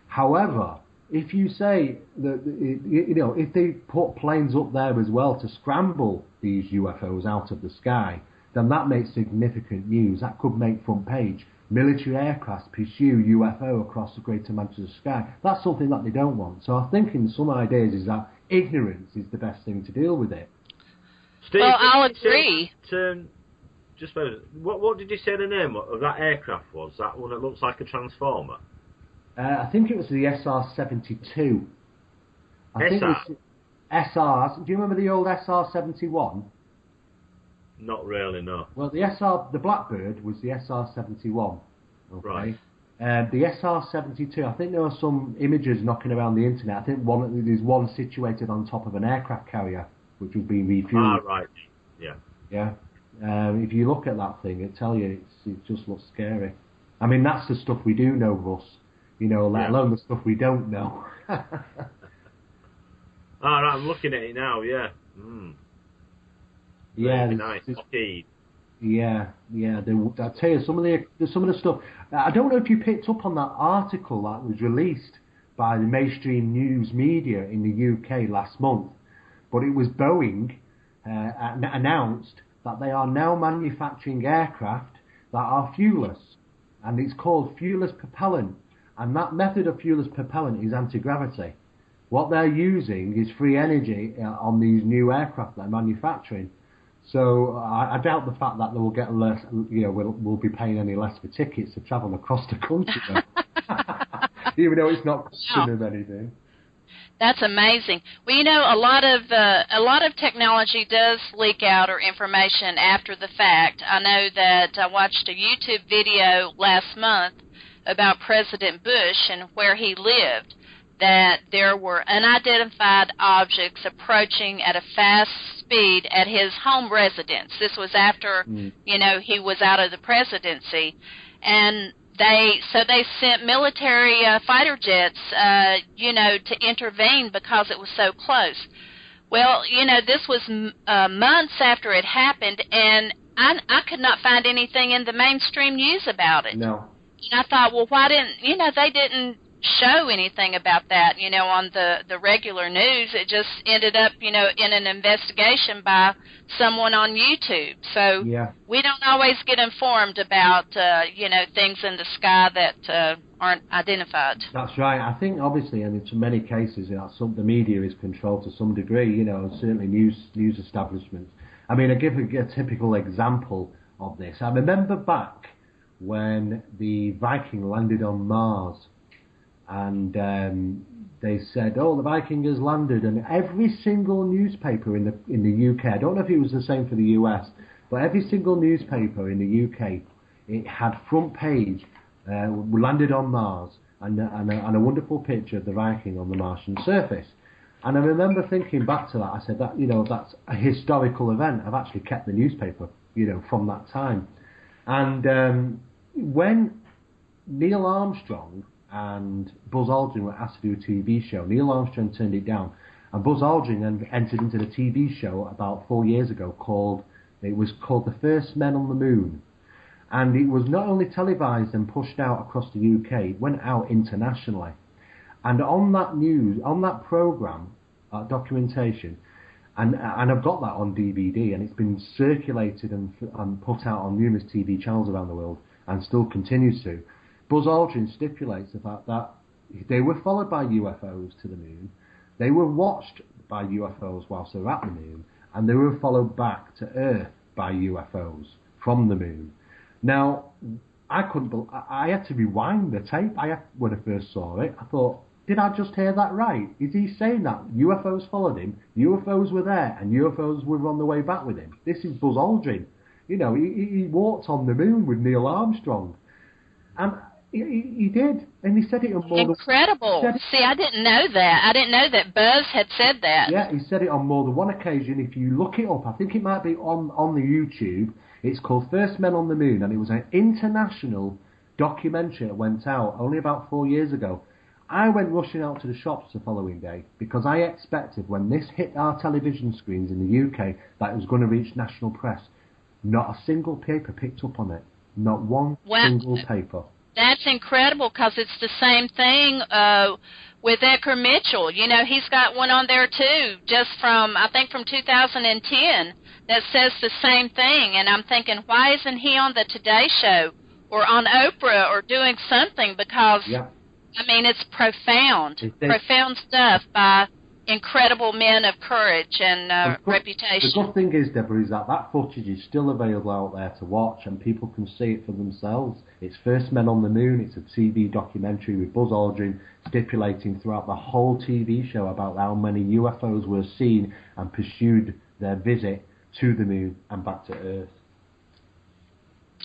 However, if you say that, if they put planes up there as well to scramble these UFOs out of the sky, then that makes significant news. That could make front page. Military aircraft pursue UFO across the Greater Manchester sky. That's something that they don't want. So I think in some ideas is that ignorance is the best thing to deal with it. Steve, well, I'll agree. What did you say the name of that aircraft was? That one that looks like a transformer? I think it was the SR-72. I think it's SR. Do you remember the old SR-71? Not really, no. Well, the Blackbird was the SR-71. Okay? Right. The SR-72, I think there are some images knocking around the internet. I think there's one situated on top of an aircraft carrier, which was being refueled. Ah, right. Yeah. Yeah. If you look at that thing, it tell you it just looks scary. I mean, that's the stuff we do know, Russ. Let alone the stuff we don't know. Right, I'm looking at it now. Yeah. Yeah. Nice. Yeah. I tell you, some of the stuff. I don't know if you picked up on that article that was released by the mainstream news media in the UK last month, but it was Boeing announced that they are now manufacturing aircraft that are fuelless, and it's called fuelless propellant. And that method of fuelless propellant is anti-gravity. What they're using is free energy on these new aircraft they're manufacturing. So I doubt the fact that they will get less, we'll be paying any less for tickets to travel across the country, even though it's not costing them anything. That's amazing. Well, a lot of technology does leak out or information after the fact. I know that I watched a YouTube video last month about President Bush and where he lived, that there were unidentified objects approaching at a fast speed at his home residence. This was after, he was out of the presidency. And they sent military fighter jets, to intervene because it was so close. Well, this was months after it happened, and I could not find anything in the mainstream news about it. No. And I thought, well, why didn't, they didn't show anything about that, on the regular news. It just ended up, in an investigation by someone on YouTube. So we don't always get informed about, things in the sky that aren't identified. That's right. I think, obviously, and in many cases, the media is controlled to some degree, certainly news establishments. I mean, I give a typical example of this. I remember back when the Viking landed on Mars, and they said, the Viking has landed, and every single newspaper in the UK, I don't know if it was the same for the US, but every single newspaper in the UK, it had front page, landed on Mars, and a wonderful picture of the Viking on the Martian surface. And I remember thinking back to that, I said that, that's a historical event. I've actually kept the newspaper, from that time. And when Neil Armstrong and Buzz Aldrin were asked to do a TV show, Neil Armstrong turned it down, and Buzz Aldrin entered into the TV show about 4 years ago called The First Men on the Moon. And it was not only televised and pushed out across the UK, it went out internationally. And on that programme, documentation, and I've got that on DVD, and it's been circulated and put out on numerous TV channels around the world, and still continues to. Buzz Aldrin stipulates the fact that they were followed by UFOs to the moon, they were watched by UFOs whilst they were at the moon, and they were followed back to Earth by UFOs from the moon. Now, I had to rewind the tape. When I first saw it, I thought, did I just hear that right? Is he saying that UFOs followed him, UFOs were there, and UFOs were on the way back with him? This is Buzz Aldrin. He walked on the moon with Neil Armstrong. And he did, and he said it on more Incredible. See, I didn't know that. I didn't know that Buzz had said that. Yeah, he said it on more than one occasion. If you look it up, I think it might be on the YouTube. It's called First Men on the Moon, and it was an international documentary that went out only about 4 years ago. I went rushing out to the shops the following day because I expected when this hit our television screens in the UK that it was going to reach national press. Not a single paper picked up on it. Not one single paper. That's incredible because it's the same thing with Edgar Mitchell. He's got one on there too, just from 2010, that says the same thing. And I'm thinking, why isn't he on the Today Show or on Oprah or doing something? Because, it's profound. Profound stuff by incredible men of courage and reputation. The good thing is, Deborah, is that footage is still available out there to watch, and people can see it for themselves. It's First Men on the Moon. It's a TV documentary with Buzz Aldrin stipulating throughout the whole TV show about how many UFOs were seen and pursued their visit to the moon and back to Earth.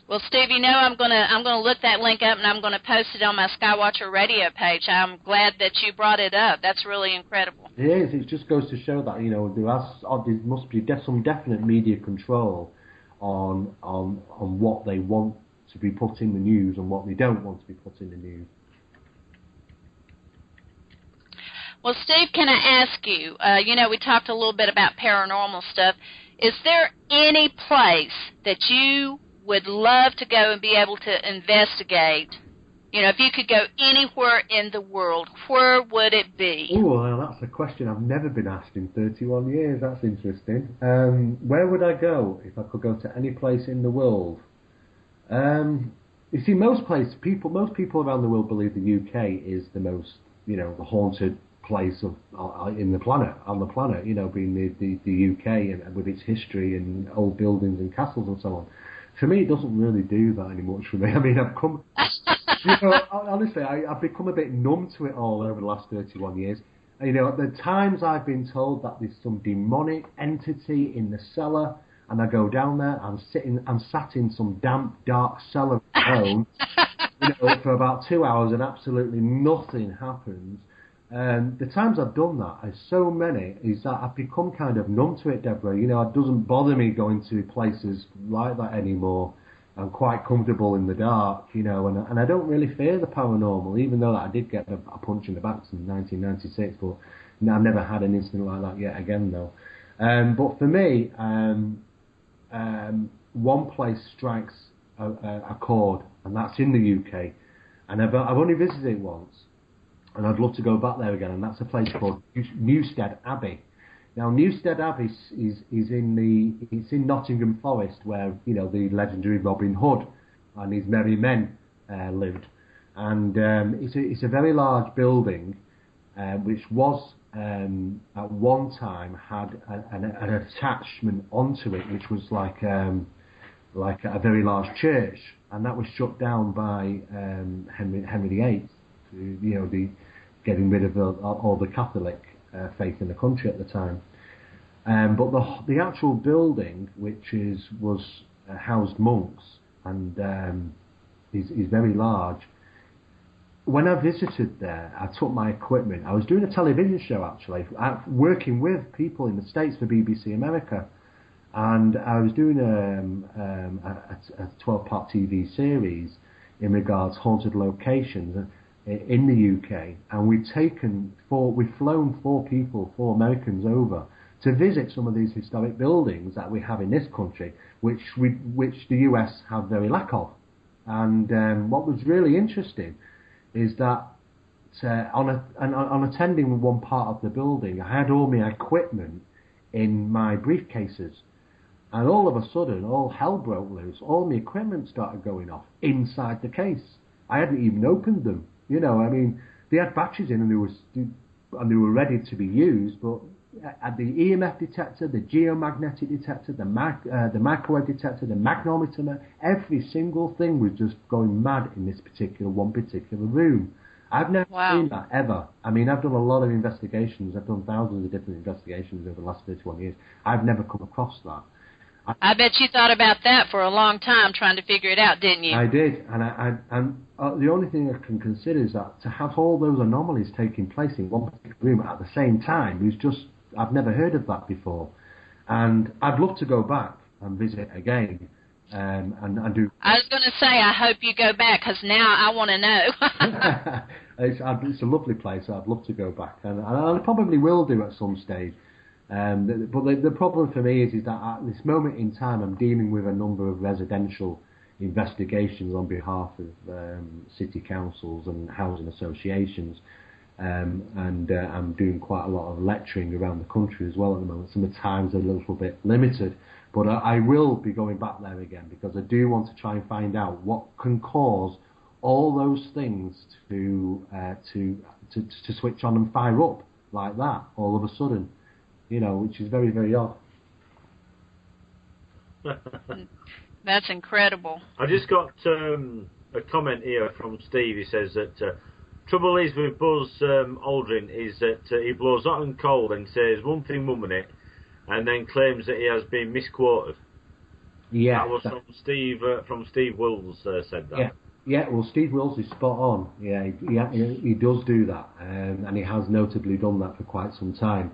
Well, Steve, I'm gonna look that link up, and I'm gonna post it on my Skywatcher radio page. I'm glad that you brought it up. That's really incredible. It is. It just goes to show that there must be some definite media control on what they want to be put in the news and what they don't want to be put in the news. Well, Steve, can I ask you? We talked a little bit about paranormal stuff. Is there any place that you would love to go and be able to investigate? If you could go anywhere in the world, where would it be? Oh, well, that's a question I've never been asked in 31 years. That's interesting. Where would I go if I could go to any place in the world? You see, most people around the world believe the UK is the most, the haunted place on the planet. Being the UK and with its history and old buildings and castles and so on. For me, it doesn't really do that any much for me. I mean, I've come, honestly, I've become a bit numb to it all over the last 31 years. The times I've been told that there's some demonic entity in the cellar. And I go down there, I'm sat in some damp, dark cellar alone, for about 2 hours and absolutely nothing happens. The times I've done that, are so many, is that I've become kind of numb to it, Debra. It doesn't bother me going to places like that anymore. I'm quite comfortable in the dark, and I don't really fear the paranormal, even though I did get a punch in the back in 1996, but I've never had an incident like that yet again, though. But for me, one place strikes a chord, and that's in the UK. And I've only visited it once, and I'd love to go back there again. And that's a place called Newstead Abbey. Now, Newstead Abbey is in Nottingham Forest, where the legendary Robin Hood and his merry men lived. And it's a very large building, which was. At one time had an attachment onto it, which was like a very large church, and that was shut down by Henry VIII, getting rid of all the Catholic faith in the country at the time. But the actual building, which was housed monks and is very large. When I visited there, I took my equipment. I was doing a television show, actually, working with people in the States for BBC America. And I was doing a 12-part TV series in regards to haunted locations in the UK. And we've flown four Americans over to visit some of these historic buildings that we have in this country, which the US have very lack of. And what was really interesting is that on attending one part of the building, I had all my equipment in my briefcases, and all of a sudden, all hell broke loose. All my equipment started going off inside the case. I hadn't even opened them. They had batteries in, and they were ready to be used. But at the EMF detector, the geomagnetic detector, the microwave detector, the magnetometer, every single thing was just going mad in this particular room. I've never seen that ever. I've done a lot of investigations. I've done thousands of different investigations over the last 31 years. I've never come across that. I bet you thought about that for a long time, trying to figure it out, didn't you? I did, and the only thing I can consider is that to have all those anomalies taking place in one particular room at the same time is just, I've never heard of that before. And I'd love to go back and visit again. And do. I was going to say, I hope you go back, because now I want to know. It's a lovely place. I'd love to go back, and I probably will do at some stage. But the problem for me is that at this moment in time, I'm dealing with a number of residential investigations on behalf of city councils and housing associations, and I'm doing quite a lot of lecturing around the country as well at the moment. Some of the times are a little bit limited, but I will be going back there again, because I do want to try and find out what can cause all those things to switch on and fire up like that all of a sudden. Which is very, very odd. That's incredible. I just got a comment here from Steve. He says that trouble is with Buzz Aldrin is that he blows hot and cold and says one thing one minute and then claims that he has been misquoted. Yeah. That was from Steve Wills said that. Yeah, well, Steve Wills is spot on. Yeah, he does do that, and he has notably done that for quite some time.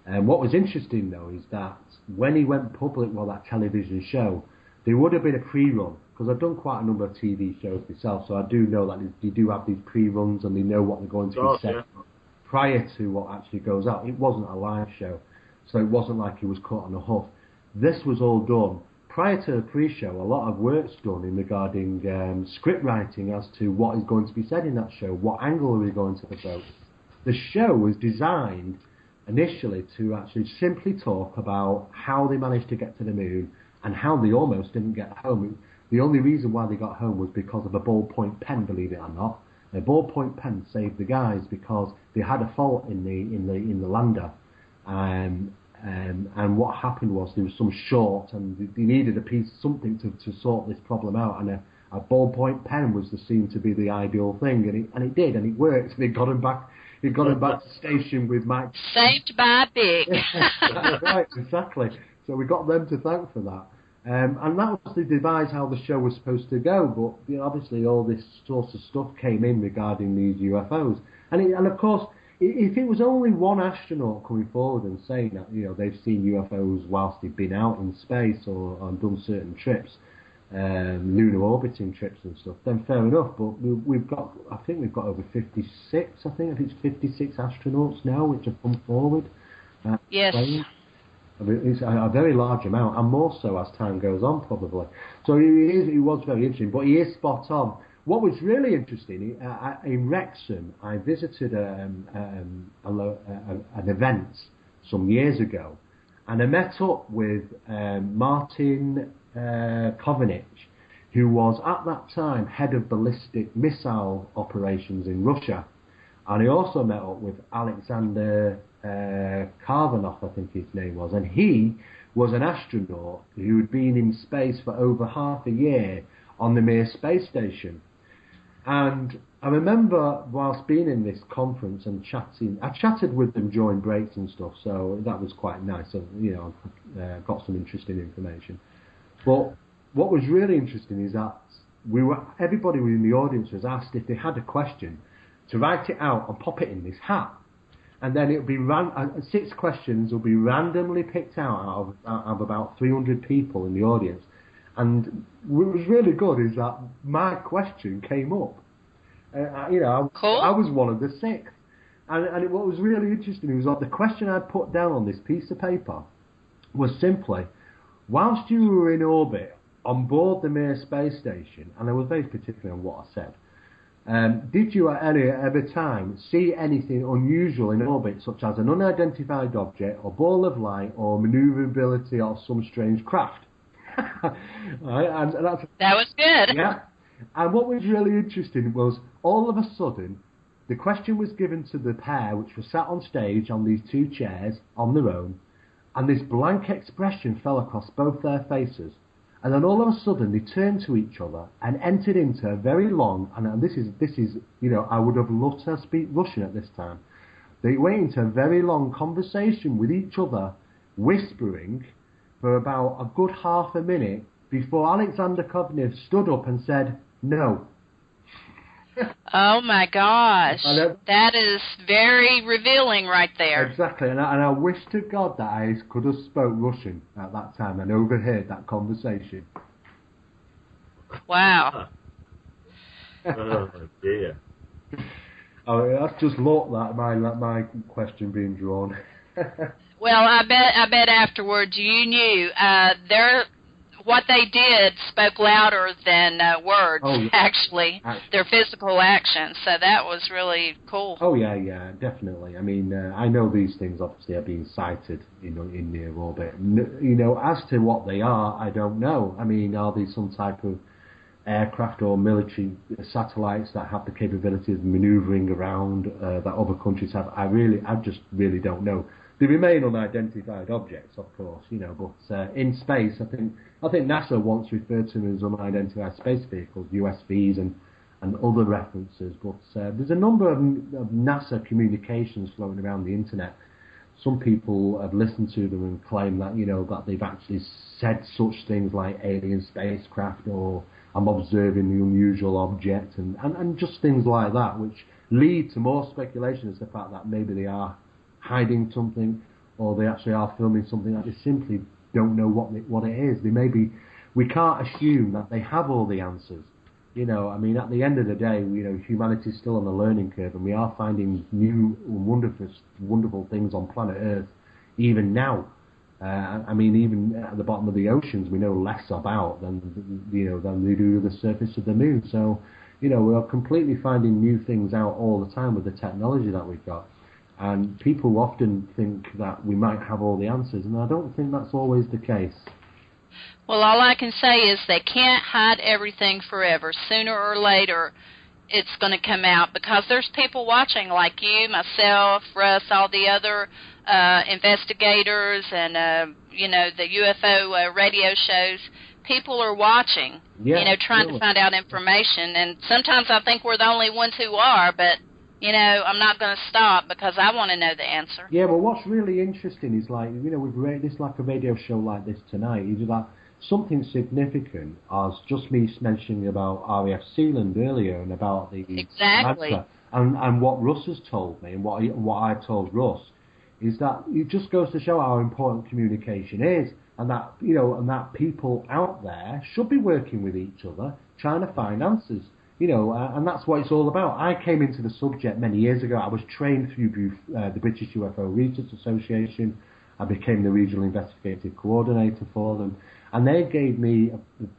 And what was interesting, though, is that when he went public with that television show, there would have been a pre-run, because I've done quite a number of TV shows myself, so I do know that they do have these pre-runs and they know what they're going to be set prior to what actually goes out. It wasn't a live show, so it wasn't like he was caught on a hoof. This was all done prior to the pre-show. A lot of work's done in regarding script writing as to what is going to be said in that show, what angle are we going to promote. The show was designed initially to actually simply talk about how they managed to get to the moon and how they almost didn't get home. the only reason why they got home was because of a ballpoint pen, believe it or not. A ballpoint pen saved the guys because they had a fault in the lander, and what happened was there was some short, and they needed a piece, something to sort this problem out, and a ballpoint pen was seen to be the ideal thing, and it did, and it worked. And it got him back. It got him back to station with Mike. Saved by Big. That's right, exactly. So we got them to thank for that. And that was the device how the show was supposed to go, but you know, obviously all this sort of stuff came in regarding these UFOs. And of course, if it was only one astronaut coming forward and saying that, you know, they've seen UFOs whilst they've been out in space or done certain trips, lunar orbiting trips and stuff, then fair enough. But I think we've got over 56. I think it's 56 astronauts now which have come forward. Yes. Playing. I mean, it's a very large amount, and more so as time goes on, probably. So it was very interesting, but he is spot on. What was really interesting, in Wrexham, I visited an event some years ago, and I met up with Martin Kovenich, who was at that time head of ballistic missile operations in Russia. And he also met up with Alexander Karvanov, I think his name was, and he was an astronaut who had been in space for over half a year on the Mir space station. And I remember whilst being in this conference and chatting, I chatted with them during breaks and stuff, so that was quite nice. So, you know, got some interesting information. But what was really interesting is that everybody in the audience was asked if they had a question to write it out and pop it in this hat. And then it'll be 6 questions will be randomly picked out of about 300 people in the audience. And what was really good is that my question came up. You know, cool. I was one of the 6. And what was really interesting was that the question I'd put down on this piece of paper was simply, whilst you were in orbit on board the Mir space station, and I was very particular on what I said, did you at any ever time see anything unusual in orbit, such as an unidentified object, or ball of light, or manoeuvrability of some strange craft? Right, and that was good. Yeah. And what was really interesting was, all of a sudden, the question was given to the pair, which were sat on stage on these 2 chairs on their own, and this blank expression fell across both their faces. And then all of a sudden they turned to each other and entered into a very long, and this is, you know, I would have loved to speak Russian at this time. They went into a very long conversation with each other, whispering for about a good half a minute before Alexander Kovnev stood up and said, "No." Oh my gosh, that is very revealing right there. Exactly, and I wish to God that I could have spoke Russian at that time and overheard that conversation. Wow. Oh dear. Oh, that's just luck, that my question being drawn. Well, I bet afterwards you knew what they did spoke louder than words, actually, their physical actions. So that was really cool. Oh, yeah, definitely. I mean, I know these things obviously are being sighted, you know, in near orbit. You know, as to what they are, I don't know. I mean, are these some type of aircraft or military satellites that have the capability of manoeuvring around that other countries have? I just really don't know. They remain unidentified objects, of course, you know, but in space, I think NASA once referred to them as unidentified space vehicles, USVs, and other references. But there's a number of NASA communications floating around the internet. Some people have listened to them and claim that, you know, that they've actually said such things like alien spacecraft, or I'm observing the unusual object, and just things like that, which lead to more speculation as to the fact that maybe they are hiding something, or they actually are filming something that they simply don't know what it is. We can't assume that they have all the answers. You know, I mean, at the end of the day, you know, humanity's still on the learning curve, and we are finding new wonderful things on planet Earth, even now. I mean, even at the bottom of the oceans, we know less about than they do the surface of the moon. So, you know, we're completely finding new things out all the time with the technology that we've got. And people often think that we might have all the answers, and I don't think that's always the case. Well, all I can say is they can't hide everything forever. Sooner or later, it's going to come out because there's people watching like you, myself, Russ, all the other investigators and, the UFO radio shows. People are watching, trying to find out information. And sometimes I think we're the only ones who are, but, I'm not going to stop because I want to know the answer. Yeah, but what's really interesting is, like, with this, like a radio show like this tonight, is that something significant, as just me mentioning about RAF Sealand earlier and about the matter, and what Russ has told me and what I told Russ, is that it just goes to show how important communication is, and that that people out there should be working with each other, trying to find answers. And that's what it's all about. I came into the subject many years ago. I was trained through the British UFO Research Association. I became the regional investigative coordinator for them, and they gave me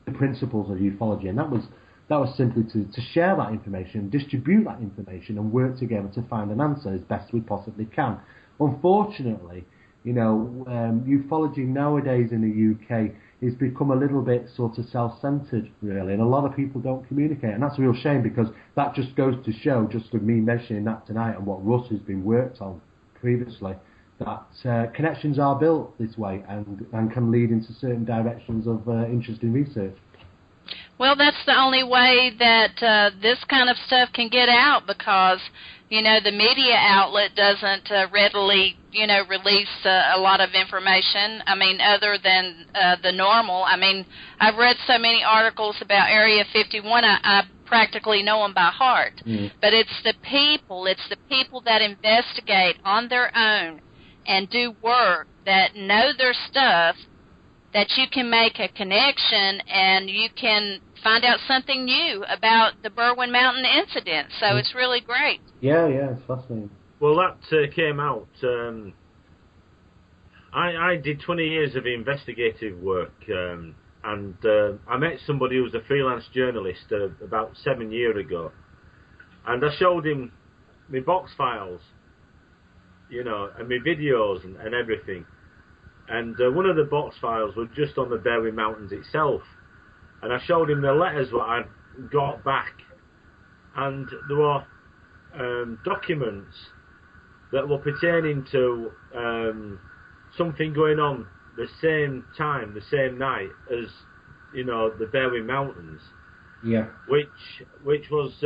the principles of ufology, and that was simply to share that information, distribute that information, and work together to find an answer as best we possibly can. Unfortunately, ufology nowadays in the UK has become a little bit sort of self-centered, really, and a lot of people don't communicate, and that's a real shame, because that just goes to show, just with me mentioning that tonight and what Russ has been worked on previously, that connections are built this way and can lead into certain directions of interesting research. Well, that's the only way that this kind of stuff can get out, because, the media outlet doesn't readily, release a lot of information. I mean, other than the normal. I mean, I've read so many articles about Area 51, I practically know them by heart. But it's the people that investigate on their own and do work that know their stuff, that you can make a connection and you can find out something new about the Berwyn Mountain incident. So it's really great. Yeah, it's fascinating. Well, that came out. I did 20 years of investigative work, and I met somebody who was a freelance journalist about 7 years ago, and I showed him my box files, and my videos and everything. And one of the box files was just on the Berwyn Mountains itself. And I showed him the letters that I'd got back. And there were documents that were pertaining to something going on the same time, the same night as, the Berwyn Mountains. Yeah. Which was,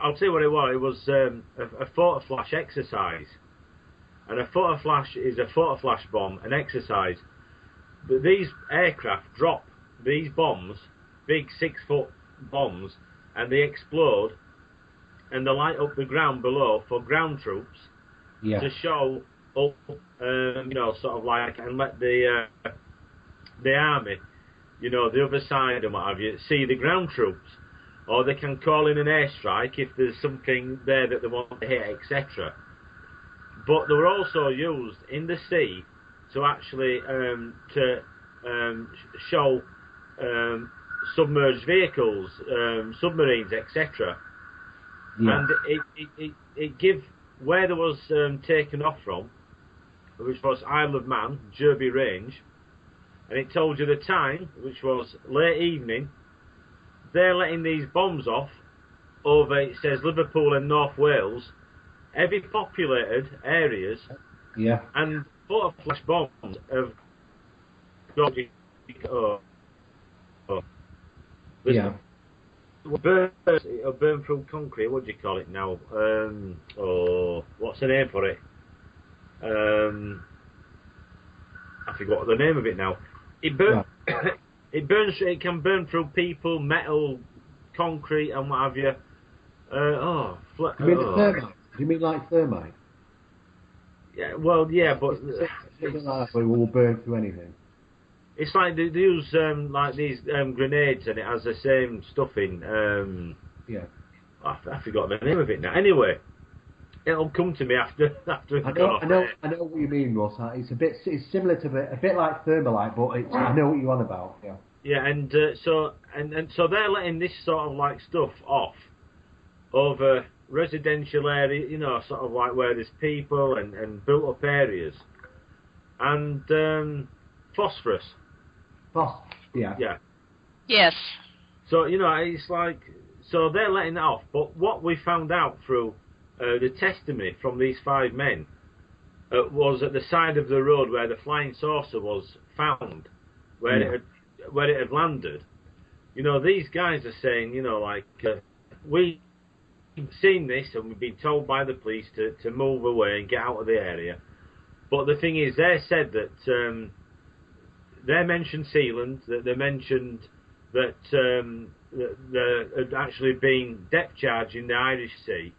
I'll tell you what it was. It was a photo flash exercise. And a photo flash is a photo flash bomb, an exercise. But these aircraft drop these bombs, big 6-foot bombs, and they explode, and they light up the ground below for ground troops to show up, sort of like, and let the army, the other side and what have you, see the ground troops. Or they can call in an airstrike if there's something there that they want to hit, etc. But they were also used in the sea to actually show submerged vehicles, submarines, etc. Yeah. And it give where there was taken off from, which was Isle of Man, Derby Range, and it told you the time, which was late evening. They're letting these bombs off over, it says, Liverpool and North Wales, heavy populated areas, and photo flash bombs have got it'll burn through concrete. What do you call it now? What's the name for it? I forgot the name of it now. It burns. It burns. It can burn through people, metal, concrete, and what have you. You mean thermite? You mean like thermite? Yeah. Well, yeah, but it will burn through anything. It's like they use like these grenades, and it has the same stuff in. I forgot the name of it now. Anyway, it'll come to me after. I know what you mean, Ross. It's similar to a bit like thermalite, but I know what you're on about. Yeah. Yeah, and so they're letting this sort of like stuff off over residential area, sort of like where there's people and built up areas, and phosphorus. Boss, yeah. Yeah. Yes. So, it's like, so they're letting it off. But what we found out through the testimony from these 5 men was at the side of the road where the flying saucer was found, where it had landed. These guys are saying, we've seen this and we've been told by the police to move away and get out of the area. But the thing is, they said that they mentioned Sealand, that they mentioned that there had actually been depth charge in the Irish Sea.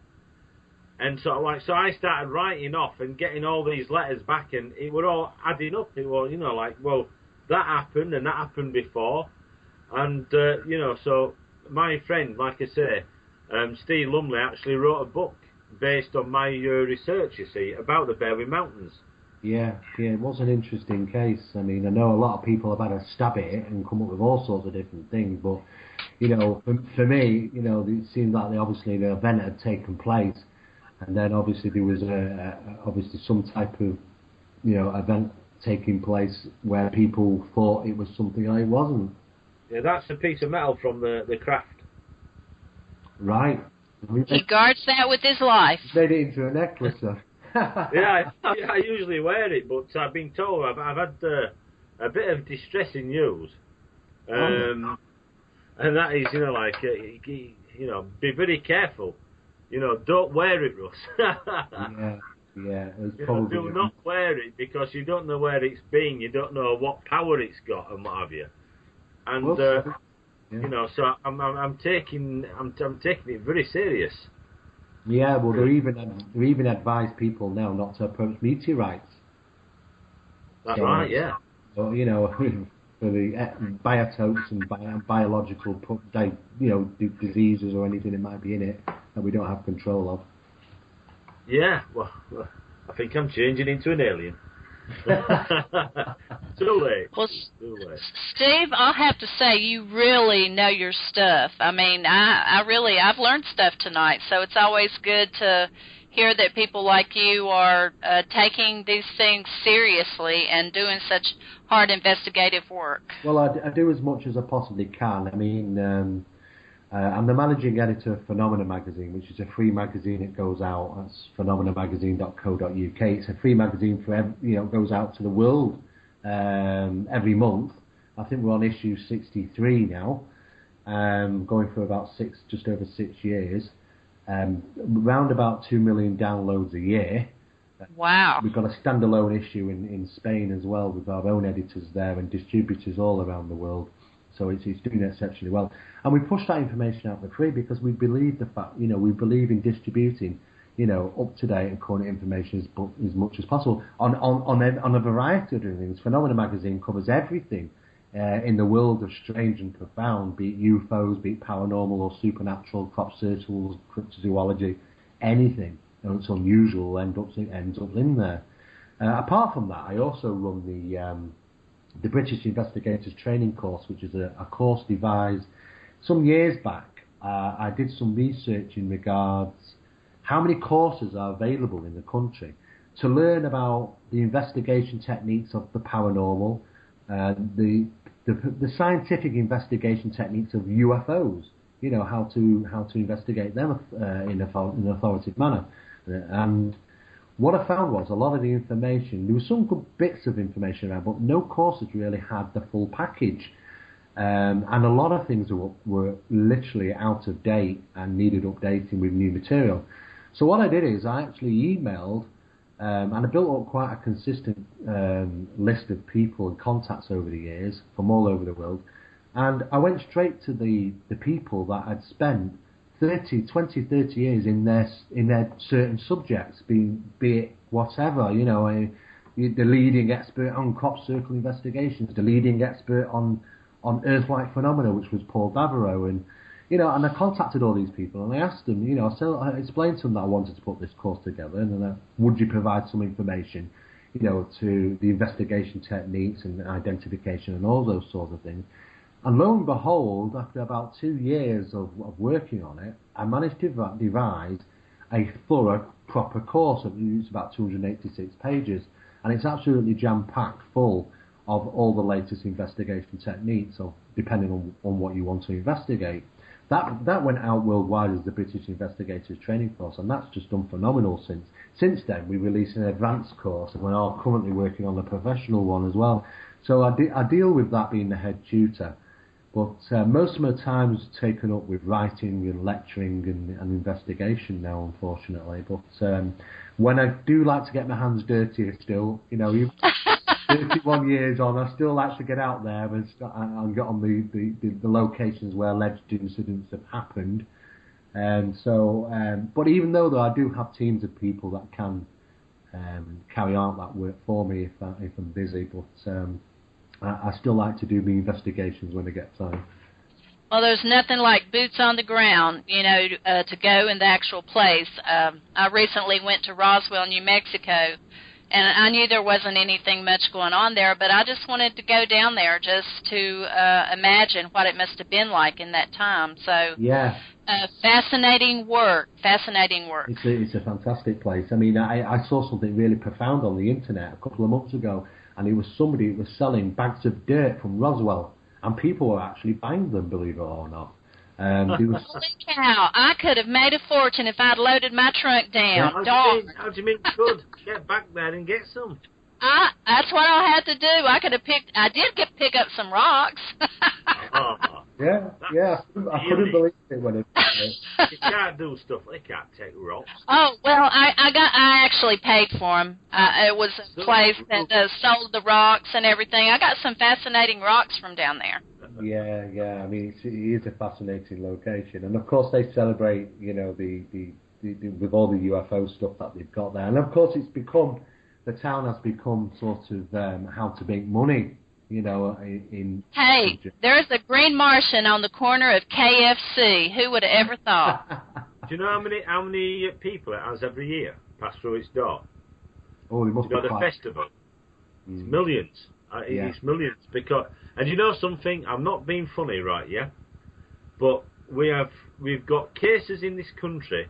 And so I started writing off and getting all these letters back, and it were all adding up. It was, well, that happened and that happened before. And, so my friend, like I say, Steve Lumley actually wrote a book based on my research, you see, about the Berwyn Mountains. Yeah, it was an interesting case. I mean, I know a lot of people have had a stab at it and come up with all sorts of different things, but, for me, it seemed like the event had taken place, and then obviously there was obviously some type of, event taking place where people thought it was something and it wasn't. Yeah, that's a piece of metal from the craft. Right. He guards that with his life. Made it into a necklace, though. Yeah, I usually wear it, but I've been told I've had a bit of distressing news, and that is, be very careful, don't wear it, Russ. yeah, it's probably do not wear it because you don't know where it's been, you don't know what power it's got and what have you, and so I'm taking it very serious. Yeah, well, they even advise people now not to approach meteorites. That's right, yeah. So, for the biotopes and biological, diseases or anything that might be in it that we don't have control of. Yeah, well, I think I'm changing into an alien. Too late. Well, Too late. Steve, I'll have to say you really know your stuff. I mean, I've learned stuff tonight, so it's always good to hear that people like you are taking these things seriously and doing such hard investigative work. Well, I do as much as I possibly can. I mean, I'm the managing editor of Phenomena magazine, which is a free magazine that goes out. That's phenomenamagazine.co.uk. It's a free magazine for goes out to the world every month. I think we're on issue 63 now, going for about just over 6 years. Around about 2 million downloads a year. Wow. We've got a standalone issue in Spain as well with our own editors there and distributors all around the world. So it's doing exceptionally well. And we push that information out for free because we believe we believe in distributing, up-to-date and current information as much as possible on a variety of different things. Phenomena magazine covers everything in the world of strange and profound, be it UFOs, be it paranormal or supernatural, crop circles, cryptozoology, anything that's unusual ends up in there. Apart from that, I also run the British Investigators Training Course, which is a course devised some years back. I did some research in regards how many courses are available in the country to learn about the investigation techniques of the paranormal, the scientific investigation techniques of UFOs. How to investigate them in an authoritative manner. And what I found was a lot of the information, there were some good bits of information around, but no courses really had the full package. And a lot of things were literally out of date and needed updating with new material. So what I did is I actually emailed, and I built up quite a consistent list of people and contacts over the years from all over the world. And I went straight to the people that had spent 30 years in their certain subjects, be it whatever, the leading expert on crop circle investigations, the leading expert on Earth-like phenomena, which was Paul Devereaux, and I contacted all these people and I asked them, I explained to them that I wanted to put this course together, and then would you provide some information, to the investigation techniques and identification and all those sorts of things. And lo and behold, after about 2 years of working on it, I managed to devise a thorough, proper course. It's about 286 pages, and it's absolutely jam-packed full of all the latest investigation techniques, of depending on what you want to investigate. That went out worldwide as the British Investigators Training Course, and that's just done phenomenal since. Since then, we released an advanced course, and we're now currently working on the professional one as well. So I deal with that being the head tutor, but most of my time is taken up with writing and lecturing and investigation now, unfortunately. But when I do like to get my hands dirty still, even 31 years on, I still like to get out there and get on the locations where alleged incidents have happened. And so, but even though I do have teams of people that can carry out that work for me if I'm busy, but I still like to do the investigations when I get time. Well, there's nothing like boots on the ground, to go in the actual place. I recently went to Roswell, New Mexico, and I knew there wasn't anything much going on there, but I just wanted to go down there just to imagine what it must have been like in that time. So, yeah. Fascinating work. It's a fantastic place. I mean, I saw something really profound on the internet a couple of months ago, and it was somebody who was selling bags of dirt from Roswell, and people were actually buying them, believe it or not. Holy cow! I could have made a fortune if I'd loaded my trunk down. How do you mean you could? Get back there and get some. That's what I had to do. I did pick up some rocks. Yeah. I couldn't believe it when it. You can't do stuff. They can't take rocks. Oh well, I actually paid for them. It was a place that sold the rocks and everything. I got some fascinating rocks from down there. Yeah. I mean, it is a fascinating location, and of course they celebrate, the with all the UFO stuff that they've got there, and of course the town has become sort of how to make money. Hey, there's a green Martian on the corner of KFC. Who would have ever thought? Do you know how many people it has every year pass through its door? Oh, it must be the festival. It's millions. It's millions and you know something? I'm not being funny, right? Yeah, but we've got cases in this country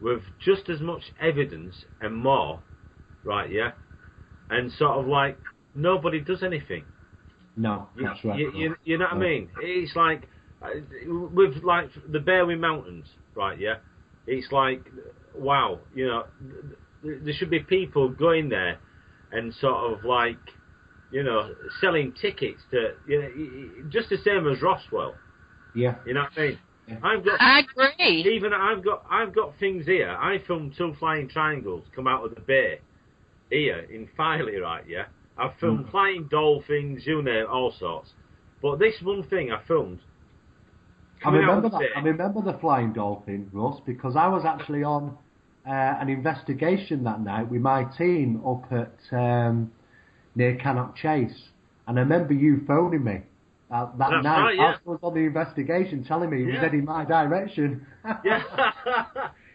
with just as much evidence and more, right? Yeah, and sort of like nobody does anything. No, that's right. You know what I mean? It's like with like the Berwyn Mountains, right? Yeah, it's like wow. There should be people going there and sort of like selling tickets to just the same as Roswell. Yeah, you know what I mean? Yeah. I agree. Even I've got things here. I filmed 2 flying triangles come out of the bay here in Filey, right? Yeah. I've filmed flying dolphins, you name all sorts. But this one thing I filmed. I remember the flying dolphin, Russ, because I was actually on an investigation that night with my team up at near Cannock Chase, and I remember you phoning me that night. Right, yeah. I was on the investigation, telling me he was heading my direction. Yeah.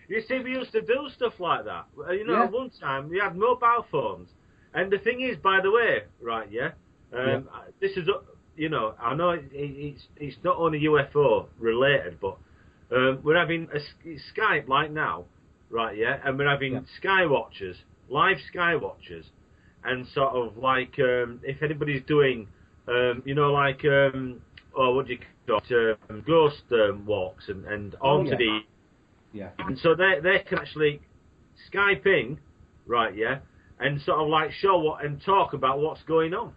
You see, we used to do stuff like that. One time we had mobile phones. And the thing is, by the way, right, this is, I know it's not only UFO related, but we're having Skype like now, right, and we're having Skywatchers, live Skywatchers, and sort of like, if anybody's doing, what do you call it, ghost walks and onto and so they can actually Skype in, right, and sort of like show what and talk about what's going on.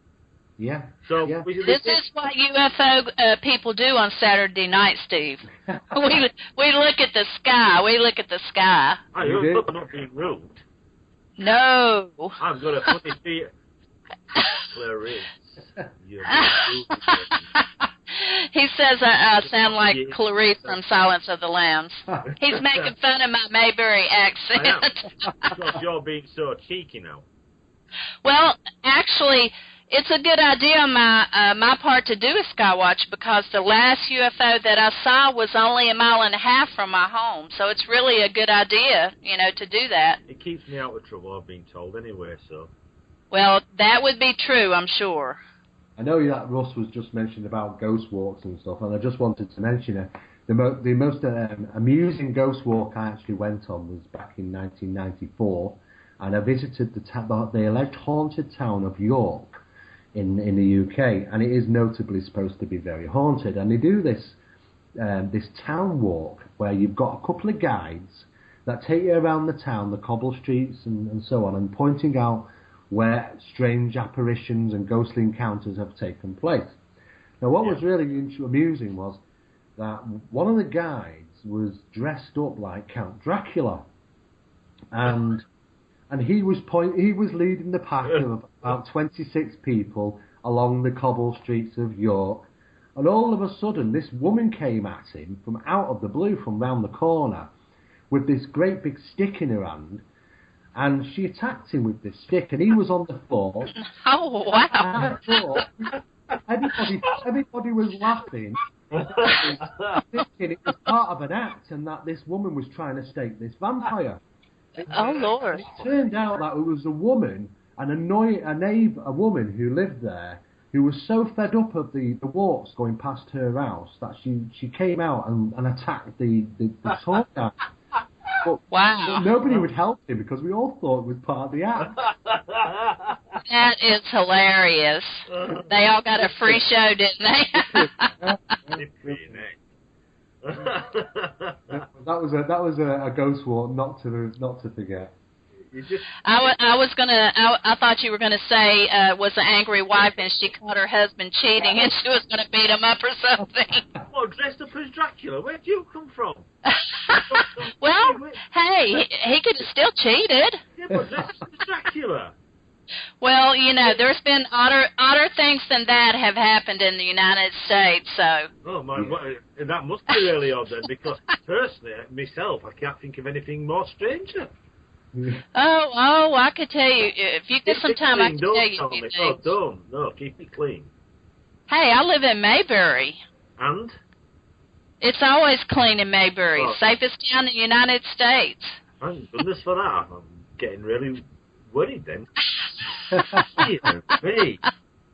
Yeah. So this is what UFO people do on Saturday night, Steve. we look at the sky. I hope I'm not being rude. No. I've got a funny fear. Clarice. He says I sound like Clarice from Silence of the Lambs. He's making fun of my Mayberry accent. Because you're being so cheeky now. Well, actually, it's a good idea on my part to do a Skywatch because the last UFO that I saw was only 1.5 miles from my home. So it's really a good idea, to do that. It keeps me out of trouble, I've been told anyway, so. Well, that would be true, I'm sure. I know that Russ was just mentioning about ghost walks and stuff, and I just wanted to mention it. The most amusing ghost walk I actually went on was back in 1994, and I visited the alleged haunted town of York. in the UK, and it is notably supposed to be very haunted. And they do this town walk where you've got a couple of guides that take you around the town, the cobble streets and so on, and pointing out where strange apparitions and ghostly encounters have taken place. Now, what was really amusing was that one of the guides was dressed up like Count Dracula, and he was leading the pack of about 26 people along the cobble streets of York, and all of a sudden this woman came at him from out of the blue, from round the corner, with this great big stick in her hand, and she attacked him with this stick, and he was on the floor. Oh, wow. Everybody was laughing, thinking it was part of an act, and that this woman was trying to stake this vampire. Oh, Lord. It turned out that it was a woman, a woman who lived there, who was so fed up of the walks going past her house that she came out and attacked the tour guide. But wow. Nobody would help him because we all thought it was part of the act. That is hilarious. They all got a free show, didn't they? that was a ghost walk not to forget. I thought you were gonna say was an angry wife and she caught her husband cheating and she was gonna beat him up or something. Well, dressed up as Dracula. Where do you come from? Well, hey, he could have still cheated. Yeah, but dressed up as Dracula. Well, there's been odder things than that have happened in the United States, so... Oh, my, that must be really odd then, because personally, myself, I can't think of anything more stranger. Oh, I could tell you, if you get some time, I can tell you a few things. Oh, don't. No, keep it clean. Hey, I live in Mayberry. And? It's always clean in Mayberry. Oh. Safest town in the United States. Thank goodness for that. I'm getting really worried then. Me.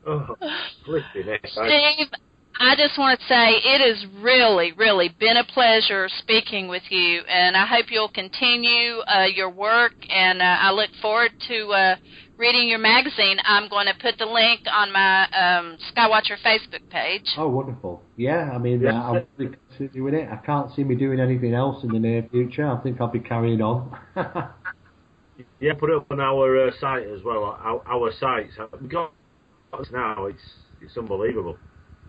Oh, flipping it. Steve, I just want to say it has really, really been a pleasure speaking with you, and I hope you'll continue your work, and I look forward to reading your magazine. I'm going to put the link on my Skywatcher Facebook page. Oh, wonderful. Yeah, I mean, I'll be doing it. I can't see me doing anything else in the near future. I think I'll be carrying on. Yeah, put it up on our site as well. Our sites. We've got now. It's unbelievable.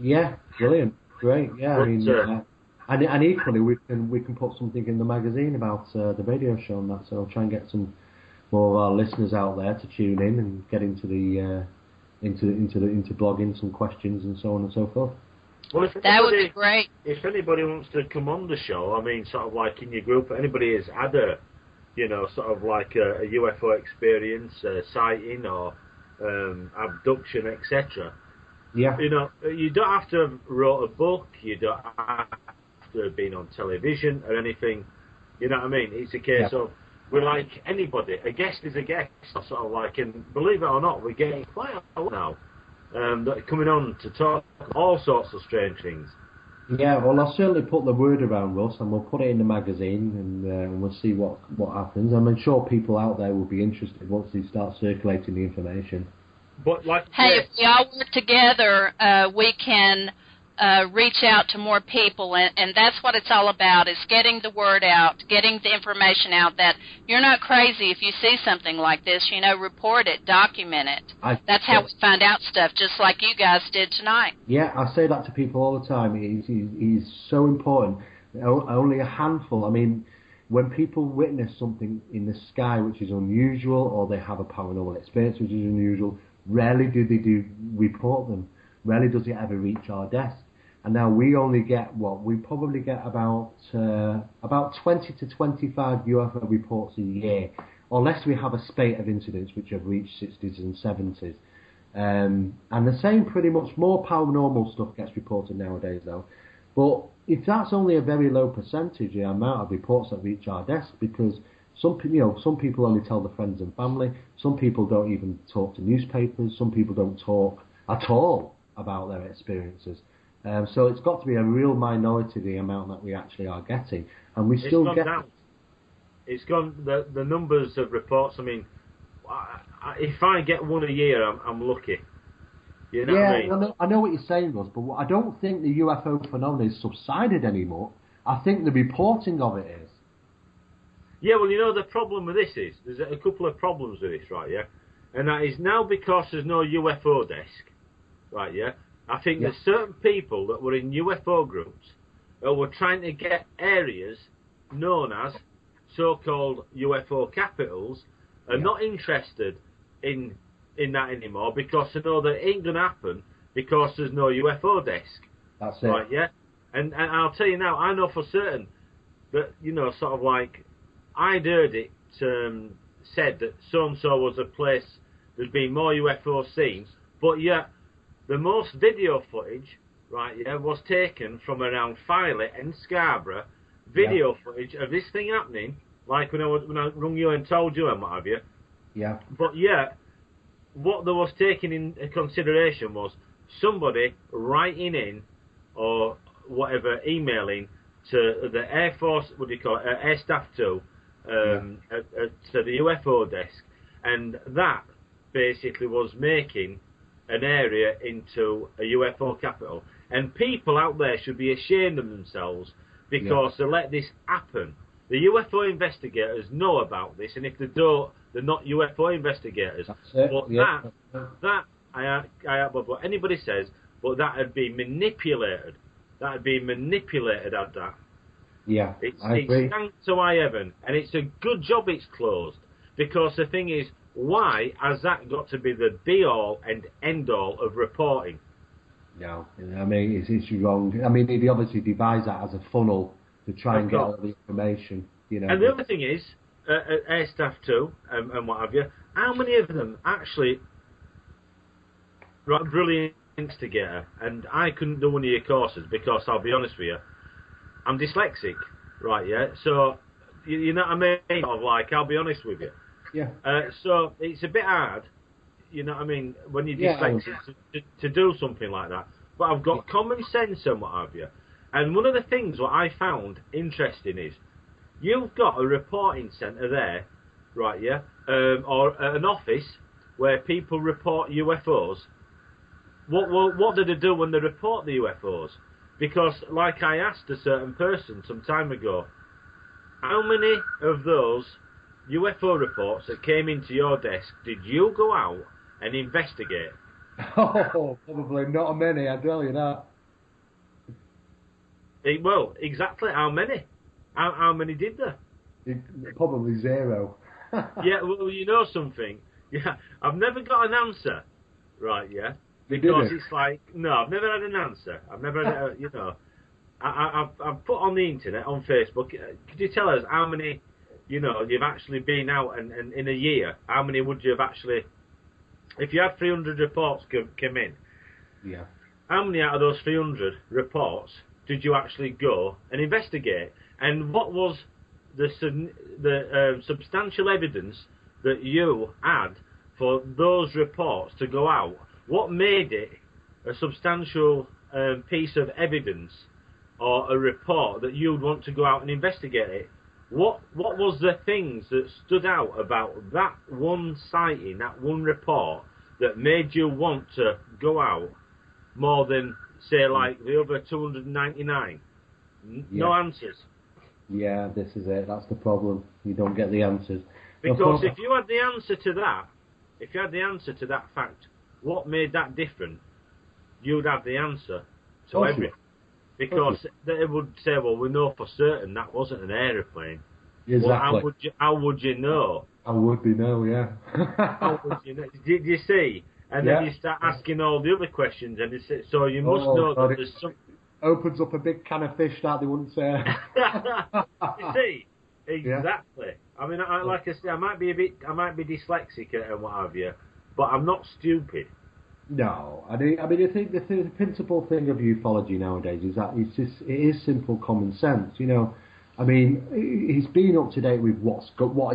Yeah, brilliant, great. Yeah, I mean, and equally we can put something in the magazine about the radio show and that. So I'll try and get some more of our listeners out there to tune in and get into the into blogging some questions and so on and so forth. Well, that would be great. If anybody wants to come on the show, I mean, sort of like in your group, anybody has had a, sort of like a UFO experience, sighting or abduction, etc. Yeah. You don't have to have wrote a book. You don't have to have been on television or anything. You know what I mean? It's a case of we're like anybody. A guest is a guest. Sort of like, and believe it or not, we're getting quite a lot now that are coming on to talk all sorts of strange things. Yeah, well, I'll certainly put the word around, Russ, and we'll put it in the magazine, and we'll see what happens. I'm sure people out there will be interested once they start circulating the information. But if we all work together, we can reach out to more people, and that's what it's all about, is getting the word out, getting the information out that you're not crazy if you see something like this. Report it, document it. That's how we find out stuff, just like you guys did tonight. Yeah, I say that to people all the time. He's so important. Only a handful. I mean, when people witness something in the sky which is unusual, or they have a paranormal experience which is unusual, rarely do they report them. Rarely does it ever reach our desk. And now we only get we probably get about 20 to 25 UFO reports a year, unless we have a spate of incidents which have reached 60s and 70s. And the same, pretty much, more paranormal stuff gets reported nowadays though. But if that's only a very low percentage, the amount of reports that reach our desk, because some people only tell their friends and family. Some people don't even talk to newspapers. Some people don't talk at all about their experiences. So it's got to be a real minority, the amount that we actually are getting, and we still get. Down. It's gone. The numbers of reports. I mean, if I get one a year, I'm lucky. You know what I mean? I know what you're saying, Russ, but I don't think the UFO phenomenon is subsided anymore. I think the reporting of it is. Yeah, well, you know, the problem with this is, there's a couple of problems with this, right, yeah? And that is now because there's no UFO desk, right, yeah? I think there's certain people that were in UFO groups that were trying to get areas known as so-called UFO capitals are not interested in that anymore because they know that it ain't going to happen because there's no UFO desk. That's it. Right, yeah? And I'll tell you now, I know for certain that, you know, sort of like, I'd heard it said that so-and-so was a place there's been more UFO scenes, but yet the most video footage, right, yeah, was taken from around Filey and Scarborough, video footage of this thing happening, like when I rung you and told you and what have you. Yeah. But yet, what there was taken into consideration was somebody writing in or whatever, emailing to the Air Force, what do you call it, Air Staff 2, to the UFO desk, and that basically was making an area into a UFO capital. And people out there should be ashamed of themselves because they let this happen. The UFO investigators know about this, and if they don't, they're not UFO investigators. That's it. But that what anybody says, but that had been manipulated. That had been manipulated at that. Yeah, I agree. It's thanks to high heaven, and it's a good job it's closed, because the thing is, why has that got to be the be-all and end-all of reporting? No, I mean, it's wrong. I mean, they obviously devised that as a funnel to try and get all the information, you know. And the other thing is, Air Staff 2 and what have you, how many of them actually, right, brilliant investigator, and I couldn't do one of your courses because, I'll be honest with you, I'm dyslexic, right, yeah? So, you know what I mean? Of like, I'll be honest with you. Yeah. So, it's a bit hard, you know what I mean, when you're dyslexic to do something like that. But I've got common sense and what have you. And one of the things what I found interesting is, you've got a reporting centre there, right, yeah? Or an office where people report UFOs. What do they do when they report the UFOs? Because, like I asked a certain person some time ago, how many of those UFO reports that came into your desk did you go out and investigate? Oh, probably not many, I tell you that. Well, exactly how many? How many did there? Probably zero. Yeah, well, you know something? Yeah, I've never got an answer, right, yeah? Because it's like, no, I've never had an answer. I've never had, you know, I've put on the internet, on Facebook, could you tell us how many, you know, you've actually been out and in a year, how many would you have actually, if you had 300 reports come in, how many out of those 300 reports did you actually go and investigate? And what was the substantial evidence that you had for those reports to go out? What made it a substantial piece of evidence or a report that you'd want to go out and investigate it? What was the things that stood out about that one sighting, that one report, that made you want to go out more than, say, like the other 299? No answers. Yeah, this is it. That's the problem. You don't get the answers. Because if you had the answer to that fact, what made that different? You'd have the answer to everything. Because they would say, well, we know for certain that wasn't an aeroplane. Exactly. Well, how would you know? How would we know, yeah. How would you know? Did you see? And then you start asking all the other questions, and so you must know that there's some... Opens up a big can of fish that they wouldn't say. You see? Exactly. I mean, like I say, I might be dyslexic and what have you, but I'm not stupid. No, I think the principal thing of ufology nowadays is that it is simple common sense. You know, I mean, he's been up to date with what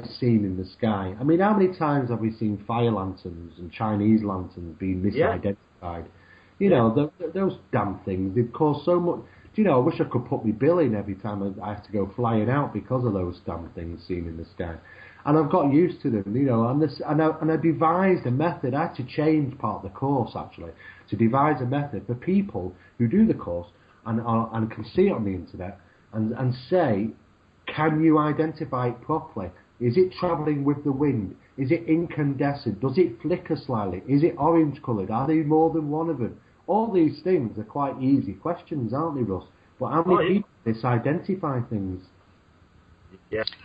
he's seen in the sky. I mean, how many times have we seen fire lanterns and Chinese lanterns being misidentified? You know, those damn things, they've caused so much... you know, I wish I could put my bill in every time I have to go flying out because of those damn things seen in the sky. And I've got used to them, you know, and I devised a method. I had to change part of the course, actually, to devise a method for people who do the course and can see it on the internet and say, can you identify it properly? Is it travelling with the wind? Is it incandescent? Does it flicker slightly? Is it orange coloured? Are there more than one of them? All these things are quite easy questions, aren't they, Russ? But how many people misidentify things?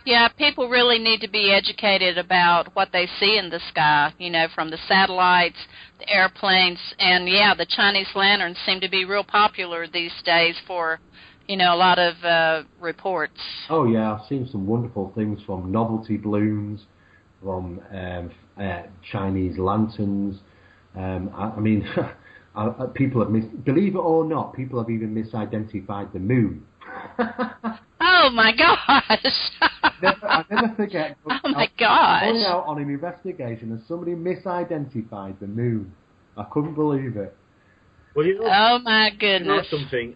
Yeah, people really need to be educated about what they see in the sky, you know, from the satellites, the airplanes, and, yeah, the Chinese lanterns seem to be real popular these days for, you know, a lot of reports. Oh, yeah, I've seen some wonderful things from novelty balloons, from Chinese lanterns. I mean, people have believe it or not, people have even misidentified the moon. Oh my gosh! I never forget. Oh my gosh! I was out on an investigation and somebody misidentified the moon. I couldn't believe it. Well, you know, oh my goodness! You know something?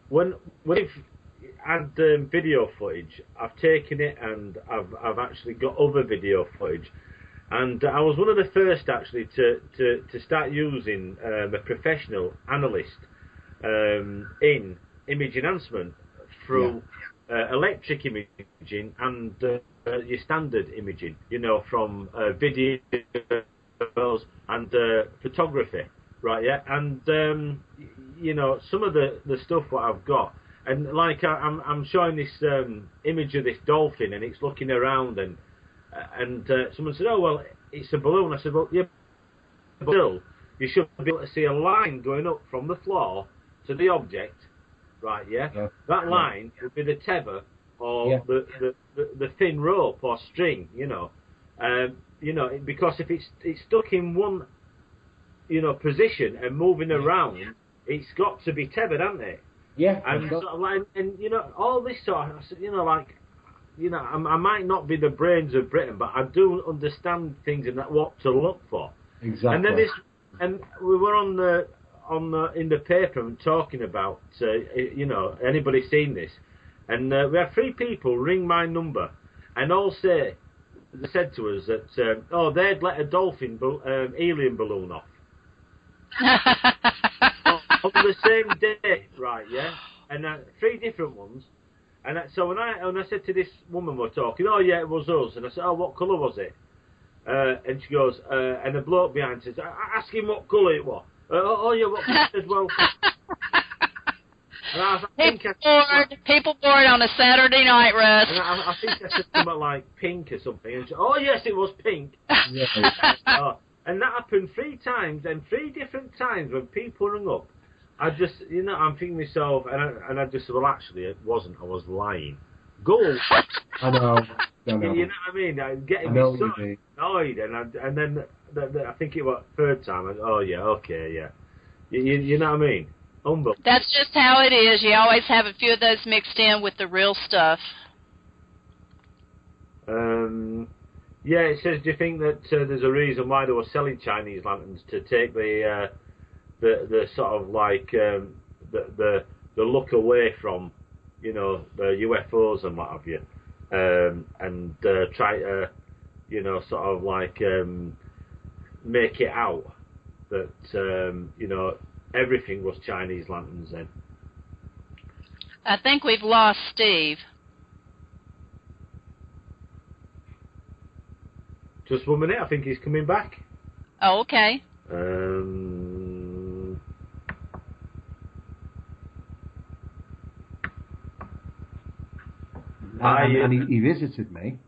When we've had video footage, I've taken it and I've actually got other video footage, and I was one of the first actually to start using a professional analyst in image enhancement through electric imaging and your standard imaging, you know, from videos and photography, right? Yeah, and you know, some of the stuff what I've got, and like I'm showing this image of this dolphin, and it's looking around, and someone said, "Oh well, it's a balloon." I said, "Well, yeah, still, you should be able to see a line going up from the floor to the object." Right, yeah? That line would be the tether or the thin rope or string, you know. You know, because if it's stuck in one, you know, position and moving around, it's got to be tethered, hasn't it? Yeah. And sort of like, and you know, all this sort of, you know, like, you know, I might not be the brains of Britain, but I do understand things and what to look for. Exactly. And then and we were in the paper and talking about, you know, anybody seen this? And we had 3 people ring my number, and all they said to us that, they'd let a dolphin helium balloon off. On the same day, right, yeah? And 3 different ones. And so when I said to this woman we're talking, oh yeah, it was us. And I said, oh, what colour was it? And she goes, and the bloke behind says, ask him what colour it was. Yeah, what as well? People bored on a Saturday night, Russ. And I think I said something like pink or something. And she, oh yes, it was pink. And that happened 3 times, and 3 different times when people rung up. I just, you know, I'm thinking to myself, and I just said, well, actually, it wasn't. I was lying. Gold. I know. You know what I mean? Getting me so annoyed, and then I think it was 3rd time. Oh yeah, okay, yeah. You know what I mean? Unbelievable. That's just how it is. You always have a few of those mixed in with the real stuff. Yeah, it says, do you think that there's a reason why they were selling Chinese lanterns to take the sort of like the look away from, you know, the UFOs and what have you, and try to, you know, sort of like make it out that you know, everything was Chinese lanterns then? I think we've lost Steve. Just 1 minute, I think he's coming back. Oh, okay. And he visited me,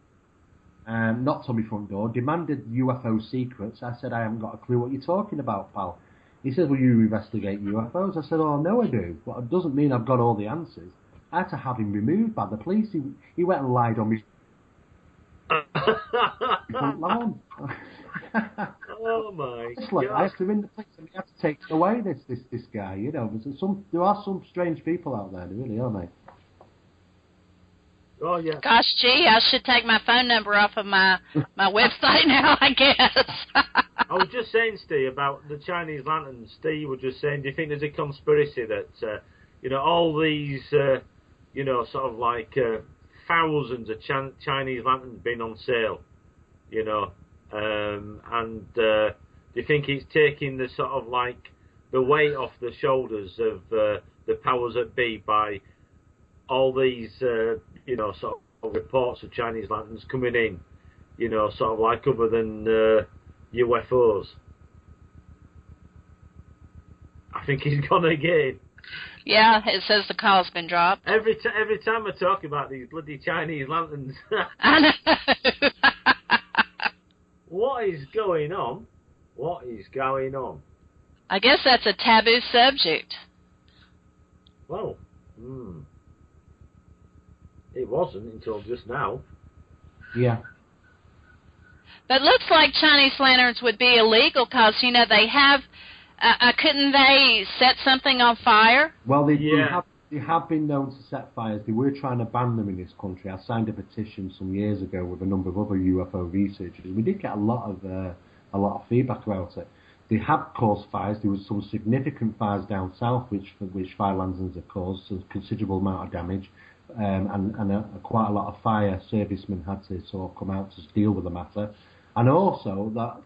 knocked on my front door, demanded UFO secrets. I said, I haven't got a clue what you're talking about, pal. He said, well, you investigate UFOs? I said, oh, no, I do. But it doesn't mean I've got all the answers. I had to have him removed by the police. He went and lied on me. Oh my God! I God! have to ring the police and we have to take away this guy. You know, there are some strange people out there. There really are, mate. Oh yeah. Gosh, gee, I should take my phone number off of my website now, I guess. I was just saying, Steve, about the Chinese lanterns. Steve was just saying, do you think there's a conspiracy that all these, sort of like thousands of Chinese lanterns being on sale, and do you think it's taking the sort of like the weight off the shoulders of the powers that be by all these, sort of reports of Chinese lanterns coming in, sort of like other than UFOs? I think he's gone again. Yeah, it says the call's been dropped. Every time I talk about these bloody Chinese lanterns. I know. What is going on? What is going on? I guess that's a taboo subject. Well, it wasn't until just now. Yeah. But it looks like Chinese lanterns would be illegal because, they have... couldn't they set something on fire? Well, they have been known to set fires. They were trying to ban them in this country. I signed a petition some years ago with a number of other UFO researchers. We did get a lot of feedback about it. They have caused fires. There was some significant fires down south, which fire lanterns have caused, so a considerable amount of damage, and quite a lot of fire servicemen had to sort of come out to deal with the matter, and also that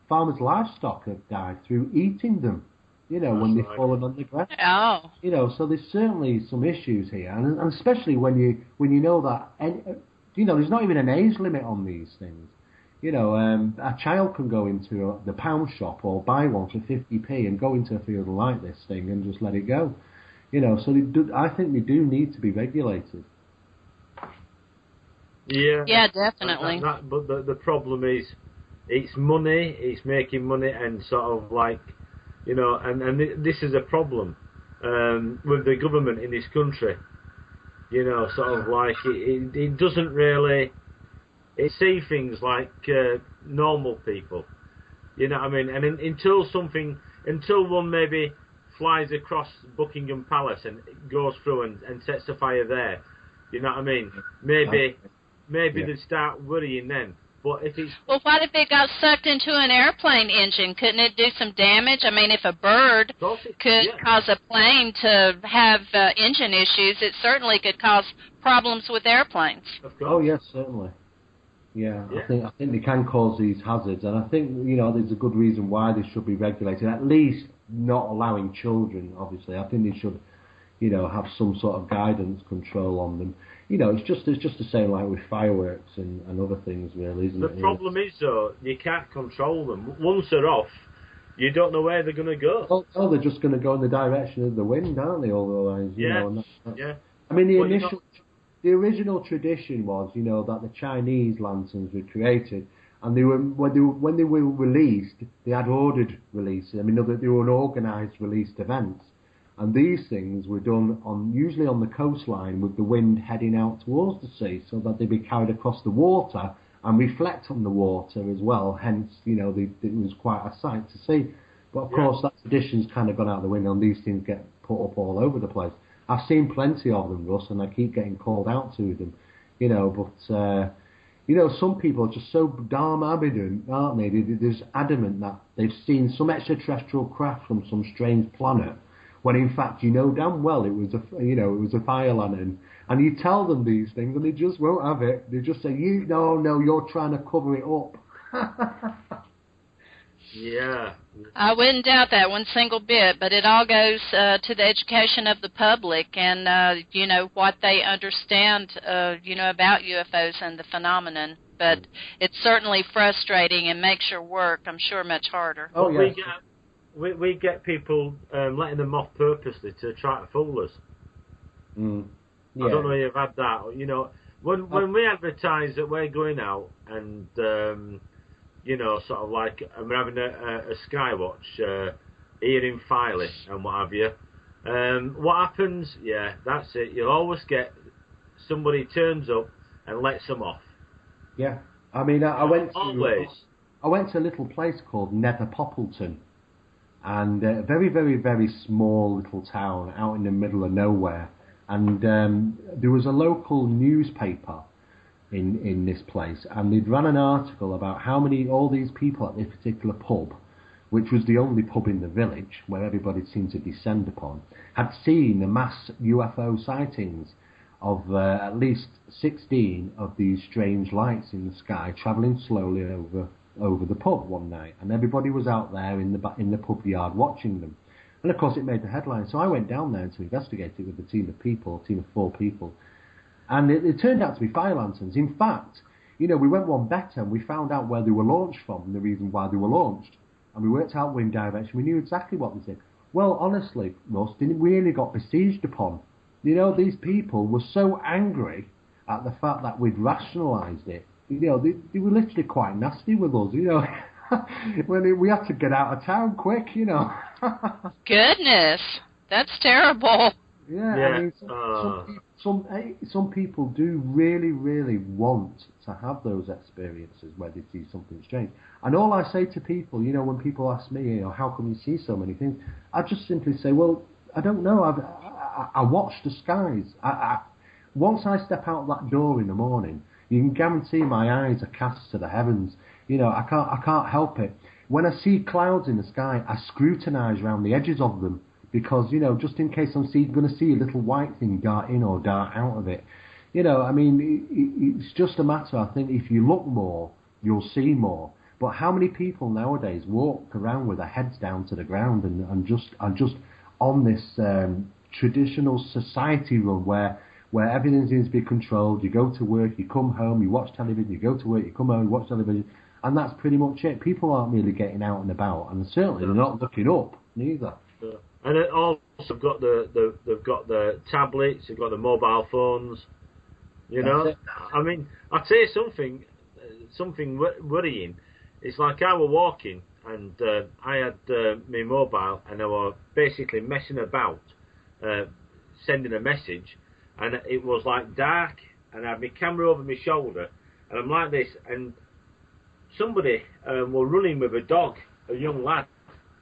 farmers' livestock have died through eating them. When they've fallen on the ground. Oh. So there's certainly some issues here, and especially when you know that, there's not even an age limit on these things. A child can go into the pound shop or buy one for 50p and go into a field and light this thing and just let it go. So I think they do need to be regulated. Yeah. Yeah, definitely. But the problem is, it's money, it's making money, and sort of like, and this is a problem with the government in this country. Sort of like it doesn't really. It sees things like normal people. You know what I mean? And until one maybe flies across Buckingham Palace and goes through and sets a fire there, you know what I mean? Maybe they'd start worrying then. But if it's... Well, what if it got sucked into an airplane engine? Couldn't it do some damage? I mean, if a bird could cause a plane to have engine issues, it certainly could cause problems with airplanes. Of course. Oh, yes, certainly. Yeah, I think they can cause these hazards, and I think, there's a good reason why they should be regulated, at least not allowing children, obviously. I think they should, have some sort of guidance control on them. It's just the same like with fireworks and other things, really, isn't it? The problem is, though, you can't control them. Once they're off, you don't know where they're going to go. Oh, they're just going to go in the direction of the wind, aren't they, otherwise? Yeah. I mean, the original tradition was, that the Chinese lanterns were created, and when they were released, they had ordered releases. I mean, they were organised released events. And these things were done usually on the coastline with the wind heading out towards the sea, so that they'd be carried across the water and reflect on the water as well. Hence, it was quite a sight to see. But of course, that tradition's kind of gone out the window, and these things get put up all over the place. I've seen plenty of them, Russ, and I keep getting called out to them. But some people are just so darn adamant, aren't they? They're just adamant that they've seen some extraterrestrial craft from some strange planet, when in fact damn well it was a fire lantern, and you tell them these things and they just won't have it. They just say, no, you're trying to cover it up. Yeah. I wouldn't doubt that one single bit, but it all goes to the education of the public and what they understand about UFOs and the phenomenon. But it's certainly frustrating and makes your work, I'm sure, much harder. Oh, yes. We get people letting them off purposely to try to fool us. Yeah. I don't know if you've had that. When we advertise that we're going out and, sort of like we're having a Skywatch here in Filey and what have you, what happens? Yeah, that's it. You'll always get somebody turns up and lets them off. Yeah. I mean, I went to a little place called Nether Poppleton. And a very, very, very small little town out in the middle of nowhere. And there was a local newspaper in this place, and they'd run an article about how many all these people at this particular pub which was the only pub in the village where everybody seemed to descend upon, had seen the mass UFO sightings of at least 16 of these strange lights in the sky travelling slowly over the pub one night, and everybody was out there in the pub yard watching them. And of course it made the headline, so I went down there to investigate it with a team of 4 people, and it turned out to be fire lanterns. In fact, we went one better, and we found out where they were launched from and the reason why they were launched, and we worked out wind direction. We knew exactly what they did. Well, honestly, Russ, we really got besieged upon. These people were so angry at the fact that we'd rationalised it. They were literally quite nasty with us, when we had to get out of town quick, Goodness, that's terrible. Yeah. I mean, some people do really, really want to have those experiences where they see something strange. And all I say to people, when people ask me, how come you see so many things, I just simply say, well, I don't know. I watch the skies. Once I step out that door in the morning, you can guarantee my eyes are cast to the heavens. I can't help it. When I see clouds in the sky, I scrutinise around the edges of them because, just in case I'm going to see a little white thing dart in or dart out of it. It's just a matter, I think, if you look more, you'll see more. But how many people nowadays walk around with their heads down to the ground and are just on this traditional society run where everything seems to be controlled? You go to work, you come home, you watch television, you go to work, you come home, you watch television, and that's pretty much it. People aren't really getting out and about, and certainly they're not looking up, neither. Yeah. And it also they've got the tablets, they've got the mobile phones, I mean, I'd say something worrying. It's like I was walking, and I had my mobile, and I was basically messing about, sending a message, and it was like dark, and I had my camera over my shoulder, and I'm like this, and somebody were running with a dog, a young lad,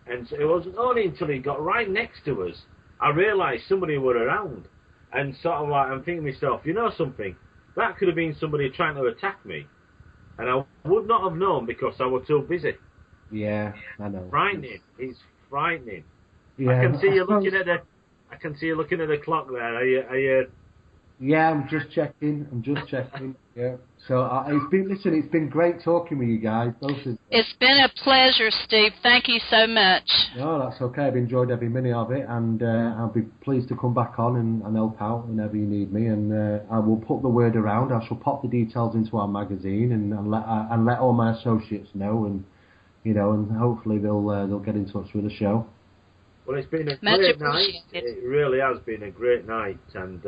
and it wasn't only until he got right next to us I realised somebody were around, and sort of like I'm thinking to myself, something, that could have been somebody trying to attack me, and I would not have known because I was too busy. Yeah, I know. Frightening. It's frightening. Yeah, I can see you looking at the clock there. Are you? Yeah, I'm just checking. Yeah. So it's been great talking with you guys. It's been a pleasure, Steve. Thank you so much. No, that's okay. I've enjoyed every minute of it, and I'll be pleased to come back on and help out whenever you need me. And I will put the word around. I shall pop the details into our magazine and let all my associates know, and and hopefully they'll get in touch with the show. Well, it's been a great night. It really has been a great night, and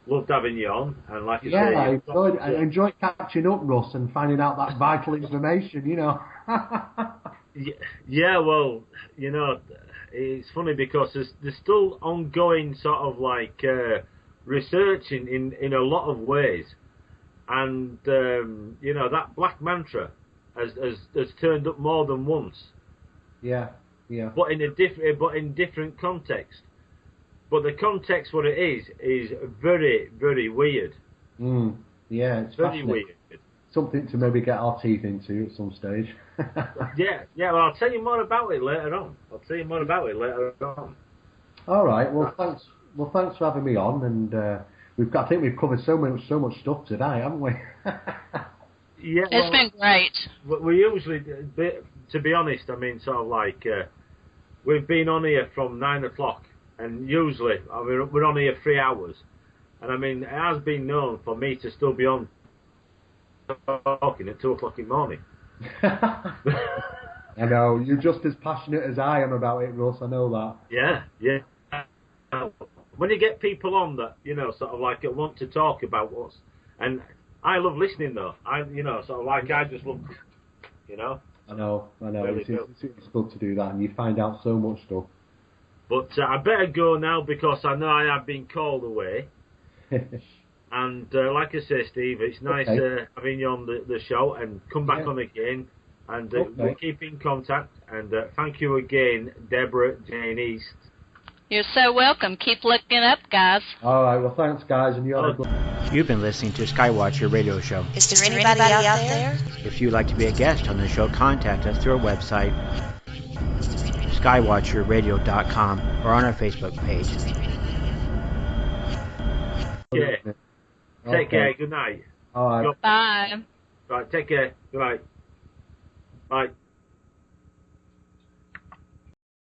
loved having you on. And like I say, I enjoyed catching up, Russ, and finding out that vital information. Yeah, well, it's funny because there's still ongoing sort of like research in a lot of ways, and that black mantra has turned up more than once. Yeah. But in different context. But the context, what it is very, very weird. Yeah, it's very weird. Something to maybe get our teeth into at some stage. Yeah. Well, I'll tell you more about it later on. All right. Well, thanks. Well, thanks for having me on, and I think we've covered so much stuff today, haven't we? Yeah. It's been great. We usually, to be honest, I mean, sort of like we've been on here from 9 o'clock. And usually, we're on here 3 hours. And I mean, it has been known for me to still be on talking at 2 o'clock in the morning. I know, you're just as passionate as I am about it, Russ, I know that. Yeah. When you get people on that, sort of like want to talk about what's... And I love listening, though. I just love... I know. Really it's good to do that, and you find out so much stuff. But I better go now because I know I have been called away. And like I say, Steve, it's nice having you on the show, and come back on again. And we'll keep in contact. And thank you again, Debra, Jayne East. You're so welcome. Keep looking up, guys. All right, well, thanks, guys. And You've been listening to Skywatcher Radio Show. Is there anybody out there? If you'd like to be a guest on the show, contact us through our website, skywatcherradio.com or on our Facebook page. Yeah. Take care. Good night. All right. Bye. Right. Take care. Good night. Bye.